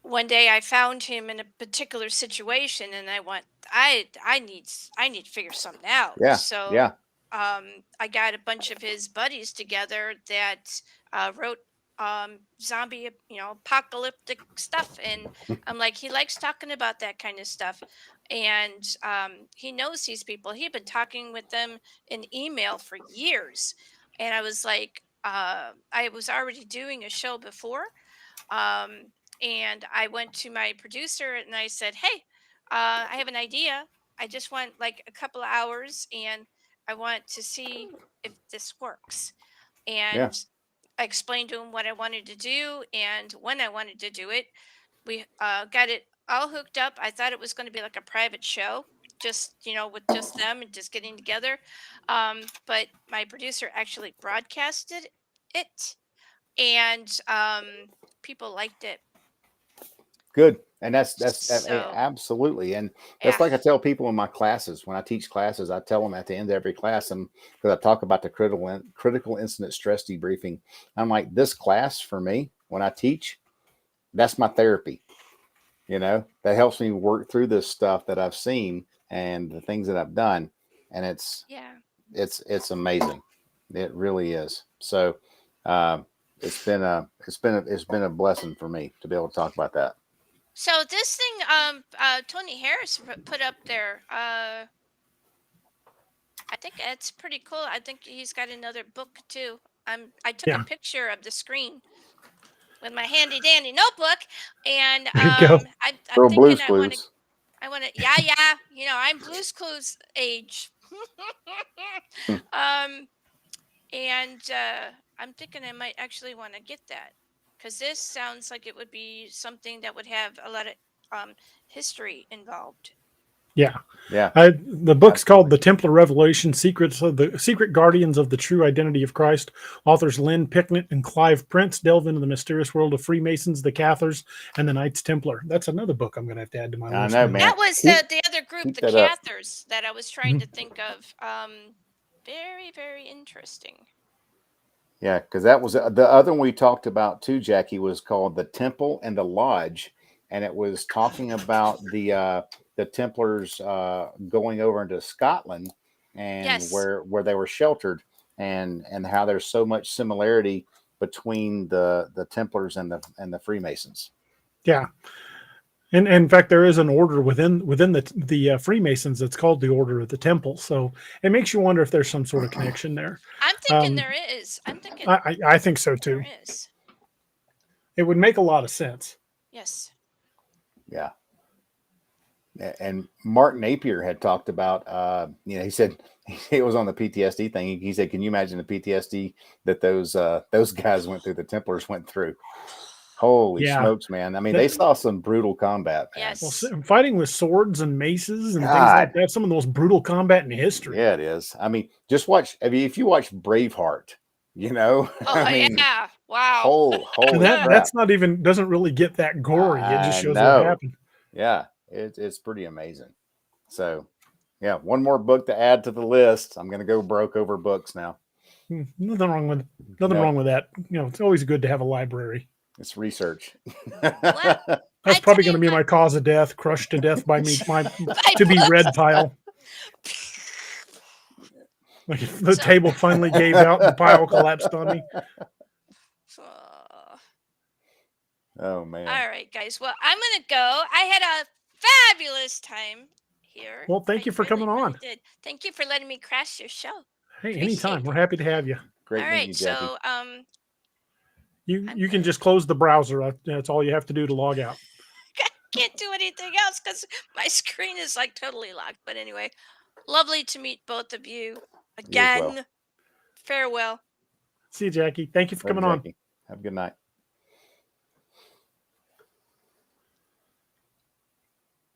[SPEAKER 5] one day I found him in a particular situation, and I need to figure something out.
[SPEAKER 3] Yeah.
[SPEAKER 5] So
[SPEAKER 3] yeah.
[SPEAKER 5] I got a bunch of his buddies together that wrote zombie, apocalyptic stuff, and I'm like, he likes talking about that kind of stuff, and he knows these people. He'd been talking with them in email for years, and I was like, I was already doing a show before, and I went to my producer and I said, "Hey, I have an idea. I just want like a couple of hours, and I want to see if this works."
[SPEAKER 3] Yeah.
[SPEAKER 5] And I explained to him what I wanted to do and when I wanted to do it. We got it all hooked up. I thought it was going to be like a private show, just with just them and just getting together. But my producer actually broadcasted it, and people liked it.
[SPEAKER 3] Good. And
[SPEAKER 5] So
[SPEAKER 3] absolutely. And that's
[SPEAKER 5] yeah,
[SPEAKER 3] like I tell people in my classes, when I teach classes, I tell them at the end of every class, and because I talk about the critical incident stress debriefing, I'm like, this class for me, when I teach, that's my therapy. That helps me work through this stuff that I've seen and the things that I've done. And
[SPEAKER 5] yeah.
[SPEAKER 3] it's amazing. It really is. So, it's been a blessing for me to be able to talk about that.
[SPEAKER 5] So this thing, Tony Harris put up there. I think it's pretty cool. I think he's got another book too. I took a
[SPEAKER 2] Yeah.
[SPEAKER 5] picture of the screen with my handy dandy notebook, and
[SPEAKER 2] There you go.
[SPEAKER 5] I'm
[SPEAKER 3] Little
[SPEAKER 5] thinking
[SPEAKER 3] Blue's
[SPEAKER 5] I want to.
[SPEAKER 3] Clues.
[SPEAKER 5] Yeah. I'm Blue's Clues age.
[SPEAKER 3] Hmm.
[SPEAKER 5] And I'm thinking I might actually want to get that because this sounds like it would be something that would have a lot of history involved.
[SPEAKER 2] Yeah.
[SPEAKER 3] Yeah.
[SPEAKER 2] The book's called
[SPEAKER 3] Absolutely.
[SPEAKER 2] The Templar Revelation: Secrets of the Secret Guardians of the True Identity of Christ. Authors Lynn Picknett and Clive Prince delve into the mysterious world of Freemasons, the Cathars, and the Knights Templar. That's another book I'm going to have to add to my
[SPEAKER 3] I
[SPEAKER 2] list.
[SPEAKER 3] know,
[SPEAKER 2] now.
[SPEAKER 3] man.
[SPEAKER 5] That was
[SPEAKER 3] Keep-
[SPEAKER 5] the other group,
[SPEAKER 3] keep
[SPEAKER 5] the
[SPEAKER 3] that up.
[SPEAKER 5] Cathars, that I was trying to think of. Very, very interesting.
[SPEAKER 3] Yeah, because that was the other one we talked about too, Jackie, was called The Temple and the Lodge, and it was talking about the Templars going over into Scotland and
[SPEAKER 5] Yes.
[SPEAKER 3] where they were sheltered, and how there's so much similarity between the Templars and the Freemasons.
[SPEAKER 2] Yeah. And in fact, there is an order within the Freemasons that's called the Order of the Temple. So it makes you wonder if there's some sort of connection there.
[SPEAKER 5] I'm thinking there is. I'm thinking
[SPEAKER 2] I think so too.
[SPEAKER 5] there is.
[SPEAKER 2] It would make a lot of sense.
[SPEAKER 5] Yes.
[SPEAKER 3] Yeah. And Mark Napier had talked about, he said it was on the PTSD thing. He said, "Can you imagine the PTSD that those guys went through? The Templars went through. Holy
[SPEAKER 2] Yeah.
[SPEAKER 3] smokes, man! I mean, they saw some brutal combat, man.
[SPEAKER 5] Yes.
[SPEAKER 2] Well, fighting with swords and maces and things
[SPEAKER 3] God.
[SPEAKER 2] like that, some of the most brutal combat in history.
[SPEAKER 3] Yeah, it is. I mean, just watch. I mean, if you watch Braveheart,
[SPEAKER 5] Oh
[SPEAKER 3] I mean,
[SPEAKER 5] yeah. Wow.
[SPEAKER 3] holy
[SPEAKER 2] And
[SPEAKER 3] crap!
[SPEAKER 2] that's not even doesn't really get that gory. It just
[SPEAKER 3] I
[SPEAKER 2] shows
[SPEAKER 3] know.
[SPEAKER 2] what happened.
[SPEAKER 3] Yeah, it's pretty amazing. So, yeah, one more book to add to the list. I'm going to go broke over books now.
[SPEAKER 2] Nothing wrong with
[SPEAKER 3] No.
[SPEAKER 2] wrong with that. It's always good to have a library.
[SPEAKER 3] It's research.
[SPEAKER 2] That's
[SPEAKER 5] I
[SPEAKER 2] probably
[SPEAKER 5] tell
[SPEAKER 2] going to
[SPEAKER 5] you
[SPEAKER 2] be
[SPEAKER 5] what.
[SPEAKER 2] my cause of death, crushed to death by me, my to be read pile. Like if the table finally gave out and the pile collapsed on me.
[SPEAKER 3] Oh man.
[SPEAKER 5] All right, guys. Well, I'm gonna go. I had a fabulous time here.
[SPEAKER 2] Well, thank you for coming on.
[SPEAKER 5] Really did. Thank you for letting me crash your show.
[SPEAKER 2] Hey,
[SPEAKER 5] Appreciate
[SPEAKER 2] anytime. We're
[SPEAKER 5] it.
[SPEAKER 2] happy to have you.
[SPEAKER 3] Great
[SPEAKER 5] All
[SPEAKER 3] meeting
[SPEAKER 5] right.
[SPEAKER 3] you, Jackie.
[SPEAKER 5] So
[SPEAKER 2] You can just close the browser. That's all you have to do to log out.
[SPEAKER 5] can't do anything else because my screen is like totally locked. But anyway, lovely to meet both of you again.
[SPEAKER 3] well.
[SPEAKER 5] Farewell.
[SPEAKER 2] See you, Jackie. Thank you for
[SPEAKER 3] Love
[SPEAKER 2] coming
[SPEAKER 3] you,
[SPEAKER 2] on.
[SPEAKER 3] Jackie. Have a good night.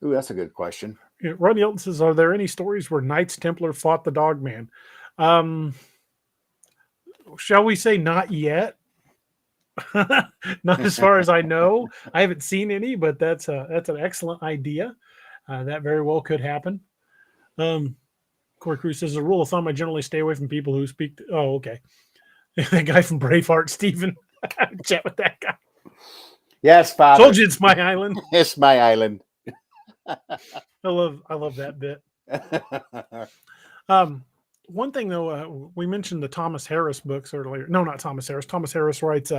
[SPEAKER 3] Ooh, that's a good question.
[SPEAKER 2] Yeah, Ron Yelton says, "Are there any stories where Knights Templar fought the Dogman?" Shall we say not yet? Not as far as I know. I haven't seen any, but that's an excellent idea. That very well could happen. Corey Cruz says, "As a rule of thumb, I generally stay away from people who speak." Oh, okay. That guy from Braveheart, Stephen. Chat with that guy.
[SPEAKER 3] Yes, Father.
[SPEAKER 2] Told you it's my island.
[SPEAKER 3] It's my island.
[SPEAKER 2] I love that bit. One thing though, we mentioned the Thomas Harris books earlier. No, not Thomas Harris. Thomas Harris writes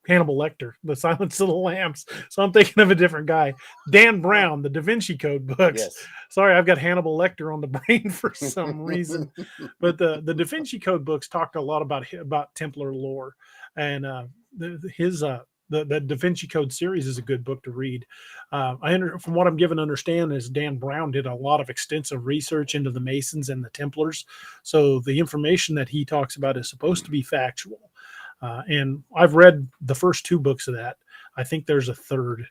[SPEAKER 2] Hannibal Lecter, The Silence of the Lambs. So I'm thinking of a different guy. Dan Brown, the Da Vinci Code books.
[SPEAKER 3] Yes.
[SPEAKER 2] Sorry, I've got Hannibal Lecter on the brain for some reason. But the Da Vinci Code books talked a lot about Templar lore, and the Da Vinci Code series is a good book to read. From what I'm given to understand is Dan Brown did a lot of extensive research into the Masons and the Templars, so the information that he talks about is supposed to be factual. And I've read the first 2 books of that. I think there's a third,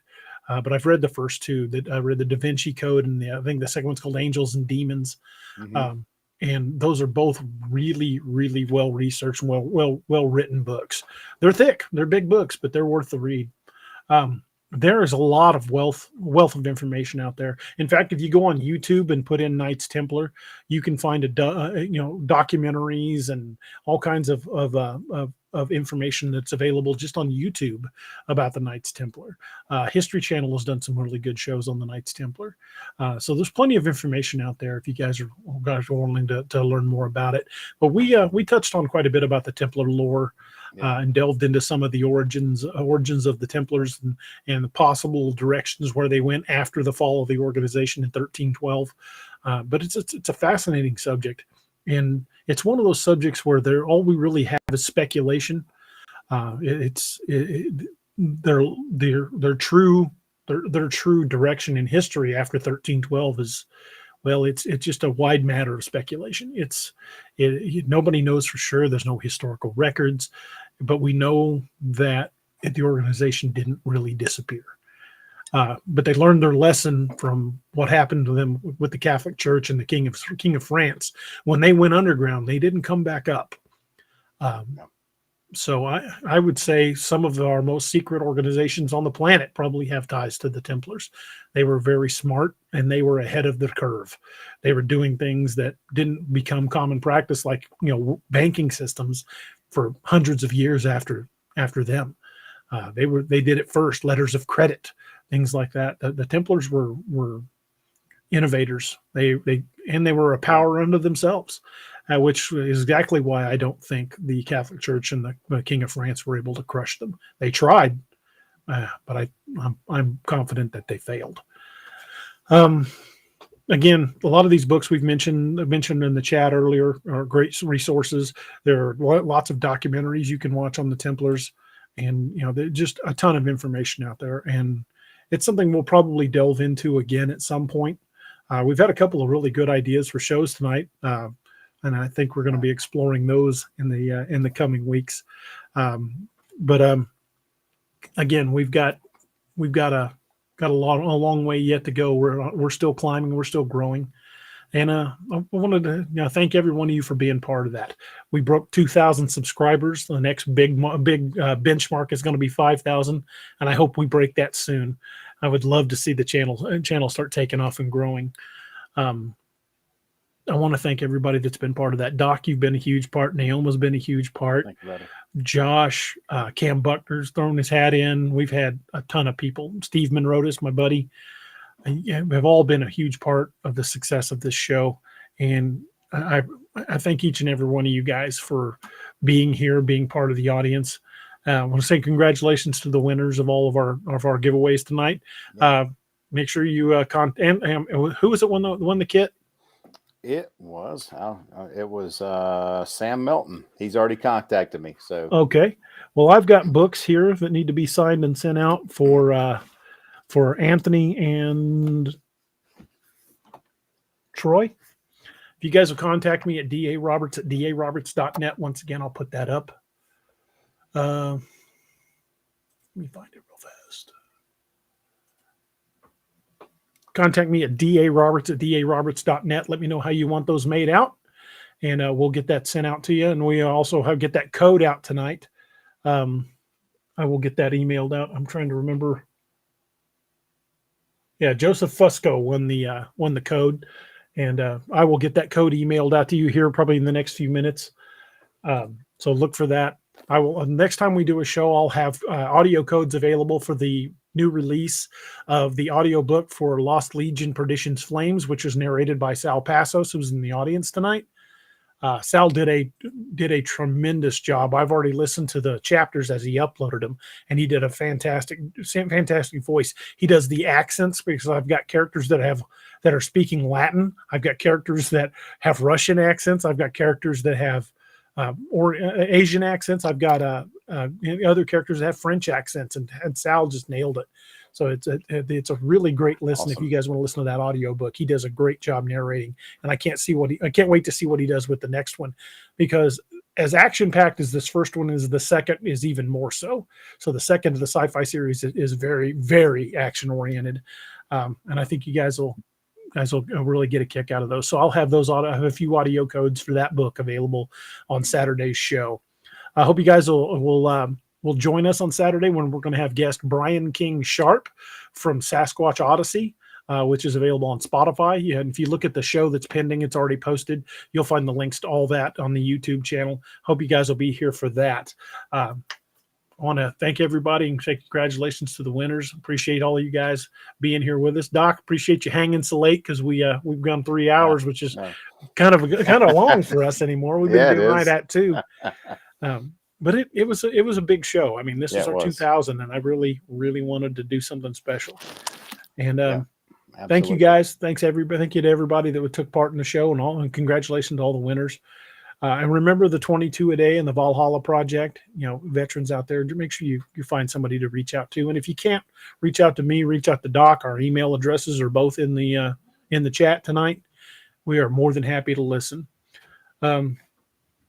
[SPEAKER 2] but I've read the first 2. That I read the Da Vinci Code, and I think the second one's called Angels and Demons. And those are both really, really well researched and well written books. They're thick, they're big books, but they're worth the read. There is a lot of wealth of information out there. In fact, if you go on YouTube and put in Knights Templar, you can find documentaries and all kinds of information that's available just on YouTube about the Knights Templar. History Channel has done some really good shows on the Knights Templar. So there's plenty of information out there if you guys are wanting to learn more about it. But we touched on quite a bit about the Templar lore. And delved into some of the origins of the Templars and the possible directions where they went after the fall of the organization in 1312. But it's a fascinating subject, and it's one of those subjects where all we really have is speculation. Their true direction in history after 1312 is, well, it's just a wide matter of speculation. Nobody knows for sure. There's no historical records, but we know that the organization didn't really disappear. But they learned their lesson from what happened to them with the Catholic Church and the King of France. When they went underground, they didn't come back up. So I would say some of our most secret organizations on the planet probably have ties to the Templars. They were very smart, and they were ahead of the curve. They were doing things that didn't become common practice, like banking systems, for hundreds of years after them. They did it first. Letters of credit, things like that. The Templars were innovators. They were a power unto themselves. Which is exactly why I don't think the Catholic Church and the King of France were able to crush them. They tried, but I'm confident that they failed. Again, a lot of these books we've mentioned in the chat earlier are great resources. There are lots of documentaries you can watch on the Templars, and there's just a ton of information out there. And it's something we'll probably delve into again at some point. We've had a couple of really good ideas for shows tonight. And I think we're going to be exploring those in the coming weeks. But again, we've got a long way yet to go. We're still climbing. We're still growing. And I wanted to thank every one of you for being part of that. We broke 2,000 subscribers. The next big benchmark is going to be 5,000, and I hope we break that soon. I would love to see the channel start taking off and growing. I want to thank everybody that's been part of that. Doc, you've been a huge part. Naoma's been a huge part.
[SPEAKER 3] Thank you, brother.
[SPEAKER 2] Josh, Cam Buckner's thrown his hat in. We've had a ton of people. Steve Monrotis, my buddy, have all been a huge part of the success of this show. And I thank each and every one of you guys for being here, being part of the audience. I want to say congratulations to the winners of all of our giveaways tonight.
[SPEAKER 3] Yeah.
[SPEAKER 2] Make sure you who was it won the kit?
[SPEAKER 3] It was Sam Melton. He's already contacted me. So
[SPEAKER 2] okay, well, I've got books here that need to be signed and sent out for Anthony and Troy. If you guys will contact me at daroberts@daroberts.net. Once again, I'll put that up. Let me find it real fast. Contact me at daroberts@daroberts.net. Let me know how you want those made out, and we'll get that sent out to you. And we also get that code out tonight. I will get that emailed out. I'm trying to remember. Yeah, Joseph Fusco won the code, and I will get that code emailed out to you here probably in the next few minutes. So look for that. I will. Next time we do a show, I'll have audio codes available for the new release of the audiobook for Lost Legion Perdition's Flames, which is narrated by Sal Passos, who's in the audience tonight. Sal did a tremendous job. I've already listened to the chapters as he uploaded them, and he did a fantastic voice. He does the accents because I've got characters that are speaking Latin. I've got characters that have Russian accents. I've got characters that have or Asian accents. I've got other characters that have French accents, and Sal just nailed it. So it's a really great listen.
[SPEAKER 3] Awesome.
[SPEAKER 2] If you guys want to listen to that audiobook, he does a great job narrating, and I can't wait to see what he does with the next one, because as action packed as this first one is, the second is even more so. So the second of the sci-fi series is very, very action oriented, and I think you guys will really get a kick out of those. So I'll have I have a few audio codes for that book available on Saturday's show. I hope you guys will join us on Saturday when we're going to have guest Brian King Sharp from Sasquatch Odyssey, which is available on Spotify. And if you look at the show that's pending, it's already posted. You'll find the links to all that on the YouTube channel. Hope you guys will be here for that. I want to thank everybody and say congratulations to the winners. Appreciate all of you guys being here with us. Doc, appreciate you hanging so late, because we've gone 3 hours, which is kind of long for us anymore. We've been doing right at 2. But it was a big show. I mean, this is our 2000, and I really, really wanted to do something special. And thank you guys. Thanks everybody. Thank you to everybody that took part in the show, and congratulations to all the winners. And remember the 22 a day and the Valhalla Project. Veterans out there, make sure you find somebody to reach out to. And if you can't reach out to me, reach out to Doc. Our email addresses are both in the chat tonight. We are more than happy to listen.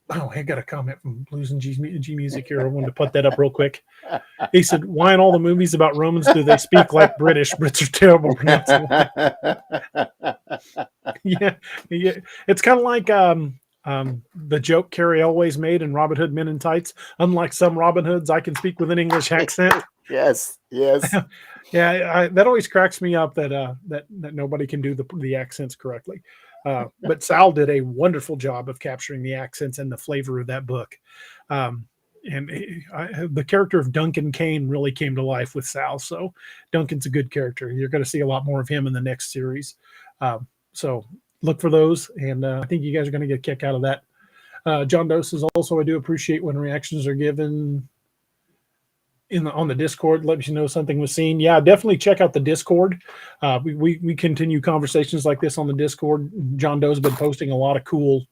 [SPEAKER 2] Oh, I got a comment from Blues and G Music here. I wanted to put that up real quick. He said, "Why in all the movies about Romans do they speak like British? Brits are terrible pronouncing." yeah. It's kind of like the joke Carrie Elways made in Robin Hood Men in Tights. Unlike some Robin Hoods, I can speak with an English accent.
[SPEAKER 3] Yes.
[SPEAKER 2] Yeah, that always cracks me up that nobody can do the accents correctly. But Sal did a wonderful job of capturing the accents and the flavor of that book. And the character of Duncan Kane really came to life with Sal. So Duncan's a good character. You're going to see a lot more of him in the next series. So look for those. And I think you guys are going to get a kick out of that. John Doe says also, I do appreciate when reactions are given on the Discord. Let me know something was seen. Yeah, definitely check out the Discord. We continue conversations like this on the Discord. John Doe's been posting a lot of cool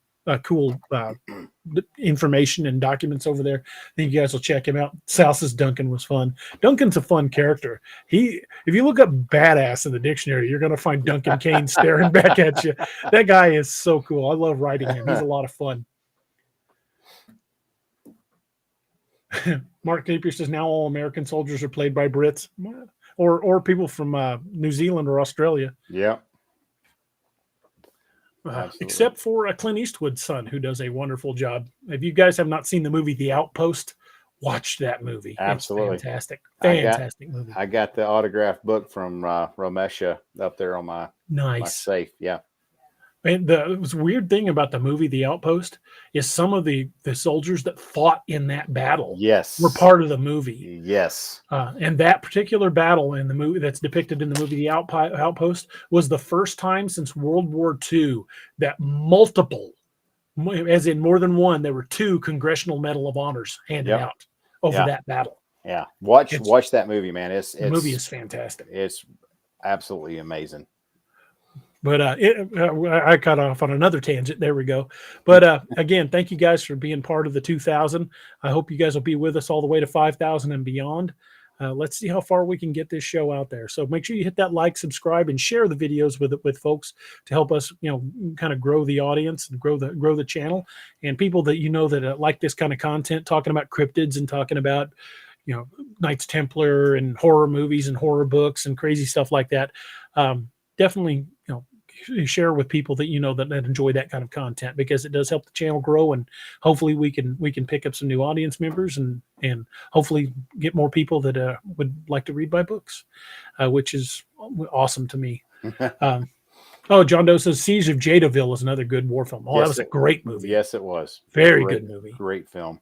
[SPEAKER 2] information and documents over there. I think you guys will check him out. Sal says Duncan was fun. Duncan's a fun character. If you look up badass in the dictionary, you're going to find Duncan Kane staring back at you. That guy is so cool. I love writing him. He's a lot of fun. Mark Napier says now all American soldiers are played by Brits or people from New Zealand or Australia.
[SPEAKER 3] Yeah.
[SPEAKER 2] Except for Clint Eastwood's son, who does a wonderful job. If you guys have not seen the movie The Outpost, watch that movie.
[SPEAKER 3] Absolutely.
[SPEAKER 2] It's fantastic movie.
[SPEAKER 3] I got the autographed book from Romesha up there on my safe. Yeah.
[SPEAKER 2] And the weird thing about the movie The Outpost is some of the soldiers that fought in that battle were part of the movie.
[SPEAKER 3] Yes.
[SPEAKER 2] And that particular battle in the movie that's depicted in the movie The Outpost was the first time since World War II that multiple, as in more than one, there were 2 Congressional Medal of Honors handed out over that battle.
[SPEAKER 3] Yeah. Watch that movie, man.
[SPEAKER 2] The movie is fantastic.
[SPEAKER 3] It's absolutely amazing.
[SPEAKER 2] But I got off on another tangent. There we go. But again, thank you guys for being part of the 2000. I hope you guys will be with us all the way to 5,000 and beyond. Let's see how far we can get this show out there. So make sure you hit that like, subscribe, and share the videos with folks to help us, kind of grow the audience and grow the channel. And people that that like this kind of content, talking about cryptids and talking about Knights Templar and horror movies and horror books and crazy stuff like that. Definitely share with people that that enjoy that kind of content, because it does help the channel grow, and hopefully we can pick up some new audience members and hopefully get more people that would like to read my books, which is awesome to me. John Doe says Siege of Jadaville is another good war film. That was a great movie.
[SPEAKER 3] Yes, it was.
[SPEAKER 2] Very good movie.
[SPEAKER 3] Great film.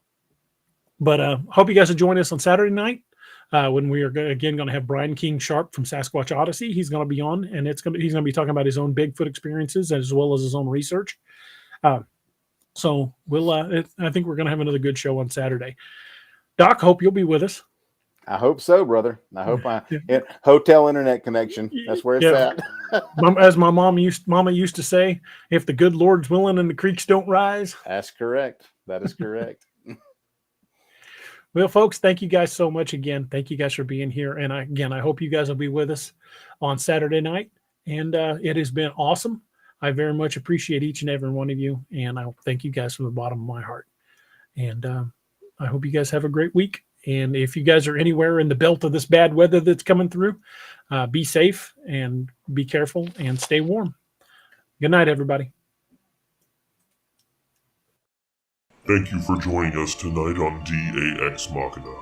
[SPEAKER 2] But hope you guys will join us on Saturday night. When we are again going to have Brian King Sharp from Sasquatch Odyssey. He's going to be on, and he's going to be talking about his own Bigfoot experiences as well as his own research. So we'll. I think we're going to have another good show on Saturday. Doc, hope you'll be with us.
[SPEAKER 3] I hope so, brother. I hope hotel internet connection. That's where it's at.
[SPEAKER 2] As my mama used to say, if the good Lord's willing and the creeks don't rise.
[SPEAKER 3] That's correct. That is correct.
[SPEAKER 2] Well, folks, thank you guys so much again. Thank you guys for being here. And I hope you guys will be with us on Saturday night. And it has been awesome. I very much appreciate each and every one of you. And I thank you guys from the bottom of my heart. And I hope you guys have a great week. And if you guys are anywhere in the belt of this bad weather that's coming through, be safe and be careful and stay warm. Good night, everybody.
[SPEAKER 1] Thank you for joining us tonight on DAX Machina.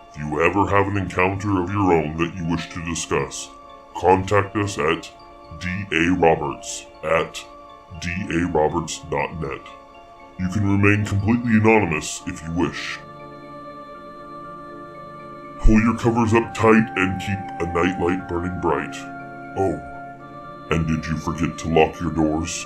[SPEAKER 1] If you ever have an encounter of your own that you wish to discuss, contact us at daroberts@daroberts.net. You can remain completely anonymous if you wish. Pull your covers up tight and keep a nightlight burning bright. Oh, and did you forget to lock your doors?